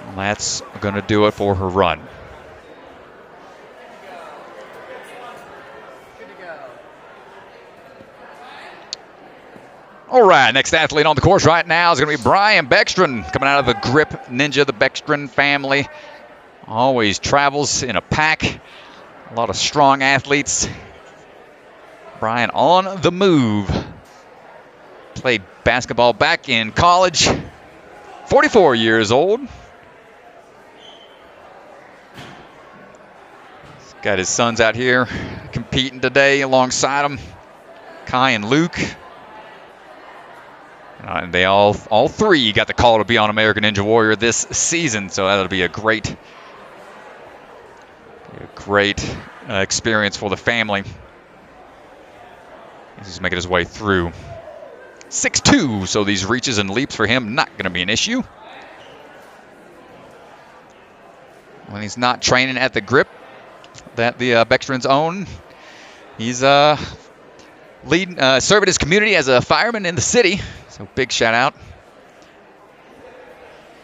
Speaker 2: Well, that's going to do it for her run. All right, next athlete on the course right now is going to be Brian Beckstrand, coming out of the Grip Ninja, the Beckstrand family. Always travels in a pack. A lot of strong athletes. Brian on the move. Played basketball back in college. 44 years old. He's got his sons out here competing today alongside him. Kai and Luke. And they all three got the call to be on American Ninja Warrior this season, so that'll be a great experience for the family. He's making his way through. 6'2", so these reaches and leaps for him not going to be an issue. When he's not training at the Grip that the Beckstrands own, he's serving his community as a fireman in the city. So big shout out.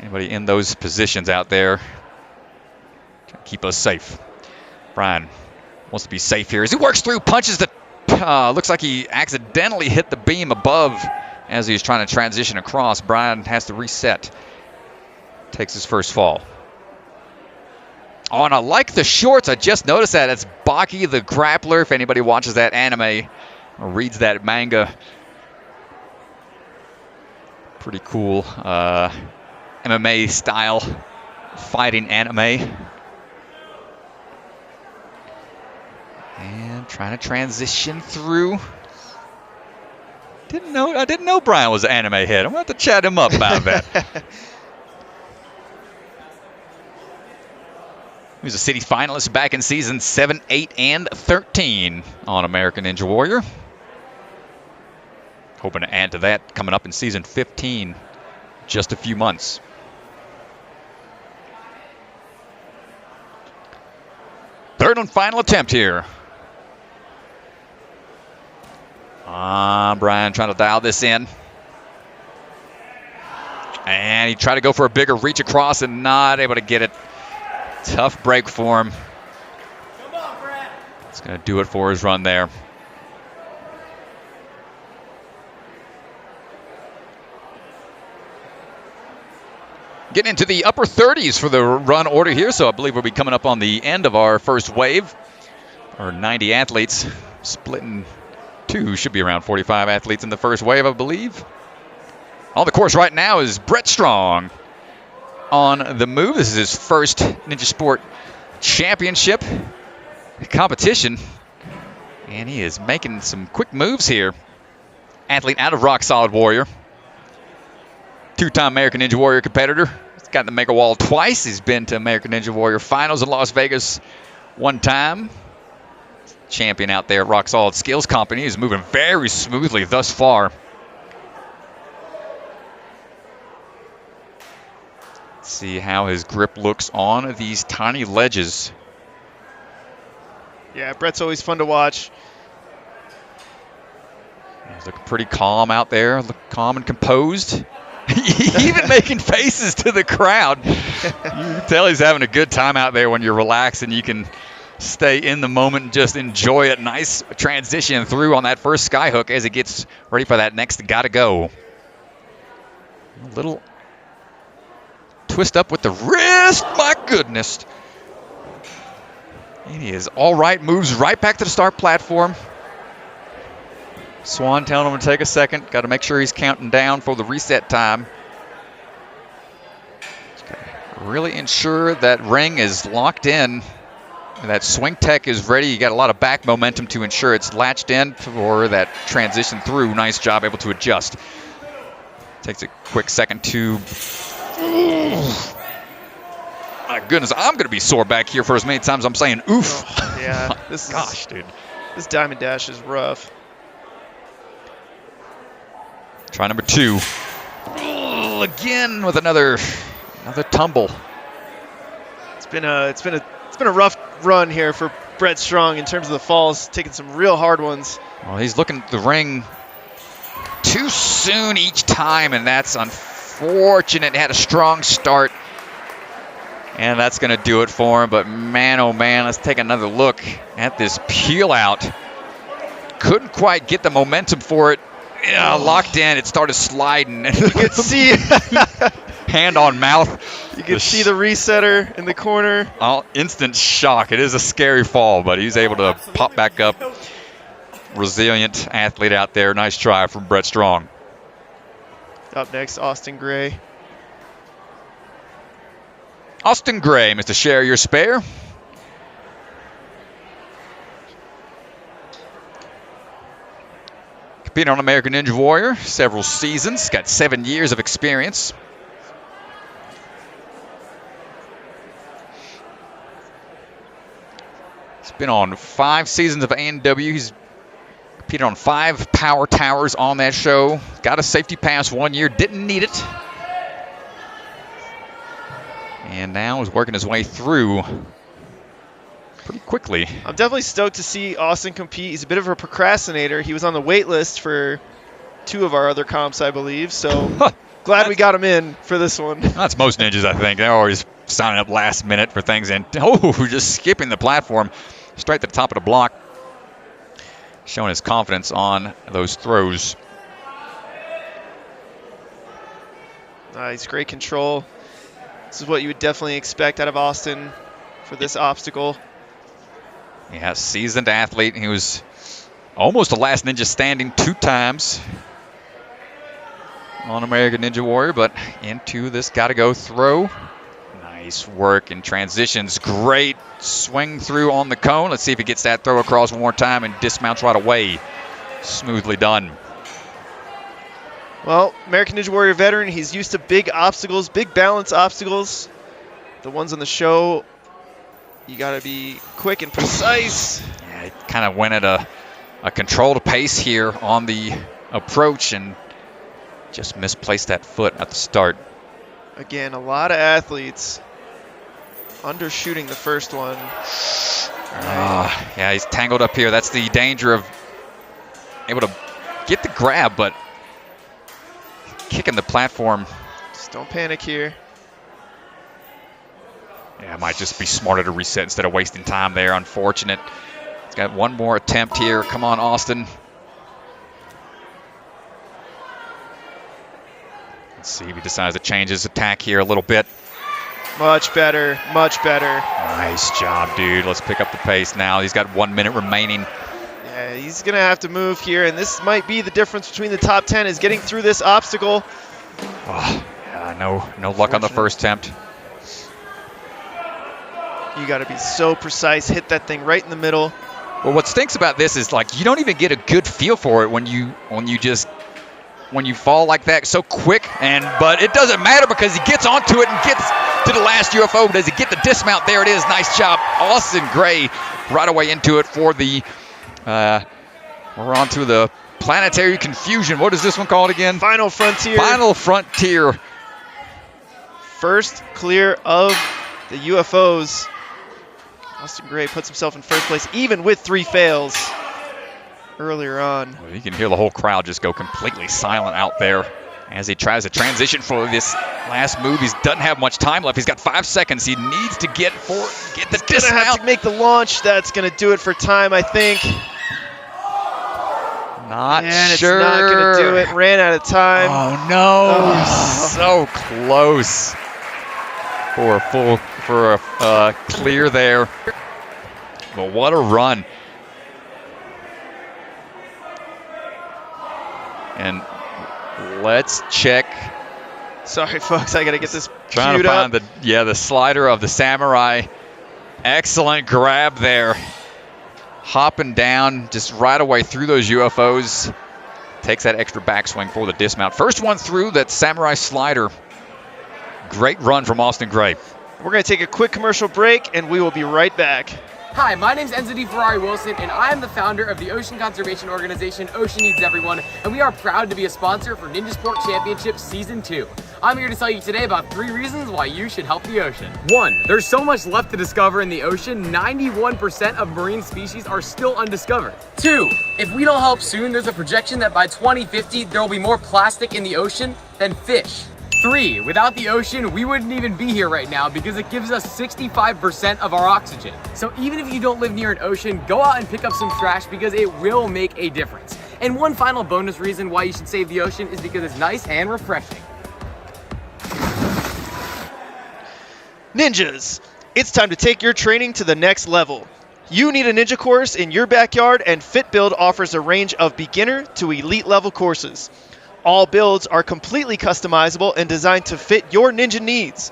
Speaker 2: Anybody in those positions out there, trying to keep us safe. Brian wants to be safe here as he works through, punches the, looks like he accidentally hit the beam above as he was trying to transition across. Brian has to reset. Takes his first fall. Oh, and I like the shorts. I just noticed that. It's Baki the Grappler. If anybody watches that anime or reads that manga. Pretty cool MMA style fighting anime. And trying to transition through. I didn't know Brian was an anime head. I'm going to have to chat him up about that. He was a city finalist back in season 7, 8, and 13 on American Ninja Warrior. Hoping to add to that coming up in season 15, just a few months. Third and final attempt here. Brian trying to dial this in. And he tried to go for a bigger reach across and not able to get it. Tough break for him. It's going to do it for his run there. Getting into the upper 30s for the run order here, so I believe we'll be coming up on the end of our first wave. Our 90 athletes split in two. Should be around 45 athletes in the first wave, I believe. On the course right now is Brett Strong on the move. This is his first Ninja Sport Championship competition, and he is making some quick moves here. Athlete out of Rock Solid Warrior. Two-time American Ninja Warrior competitor. He's got the Mega Wall twice. He's been to American Ninja Warrior Finals in Las Vegas one time. Champion out there at Rock Solid Skills Company. He's moving very smoothly thus far. See how his grip looks on these tiny ledges.
Speaker 1: Yeah, Brett's always fun to watch.
Speaker 2: He's looking pretty calm out there, look calm and composed. Even making faces to the crowd. You can tell he's having a good time out there when you're relaxed and you can stay in the moment and just enjoy it. Nice transition through on that first skyhook as he gets ready for that next gotta go. A little twist up with the wrist, my goodness. And he is all right, moves right back to the start platform. Swan telling him to take a second. Got to make sure he's counting down for the reset time. Really ensure that ring is locked in. That swing tech is ready. You got a lot of back momentum to ensure it's latched in for that transition through. Nice job, able to adjust. Takes a quick second to... My goodness, I'm going to be sore back here for as many times I'm saying oof.
Speaker 1: Oh, yeah,
Speaker 2: Gosh, dude.
Speaker 1: This Diamond Dash is rough.
Speaker 2: Try number 2. Again with another tumble.
Speaker 1: It's been a rough run here for Brett Strong in terms of the falls, taking some real hard ones.
Speaker 2: Well, he's looking at the ring too soon each time, and that's unfortunate. Had a strong start, and that's going to do it for him. But man, oh man, let's take another look at this peel out. Couldn't quite get the momentum for it. Yeah, locked in. It started sliding.
Speaker 1: You could see
Speaker 2: hand on mouth.
Speaker 1: You can see the resetter in the corner.
Speaker 2: Instant shock. It is a scary fall, but he's able to pop back up. Resilient athlete out there. Nice try from Brett Strong.
Speaker 1: Up next, Austin Gray.
Speaker 2: Austin Gray, Mr. Share Your Spare. Competed on American Ninja Warrior several seasons. Got 7 years of experience. He's been on 5 seasons of ANW. He's competed on 5 Power Towers on that show. Got a safety pass 1 year. Didn't need it. And now is working his way through pretty quickly.
Speaker 1: I'm definitely stoked to see Austin compete. He's a bit of a procrastinator. He was on the wait list for 2 of our other comps, I believe. So Glad we got him in for this one.
Speaker 2: That's most ninjas, I think. They're always signing up last minute for things, and just skipping the platform straight to the top of the block, showing his confidence on those throws.
Speaker 1: Nice, great control. This is what you would definitely expect out of Austin for this obstacle.
Speaker 2: Yeah, seasoned athlete. He was almost the last ninja standing 2 times on American Ninja Warrior, but into this gotta-go throw. Nice work in transitions. Great swing through on the cone. Let's see if he gets that throw across one more time and dismounts right away. Smoothly done.
Speaker 1: Well, American Ninja Warrior veteran, he's used to big obstacles, big balance obstacles. The ones on the show, you got to be quick and precise.
Speaker 2: Yeah, he kind of went at a controlled pace here on the approach and just misplaced that foot at the start.
Speaker 1: Again, a lot of athletes undershooting the first one.
Speaker 2: Yeah, he's tangled up here. That's the danger of able to get the grab, but kicking the platform.
Speaker 1: Just don't panic here.
Speaker 2: Yeah, it might just be smarter to reset instead of wasting time there. Unfortunate. He's got one more attempt here. Come on, Austin. Let's see if he decides to change his attack here a little bit.
Speaker 1: Much better, much better.
Speaker 2: Nice job, dude. Let's pick up the pace now. He's got 1 minute remaining.
Speaker 1: Yeah, he's going to have to move here, and this might be the difference between the top 10 is getting through this obstacle.
Speaker 2: Oh, yeah, no luck on the first attempt.
Speaker 1: You got to be so precise, hit that thing right in the middle.
Speaker 2: Well, what stinks about this is like you don't even get a good feel for it when you fall like that so quick. But it doesn't matter because he gets onto it and gets to the last UFO. Does he get the dismount? There it is. Nice job, Austin Gray, right away into it for the. We're on to the Planetary Confusion. What is this one called again?
Speaker 1: Final Frontier.
Speaker 2: Final Frontier.
Speaker 1: First clear of the UFOs. Austin Gray puts himself in first place, even with 3 fails earlier on.
Speaker 2: Well, you can hear the whole crowd just go completely silent out there as he tries to transition for this last move. He doesn't have much time left. He's got 5 seconds. He needs to get the
Speaker 1: He's gonna have to make the launch. That's gonna do it for time, I think.
Speaker 2: Not
Speaker 1: and
Speaker 2: sure.
Speaker 1: It's not gonna do it. Ran out of time.
Speaker 2: Oh no! So close for a clear there. But what a run! And let's check.
Speaker 1: Sorry, folks. I gotta get this
Speaker 2: Trying
Speaker 1: queued
Speaker 2: to
Speaker 1: up.
Speaker 2: find the slider of the Samurai. Excellent grab there. Hopping down just right away through those UFOs. Takes that extra backswing for the dismount. First one through that Samurai slider. Great run from Austin Gray.
Speaker 1: We're going to take a quick commercial break, and we will be right back.
Speaker 8: Hi, my name's Enzo D. Ferrari Wilson, and I am the founder of the ocean conservation organization Ocean Needs Everyone, and we are proud to be a sponsor for Ninja Sport Championship Season 2. I'm here to tell you today about 3 reasons why you should help the ocean. 1, there's so much left to discover in the ocean. 91% of marine species are still undiscovered. 2, if we don't help soon, there's a projection that by 2050, there will be more plastic in the ocean than fish. 3, without the ocean, we wouldn't even be here right now because it gives us 65% of our oxygen. So even if you don't live near an ocean, go out and pick up some trash because it will make a difference. And one final bonus reason why you should save the ocean is because it's nice and refreshing.
Speaker 1: Ninjas, it's time to take your training to the next level. You need a ninja course in your backyard, and FitBuild offers a range of beginner to elite level courses. All builds are completely customizable and designed to fit your ninja needs.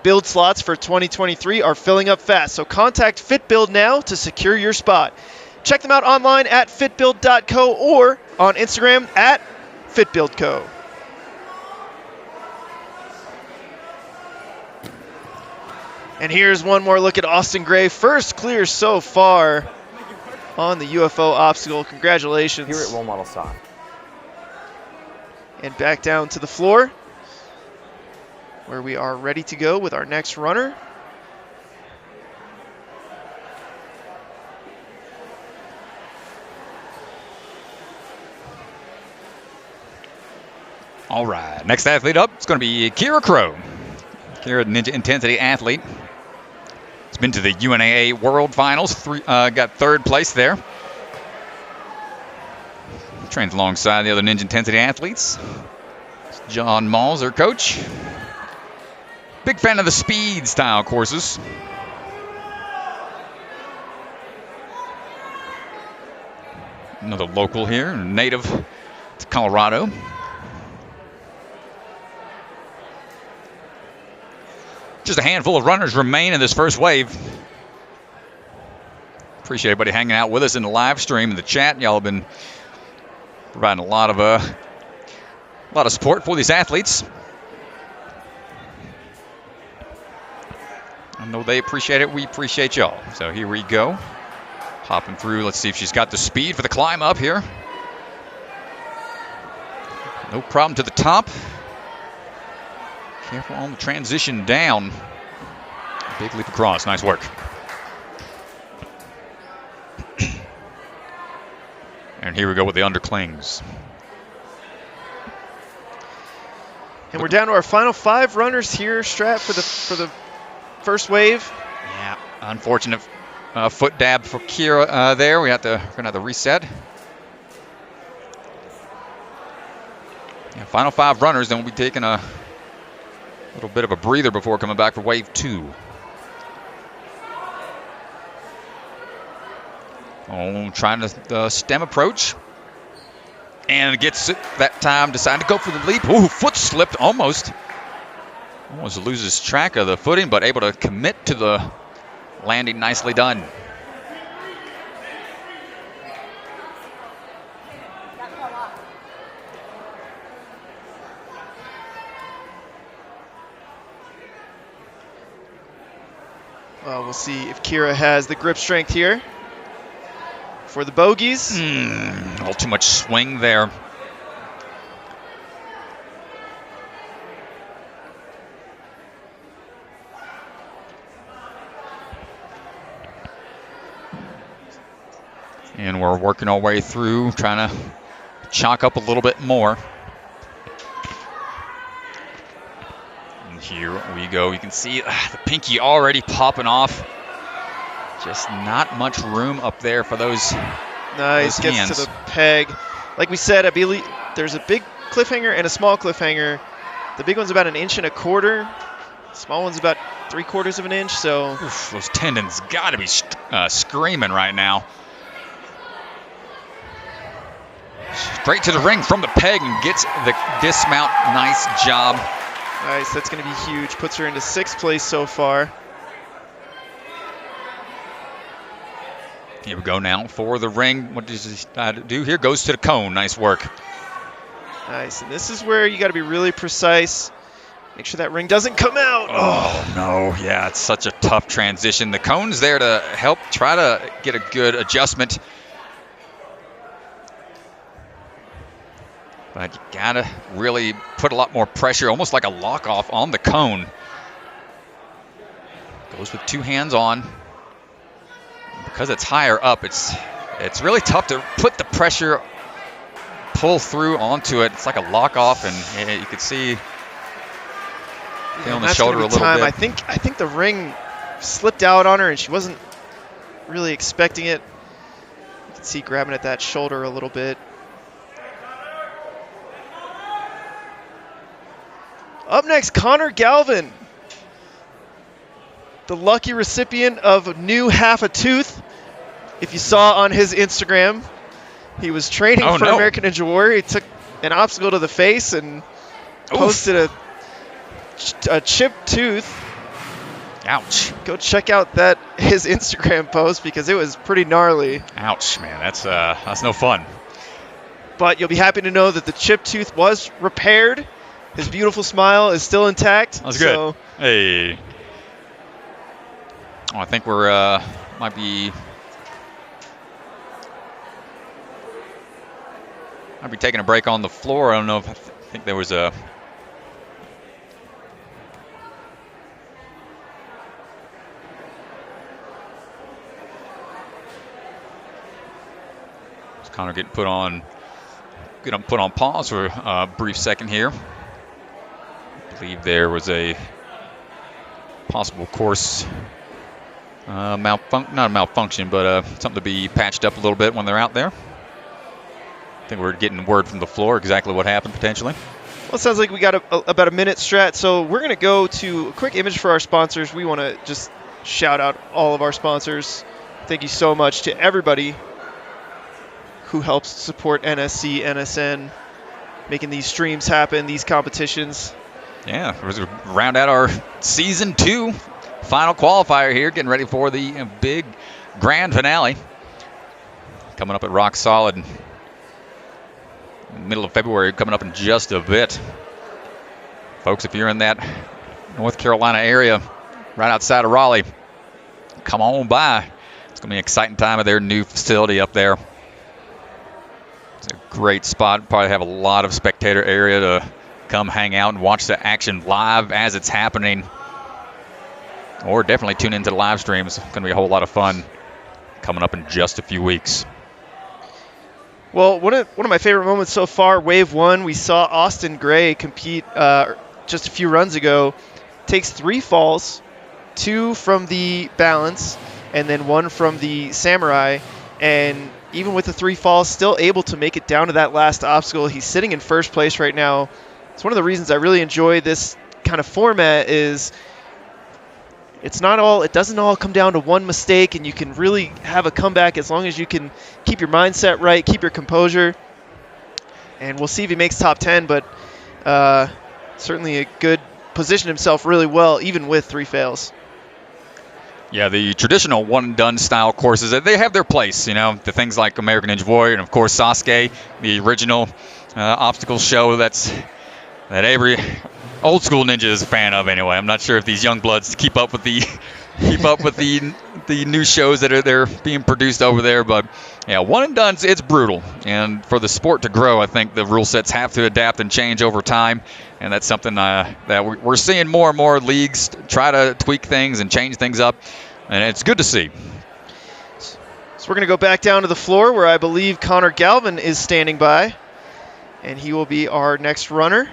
Speaker 1: Build slots for 2023 are filling up fast, so contact FitBuild now to secure your spot. Check them out online at fitbuild.co or on Instagram at fitbuildco. And here's one more look at Austin Gray. First clear so far on the UFO obstacle. Congratulations.
Speaker 3: Here at Role Model Soft.
Speaker 1: And back down to the floor where we are ready to go with our next runner.
Speaker 2: All right, next athlete up is going to be Kyra Crowe. Kyra, Ninja Intensity athlete. Has been to the UNAA World Finals, got third place there. Trains alongside the other Ninja Intensity athletes. John Malls, their coach. Big fan of the speed style courses. Another local here, native to Colorado. Just a handful of runners remain in this first wave. Appreciate everybody hanging out with us in the live stream and the chat. Y'all have been providing a lot of support for these athletes. I know they appreciate it. We appreciate y'all. So here we go. Hopping through. Let's see if she's got the speed for the climb up here. No problem to the top. Careful on the transition down. Big leap across. Nice work. And here we go with the underclings.
Speaker 1: And we're down to our final 5 runners here, Strat, for the first wave.
Speaker 2: Yeah, unfortunate foot dab for Kyra there. We're gonna have to reset. Yeah, final 5 runners, then we'll be taking a little bit of a breather before coming back for wave 2. Oh, trying the stem approach. And gets it that time, decided to go for the leap. Ooh, foot slipped almost. Almost loses track of the footing, but able to commit to the landing. Nicely done.
Speaker 1: Well, we'll see if Kyra has the grip strength here for the bogeys.
Speaker 2: A little too much swing there. And we're working our way through, trying to chalk up a little bit more. And here we go. You can see the pinky already popping off. Just not much room up there for those.
Speaker 1: Nice, gets
Speaker 2: hands.
Speaker 1: to the peg. Like we said, I believe there's a big cliffhanger and a small cliffhanger. The big one's about 1 1/4 inches. Small one's about 3/4 of an inch. So
Speaker 2: oof, those tendons got to be screaming right now. Straight to the ring from the peg and gets the dismount. Nice job.
Speaker 1: Nice, that's going to be huge. Puts her into 6th place so far.
Speaker 2: Here we go now for the ring. What does he do here? Goes to the cone. Nice work.
Speaker 1: Nice, and this is where you got to be really precise. Make sure that ring doesn't come out.
Speaker 2: Oh, no. Yeah, it's such a tough transition. The cone's there to help try to get a good adjustment. But you got to really put a lot more pressure, almost like a lock-off on the cone. Goes with 2 hands on. Because it's higher up, it's really tough to put the pressure, pull through onto it. It's like a lock-off, and you can see feeling the shoulder a little bit.
Speaker 1: I think the ring slipped out on her, and she wasn't really expecting it. You can see grabbing at that shoulder a little bit. Up next, Connor Galvin, the lucky recipient of a new half a tooth. If you saw on his Instagram, he was training for American Ninja Warrior. He took an obstacle to the face and posted a chipped tooth.
Speaker 2: Ouch.
Speaker 1: Go check out his Instagram post because it was pretty gnarly.
Speaker 2: Ouch, man. That's no fun.
Speaker 1: But you'll be happy to know that the chipped tooth was repaired. His beautiful smile is still intact.
Speaker 2: That's good. Hey. Oh, I think we're might be taking a break on the floor. I don't know if I think there was a. Is Connor getting put on get them put on pause for a brief second here. I believe there was a possible course not a malfunction, but something to be patched up a little bit when they're out there. I think we're getting word from the floor exactly what happened potentially.
Speaker 1: Well, it sounds like we got about a minute strat, so we're going to go to a quick image for our sponsors. We want to just shout out all of our sponsors. Thank you so much to everybody who helps support NSC, NSN, making these streams happen, these competitions.
Speaker 2: Yeah, we're round out our Season 2 final qualifier here, getting ready for the big grand finale. Coming up at Rock Solid. Middle of February, coming up in just a bit. Folks, if you're in that North Carolina area, right outside of Raleigh, come on by. It's going to be an exciting time at their new facility up there. It's a great spot. Probably have a lot of spectator area to come hang out and watch the action live as it's happening. Or definitely tune into the live stream. It's going to be a whole lot of fun coming up in just a few weeks.
Speaker 1: Well, one of my favorite moments so far, Wave 1, we saw Austin Gray compete just a few runs ago. Takes 3 falls, 2 from the balance, and then 1 from the samurai. And even with the 3 falls, still able to make it down to that last obstacle. He's sitting in first place right now. It's one of the reasons I really enjoy this kind of format is it doesn't all come down to one mistake, and you can really have a comeback as long as you can keep your mindset right, keep your composure. And we'll see if he makes top 10, but certainly a good position himself really well, even with 3 fails.
Speaker 2: Yeah, the traditional one-and-done style courses, they have their place, the things like American Ninja Warrior and, of course, Sasuke, the original obstacle show that every old school ninja is a fan of anyway. I'm not sure if these young bloods keep up with the new shows that are being produced over there, but yeah, one and done, it's brutal. And for the sport to grow, I think the rule sets have to adapt and change over time, and that's something that we're seeing more and more leagues try to tweak things and change things up, and it's good to see.
Speaker 1: So we're going to go back down to the floor where I believe Connor Galvin is standing by, and he will be our next runner.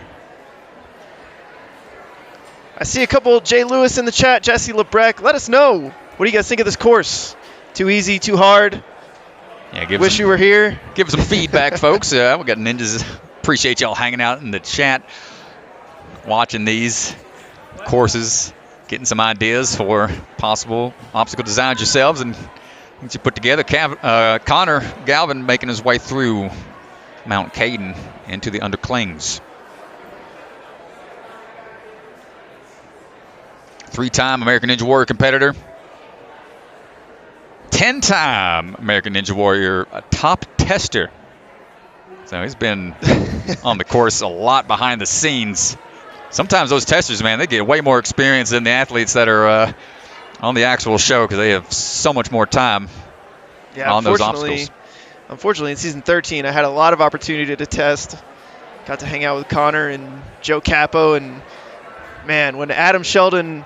Speaker 1: I see a couple, Jay Lewis in the chat, Jesse LeBrec. Let us know. What do you guys think of this course? Too easy, too hard?
Speaker 2: Yeah,
Speaker 1: Wish you were here.
Speaker 2: Give some feedback, folks. We got ninjas. Appreciate y'all hanging out in the chat, watching these courses, getting some ideas for possible obstacle designs yourselves, and get you put together. Connor Galvin making his way through Mount Caden into the underclings. 3-time American Ninja Warrior competitor. 10-time American Ninja Warrior top tester. So he's been on the course a lot behind the scenes. Sometimes those testers, man, they get way more experience than the athletes that are on the actual show because they have so much more time on those obstacles.
Speaker 1: Unfortunately, in season 13, I had a lot of opportunity to test. Got to hang out with Connor and Joe Capo, and man, when Adam Sheldon,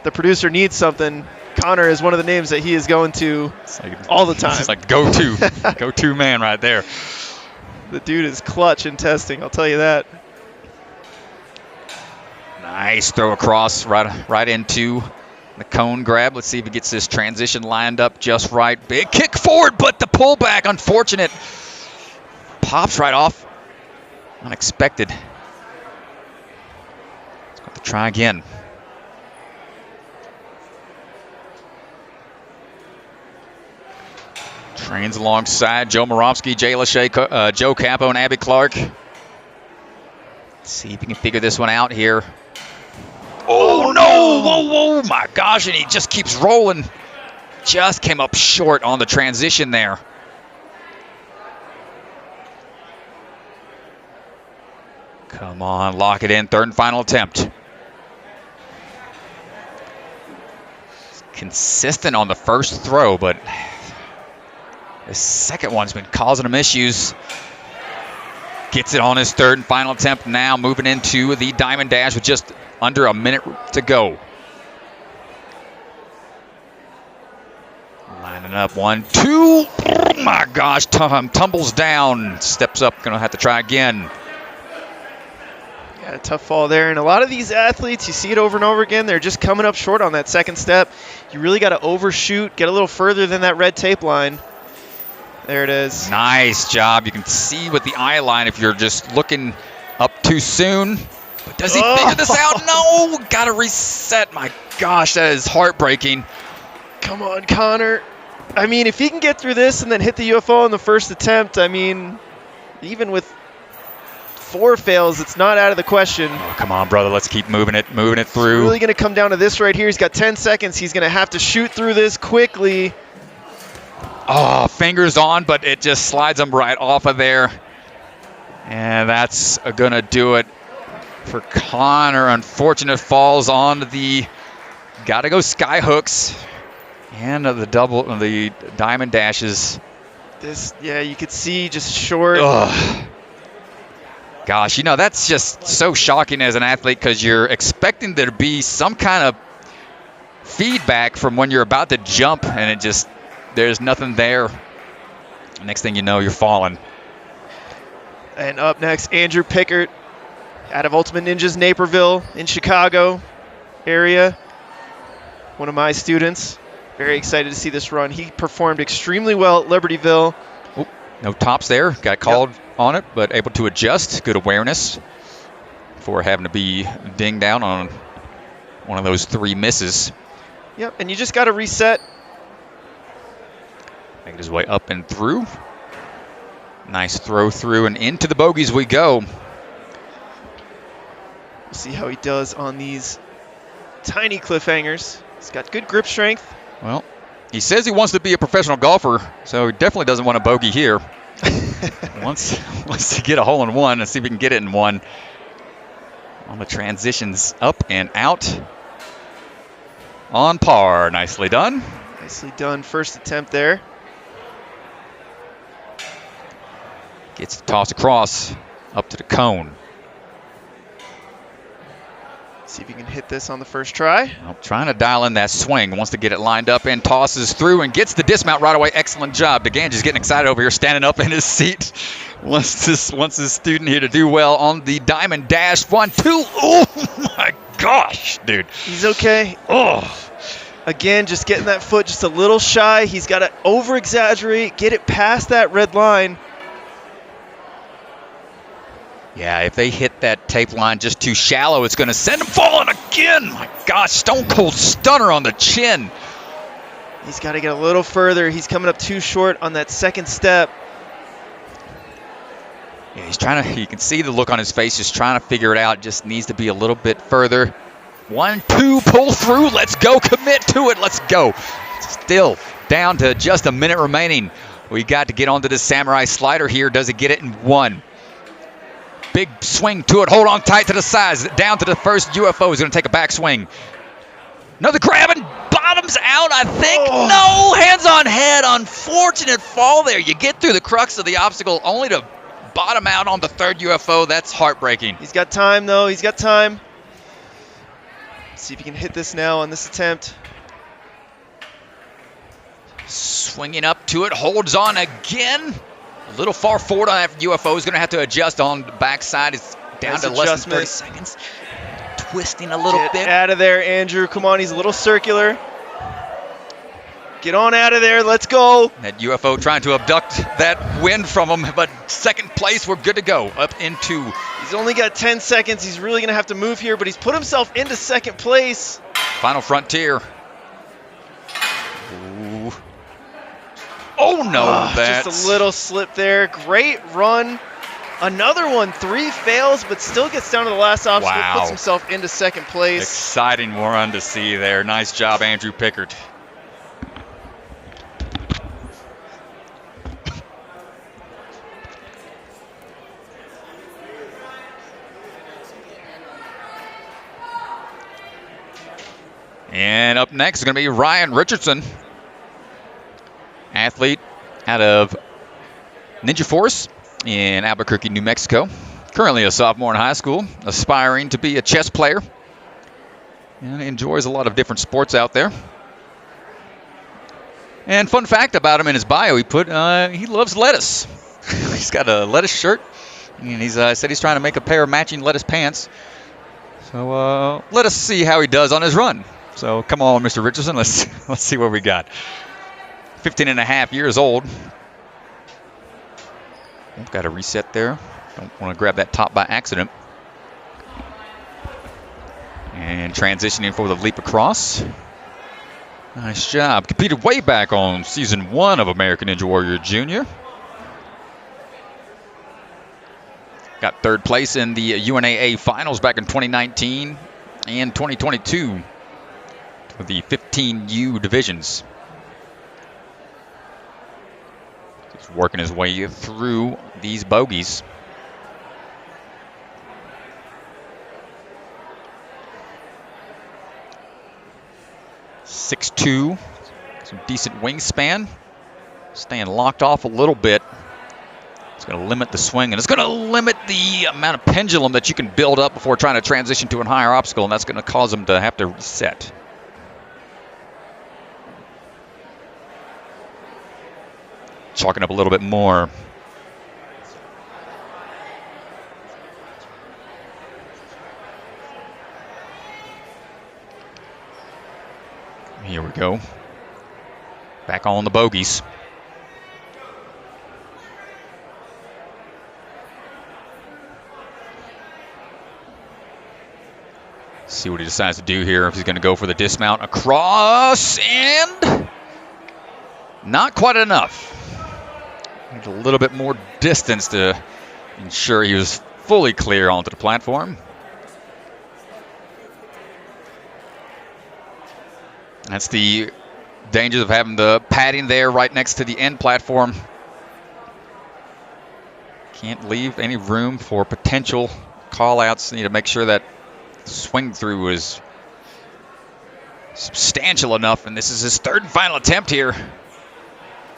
Speaker 1: the producer, needs something, Connor is one of the names that he is going to all the time.
Speaker 2: It's like go-to man right there.
Speaker 1: The dude is clutch in testing, I'll tell you that.
Speaker 2: Nice throw across right into the cone grab. Let's see if he gets this transition lined up just right. Big kick forward, but the pullback, unfortunate. Pops right off. Unexpected. Let's go to try again. Trains alongside Joe Morovsky, Jay Lachey, Joe Capo, and Abby Clark. Let's see if he can figure this one out here. Oh, no! Whoa, my gosh, and he just keeps rolling. Just came up short on the transition there. Come on, lock it in. Third and final attempt. Consistent on the first throw, but the second one's been causing him issues. Gets it on his third and final attempt now, moving into the Diamond Dash with just under a minute to go. Lining up 1, 2. Oh my gosh, tumbles down, steps up, gonna have to try again.
Speaker 1: Yeah, a tough fall there. And a lot of these athletes, you see it over and over again, they're just coming up short on that second step. You really got to overshoot, get a little further than that red tape line. There it is.
Speaker 2: Nice job. You can see with the eye line if you're just looking up too soon. But does he figure this out? No, got to reset. My gosh, that is heartbreaking.
Speaker 1: Come on, Connor. I mean, if he can get through this and then hit the UFO on the first attempt, I mean, even with 4 fails, it's not out of the question.
Speaker 2: Oh, come on, brother. Let's keep moving it through.
Speaker 1: It's really going to come down to this right here. He's got 10 seconds. He's going to have to shoot through this quickly.
Speaker 2: Oh, fingers on, but it just slides him right off of there. And that's going to do it for Connor. Unfortunate falls on the gotta go sky hooks and the diamond dashes.
Speaker 1: This, yeah, you could see just short.
Speaker 2: Ugh. Gosh, you know, that's just so shocking as an athlete because you're expecting there to be some kind of feedback from when you're about to jump, and it just, there's nothing there. Next thing you know, you're falling.
Speaker 1: And up next, Andrew Pickert out of Ultimate Ninjas Naperville in Chicago area. One of my students. Very excited to see this run. He performed extremely well at Libertyville.
Speaker 2: Oop, no tops there. Got called on it, but able to adjust. Good awareness before having to be dinged down on one of those 3 misses.
Speaker 1: Yep, and you just got to reset.
Speaker 2: Making his way up and through. Nice throw through and into the bogeys we go.
Speaker 1: We'll see how he does on these tiny cliffhangers. He's got good grip strength.
Speaker 2: Well, he says he wants to be a professional golfer, so he definitely doesn't want a bogey here. wants to get a hole in one and see if we can get it in one. On the transitions up and out. On par. Nicely done.
Speaker 1: Nicely done. First attempt there.
Speaker 2: Gets the toss across up to the cone.
Speaker 1: See if you can hit this on the first try.
Speaker 2: Well, trying to dial in that swing. Wants to get it lined up and tosses through and gets the dismount right away. Excellent job. DeGange is getting excited over here, standing up in his seat. Wants his student here to do well on the diamond dash. 1, 2. Oh my gosh, dude.
Speaker 1: He's okay.
Speaker 2: Oh.
Speaker 1: Again, just getting that foot just a little shy. He's got to over-exaggerate, get it past that red line.
Speaker 2: Yeah, if they hit that tape line just too shallow, it's going to send him falling again. My gosh, stone cold stunner on the chin.
Speaker 1: He's got to get a little further. He's coming up too short on that second step.
Speaker 2: Yeah, he's trying to, you can see the look on his face, just trying to figure it out. Just needs to be a little bit further. 1, 2, pull through. Let's go, commit to it. Let's go. Still down to just a minute remaining. We got to get onto the samurai slider here. Does it get it in 1? Big swing to it. Hold on tight to the sides. Down to the first UFO. He's going to take a back swing. Another grab and bottoms out, I think. Oh. No, hands on head. Unfortunate fall there. You get through the crux of the obstacle only to bottom out on the third UFO. That's heartbreaking.
Speaker 1: He's got time, though. He's got time. Let's see if he can hit this now on this attempt.
Speaker 2: Swinging up to it. Holds on again. A little far forward on that UFO. Is going to have to adjust on the backside. It's down to less than 30 seconds. Twisting a little bit.
Speaker 1: Get out of there, Andrew. Come on, he's a little circular. Get on out of there. Let's go.
Speaker 2: That UFO trying to abduct that wind from him, but second place, we're good to go. Up into.
Speaker 1: He's only got 10 seconds. He's really going to have to move here, but he's put himself into second place.
Speaker 2: Final frontier. Ooh. Oh, no. That's
Speaker 1: just a little slip there. Great run. Another one, 3 fails, but still gets down to the last obstacle.
Speaker 2: Wow.
Speaker 1: Puts himself into second place.
Speaker 2: Exciting run to see there. Nice job, Andrew Pickert. And up next is going to be Ryan Richardson, athlete out of Ninja Force in Albuquerque, New Mexico. Currently a sophomore in high school, aspiring to be a chess player, and enjoys a lot of different sports out there. And fun fact about him in his bio, he put he loves lettuce. He's got a lettuce shirt, and he's said he's trying to make a pair of matching lettuce pants. So let us see how he does on his run. So come on, Mr. Richardson, let's see what we got. 15 and a half years old. Got a reset there. Don't want to grab that top by accident. And transitioning for the leap across. Nice job. Competed way back on season 1 of American Ninja Warrior Jr. Got 3rd place in the UNAA finals back in 2019 and 2022 for the 15U divisions. Just working his way through these bogeys. .62, some decent wingspan. Staying locked off a little bit. It's going to limit the swing, and it's going to limit the amount of pendulum that you can build up before trying to transition to a higher obstacle, and that's going to cause them to have to reset. Chalking up a little bit more. Here we go. Back on the bogeys. See what he decides to do here. If he's going to go for the dismount across, and not quite enough. Need a little bit more distance to ensure he was fully clear onto the platform. That's the dangers of having the padding there right next to the end platform. Can't leave any room for potential call-outs. Need to make sure that swing through is substantial enough, and this is his 3rd and final attempt here.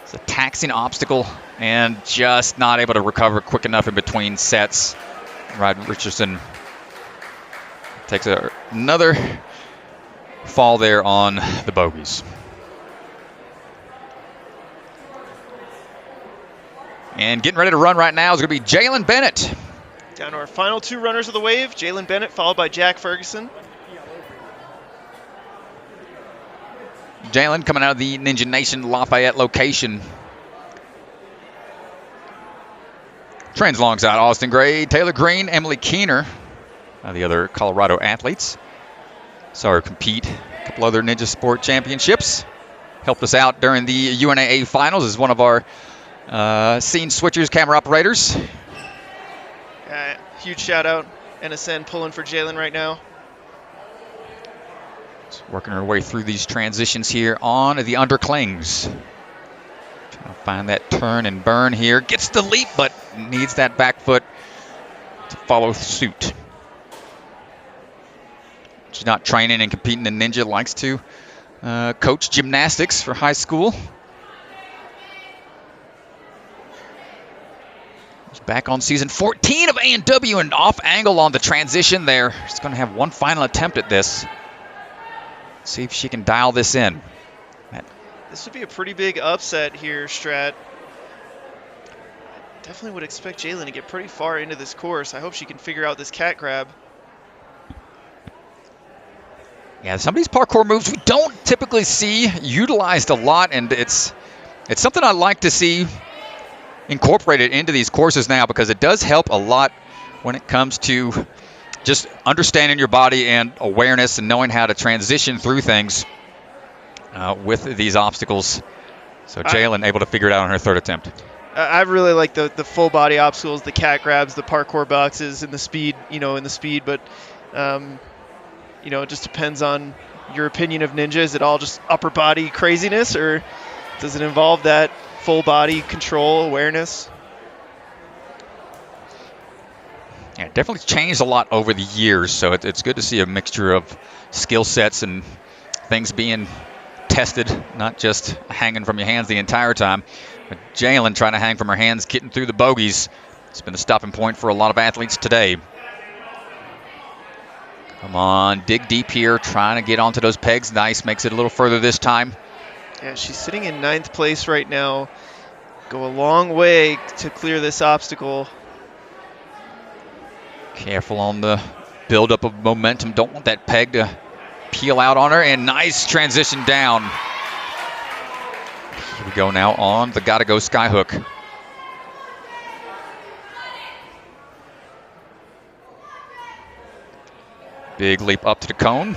Speaker 2: It's a taxing obstacle and just not able to recover quick enough in between sets. Rod Richardson takes another fall there on the bogeys. And getting ready to run right now is going to be Jalen Bennett.
Speaker 1: Down to our final 2 runners of the wave, Jalen Bennett followed by Jack Ferguson.
Speaker 2: Jalen coming out of the Ninja Nation Lafayette location. Trains alongside Austin Gray, Taylor Green, Emily Keener, the other Colorado athletes. Saw her compete a couple other Ninja Sport Championships. Helped us out during the UNAA finals as one of our scene switchers, camera operators.
Speaker 1: Huge shout out. NSN pulling for Jalen right now.
Speaker 2: Just working her way through these transitions here on the underclings. Trying to find that turn and burn here. Gets the leap, but needs that back foot to follow suit. She's not training and competing in Ninja, likes to coach gymnastics for high school. She's back on season 14 of A&W and off angle on the transition there. She's going to have one final attempt at this. See if she can dial this in.
Speaker 1: This would be a pretty big upset here, Strat. Definitely would expect Jalen to get pretty far into this course. I hope she can figure out this cat grab.
Speaker 2: Yeah, some of these parkour moves we don't typically see utilized a lot, and it's something I like to see incorporated into these courses now, because it does help a lot when it comes to just understanding your body and awareness and knowing how to transition through things with these obstacles. So Jalen able to figure it out on her 3rd attempt.
Speaker 1: I really like the full body obstacles, the cat grabs, the parkour boxes, and the speed, but it just depends on your opinion of Ninja. Is it all just upper body craziness, or does it involve that full body control, awareness?
Speaker 2: Yeah, it definitely changed a lot over the years, so it's good to see a mixture of skill sets and things being tested, not just hanging from your hands the entire time. But Jalen trying to hang from her hands, getting through the bogeys. It's been a stopping point for a lot of athletes today. Come on, dig deep here, trying to get onto those pegs. Nice, makes it a little further this time.
Speaker 1: Yeah, she's sitting in 9th place right now. Go a long way to clear this obstacle.
Speaker 2: Careful on the buildup of momentum. Don't want that peg to peel out on her. And nice transition down. Here we go now on the gotta go skyhook. Big leap up to the cone.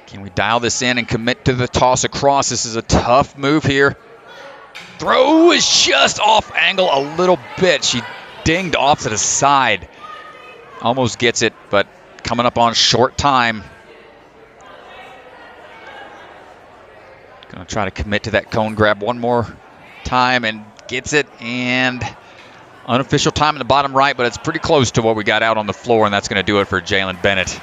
Speaker 2: Can we dial this in and commit to the toss across? This is a tough move here. Throw is just off angle a little bit. She dinged off to the side. Almost gets it, but coming up on short time. Gonna try to commit to that cone grab one more time and gets it. And unofficial time in the bottom right, but it's pretty close to what we got out on the floor, and that's gonna do it for Jalen Bennett.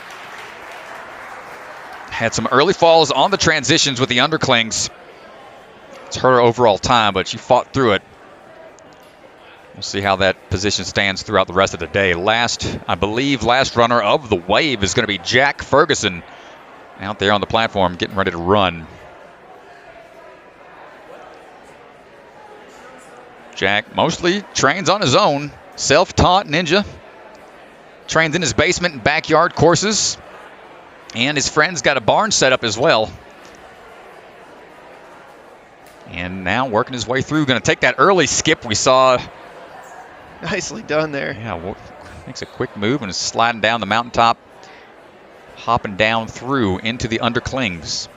Speaker 2: Had some early falls on the transitions with the underclings. It's her overall time, but she fought through it. We'll see how that position stands throughout the rest of the day. I believe last runner of the wave is going to be Jack Ferguson out there on the platform getting ready to run. Jack mostly trains on his own. Self-taught ninja. Trains in his basement and backyard courses. And his friend's got a barn set up as well. And now working his way through. Going to take that early skip we saw.
Speaker 1: Nicely done there.
Speaker 2: Yeah, makes a quick move and is sliding down the mountaintop. Hopping down through into the underclings.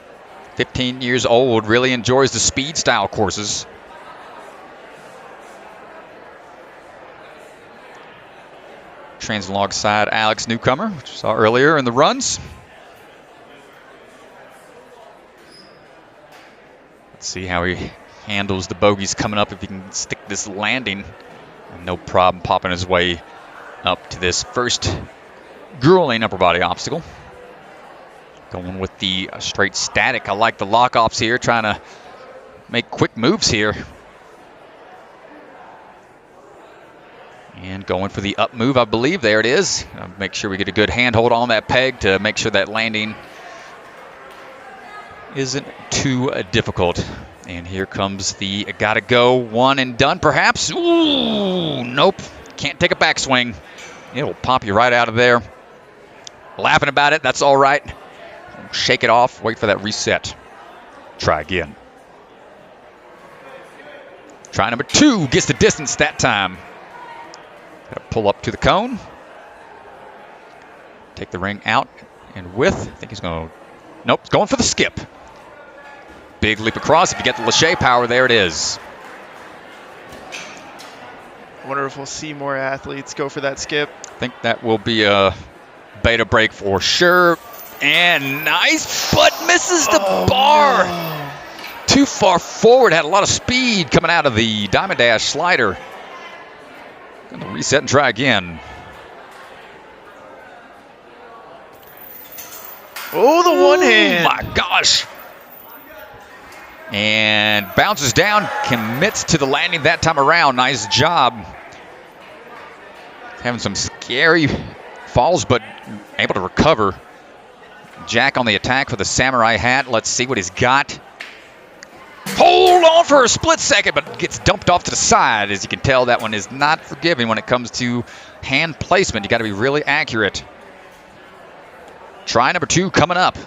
Speaker 2: 15 years old, really enjoys the speed style courses. Trains alongside Alex Newcomer, which we saw earlier in the runs. Let's see how he handles the bogeys coming up, if he can stick this landing. No problem popping his way up to this first grueling upper body obstacle. Going with the straight static. I like the lock-offs here, trying to make quick moves here. And going for the up move, I believe. There it is. Make sure we get a good handhold on that peg to make sure that landing isn't too difficult. And here comes the gotta go one and done perhaps. Ooh, nope. Can't take a backswing. It'll pop you right out of there. Laughing about it, that's all right. Shake it off, wait for that reset. Try again. Try number 2, gets the distance that time. Gotta pull up to the cone. Take the ring out and with. I think he's going to, nope, going for the skip. Big leap across. If you get the Lachey power, there it is.
Speaker 1: I wonder if we'll see more athletes go for that skip.
Speaker 2: I think that will be a beta break for sure. And nice, but misses the bar.
Speaker 1: No.
Speaker 2: Too far forward. Had a lot of speed coming out of the Diamond Dash slider. Going to reset and try again.
Speaker 1: Oh, the one hand.
Speaker 2: Oh, my gosh. And bounces down, commits to the landing that time around. Nice job. Having some scary falls, but able to recover. Jack on the attack for the samurai hat. Let's see what he's got. Hold on for a split second, but gets dumped off to the side. As you can tell, that one is not forgiving when it comes to hand placement. You got to be really accurate. Try number 2 coming up.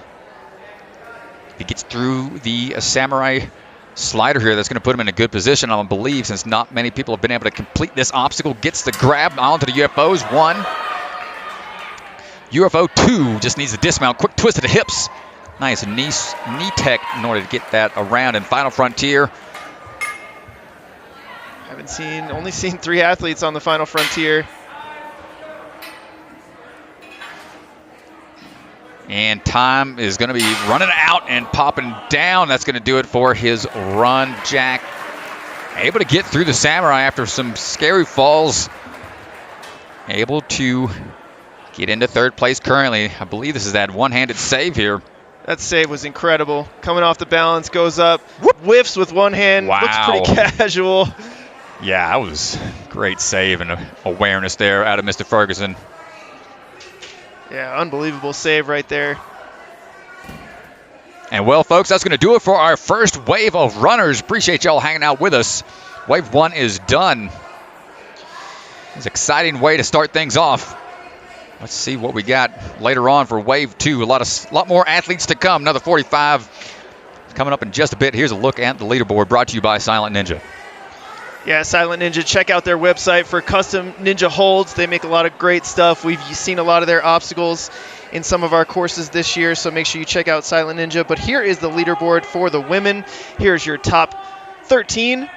Speaker 2: If he gets through the samurai slider here, that's going to put him in a good position, I believe, since not many people have been able to complete this obstacle. Gets the grab onto the UFOs. 1. UFO 2 just needs a dismount. Quick twist of the hips. Nice knee tech in order to get that around. And Final Frontier.
Speaker 1: Only seen 3 athletes on the Final Frontier.
Speaker 2: And time is going to be running out and popping down. That's going to do it for his run. Jack able to get through the samurai after some scary falls. Able to get into 3rd place currently. I believe this is that one-handed save here.
Speaker 1: That save was incredible. Coming off the balance, goes up, whiffs with one hand.
Speaker 2: Wow.
Speaker 1: Looks pretty casual.
Speaker 2: Yeah, that was great save and awareness there out of Mr. Ferguson.
Speaker 1: Yeah, unbelievable save right there.
Speaker 2: And well, folks, that's going to do it for our first wave of runners. Appreciate y'all hanging out with us. Wave 1 is done. It's an exciting way to start things off. Let's see what we got later on for Wave 2. A lot more athletes to come. Another 45 coming up in just a bit. Here's a look at the leaderboard brought to you by Silent Ninja.
Speaker 1: Yeah, Silent Ninja, check out their website for custom ninja holds. They make a lot of great stuff. We've seen a lot of their obstacles in some of our courses this year, so make sure you check out Silent Ninja. But here is the leaderboard for the women. Here's your top 13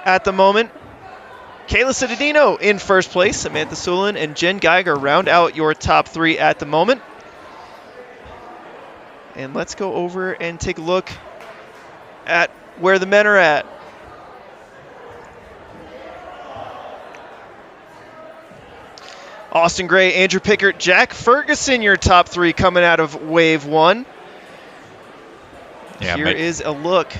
Speaker 1: at the moment. Kayla Cittadino in first place. Samantha Soulen and Jen Geiger round out your top 3 at the moment. And let's go over and take a look at where the men are at. Austin Gray, Andrew Pickert, Jack Ferguson, your top 3 coming out of Wave 1.
Speaker 2: Yeah,
Speaker 1: Here is a look.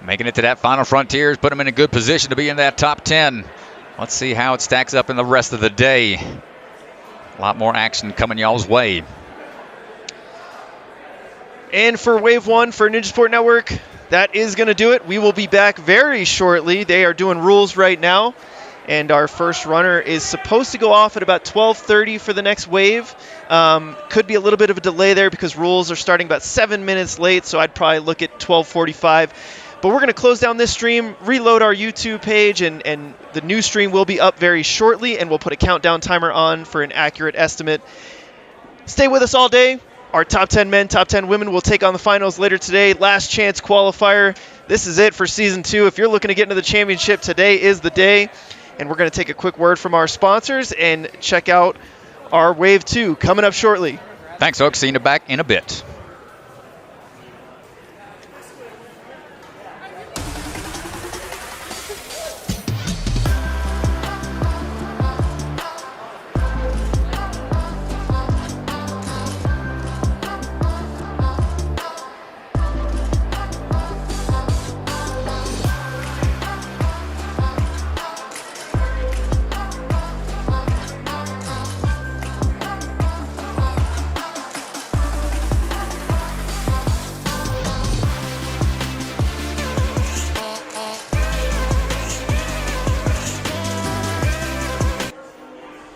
Speaker 2: Making it to that final frontiers, put them in a good position to be in that top 10. Let's see how it stacks up in the rest of the day. A lot more action coming y'all's way.
Speaker 1: And for Wave 1 for Ninja Sport Network, that is going to do it. We will be back very shortly. They are doing rules right now. And our first runner is supposed to go off at about 12:30 for the next wave. Could be a little bit of a delay there because rules are starting about 7 minutes late, so I'd probably look at 12:45. But we're going to close down this stream, reload our YouTube page, and the new stream will be up very shortly, and we'll put a countdown timer on for an accurate estimate. Stay with us all day. Our top 10 men, top 10 women will take on the finals later today. Last chance qualifier. This is it for Season 2. If you're looking to get into the championship, today is the day. And we're going to take a quick word from our sponsors and check out our Wave 2 coming up shortly.
Speaker 2: Thanks, folks. See you back in a bit.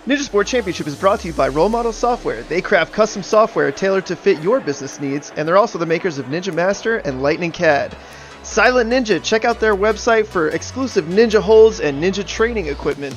Speaker 1: Ninja Sport Championship is brought to you by Role Model Software. They craft custom software tailored to fit your business needs, and they're also the makers of Ninja Master and Lightning CAD. Silent Ninja, check out their website for exclusive ninja holds and ninja training equipment.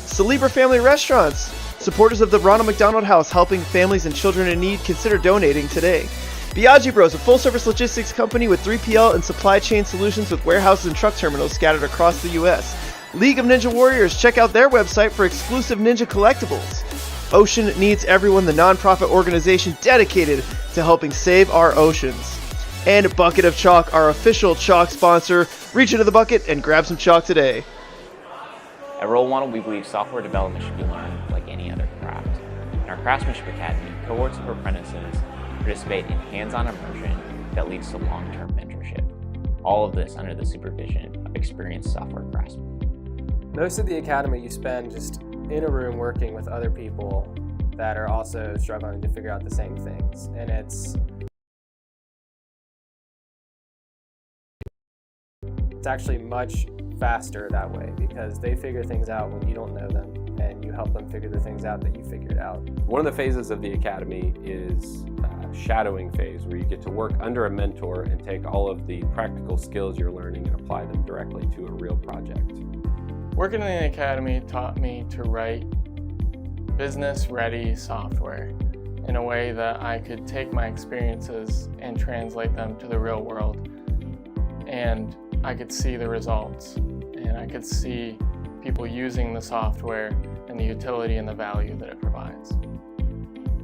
Speaker 1: Celebra Family Restaurants, supporters of the Ronald McDonald House, helping families and children in need. Consider donating today. Biaggi Bros, a full-service logistics company with 3PL and supply chain solutions with warehouses and truck terminals scattered across the U.S. League of Ninja Warriors, check out their website for exclusive ninja collectibles. Ocean Needs Everyone, the nonprofit organization dedicated to helping save our oceans. And Bucket of Chalk, our official chalk sponsor. Reach into the bucket and grab some chalk today.
Speaker 3: At Roll One, we believe software development should be learned like any other craft. In our Craftsmanship Academy, cohorts of apprentices participate in hands-on immersion that leads to long-term mentorship. All of this under the supervision of experienced software craftsmen.
Speaker 4: Most of the academy you spend just in a room working with other people that are also struggling to figure out the same things. And it's actually much faster that way because they figure things out when you don't know them and you help them figure the things out that you figured out.
Speaker 5: One of the phases of the academy is shadowing phase, where you get to work under a mentor and take all of the practical skills you're learning and apply them directly to a real project.
Speaker 6: Working in the academy taught me to write business-ready software in a way that I could take my experiences and translate them to the real world. And I could see the results, and I could see people using the software and the utility and the value that it provides.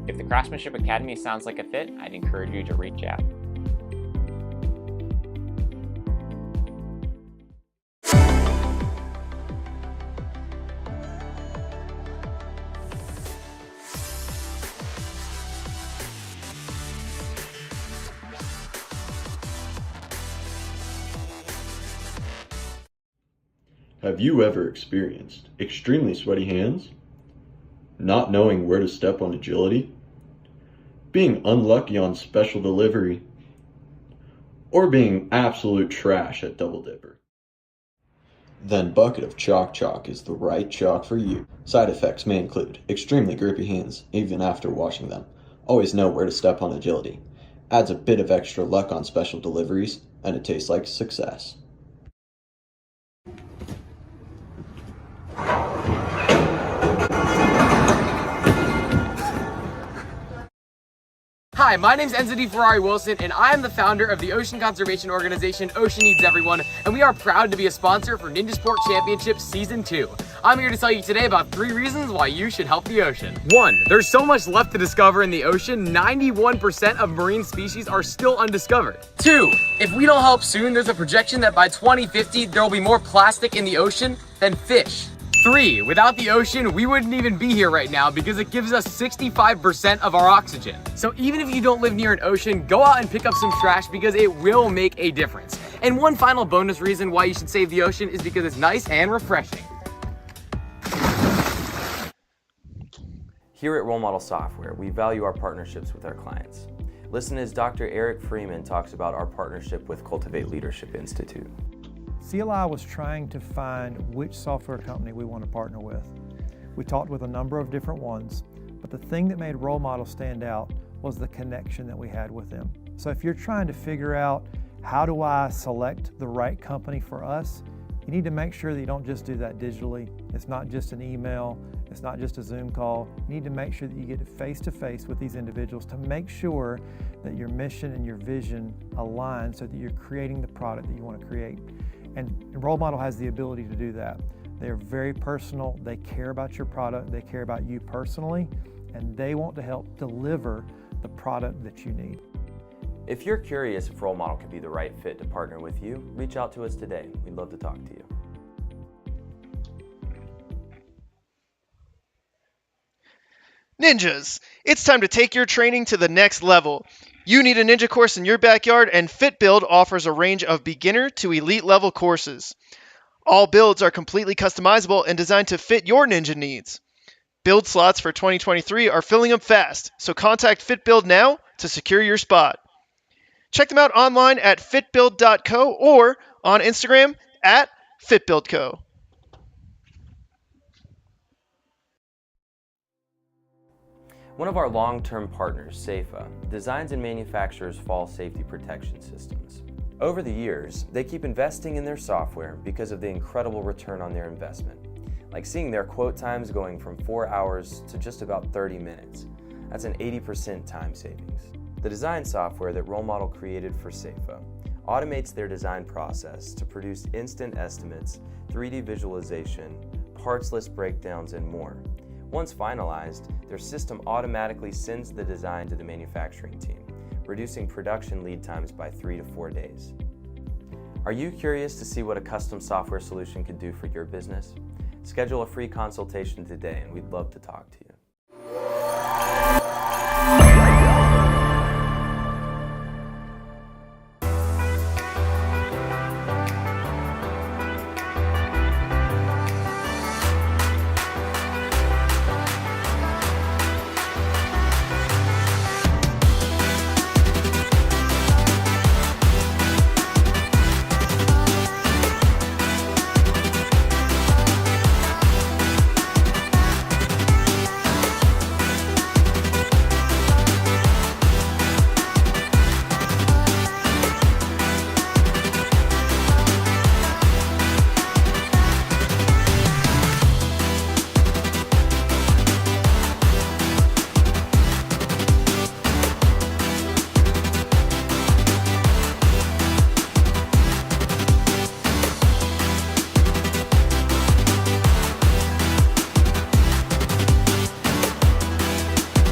Speaker 3: If the Craftsmanship Academy sounds like a fit, I'd encourage you to reach out.
Speaker 7: Have you ever experienced extremely sweaty hands? Not knowing where to step on agility? Being unlucky on special delivery? or being absolute trash at Double Dipper. Then Bucket of Chalk is the right chalk for you. Side effects may include extremely grippy hands, even after washing them. Always know where to step on agility. Adds a bit of extra luck on special deliveries, and it tastes like success.
Speaker 8: Hi, my name's Enzo D. Ferrari Wilson, and I am the founder of the ocean conservation organization Ocean Needs Everyone, and we are proud to be a sponsor for Ninja Sport Championship Season 2. I'm here to tell you today about 3 reasons why you should help the ocean. 1. There's so much left to discover in the ocean, 91% of marine species are still undiscovered. 2. If we don't help soon, there's a projection that by 2050, there will be more plastic in the ocean than fish. 3. Without the ocean, we wouldn't even be here right now because it gives us 65% of our oxygen. So even if you don't live near an ocean, go out and pick up some trash because it will make a difference. And one final bonus reason why you should save the ocean is because it's nice and refreshing.
Speaker 9: Here at Role Model Software, we value our partnerships with our clients. Listen as Dr. Eric Freeman talks about our partnership with Cultivate Leadership Institute.
Speaker 10: CLI was trying to find which software company we want to partner with. We talked with a number of different ones, but the thing that made Role Model stand out was the connection that we had with them. So if you're trying to figure out how do I select the right company for us, you need to make sure that you don't just do that digitally. It's not just an email, it's not just a Zoom call. You need to make sure that you get face-to-face with these individuals to make sure that your mission and your vision align so that you're creating the product that you want to create. And Role Model has the ability to do that. They're very personal, they care about your product, they care about you personally, and they want to help deliver the product that you need.
Speaker 9: If you're curious if Role Model could be the right fit to partner with you, reach out to us today. We'd love to talk to you.
Speaker 1: Ninjas, it's time to take your training to the next level. You need a ninja course in your backyard, and FitBuild offers a range of beginner to elite level courses. All builds are completely customizable and designed to fit your ninja needs. Build slots for 2023 are filling up fast, so contact FitBuild now to secure your spot. Check them out online at fitbuild.co or on Instagram at fitbuildco.
Speaker 9: One of our long-term partners, Safa, designs and manufactures fall safety protection systems. Over the years, they keep investing in their software because of the incredible return on their investment, like seeing their quote times going from 4 hours to just about 30 minutes. That's an 80% time savings. The design software that Role Model created for Safa automates their design process to produce instant estimates, 3D visualization, parts list breakdowns, and more. Once finalized, their system automatically sends the design to the manufacturing team, reducing production lead times by 3 to 4 days. Are you curious to see what a custom software solution could do for your business? Schedule a free consultation today and we'd love to talk to you.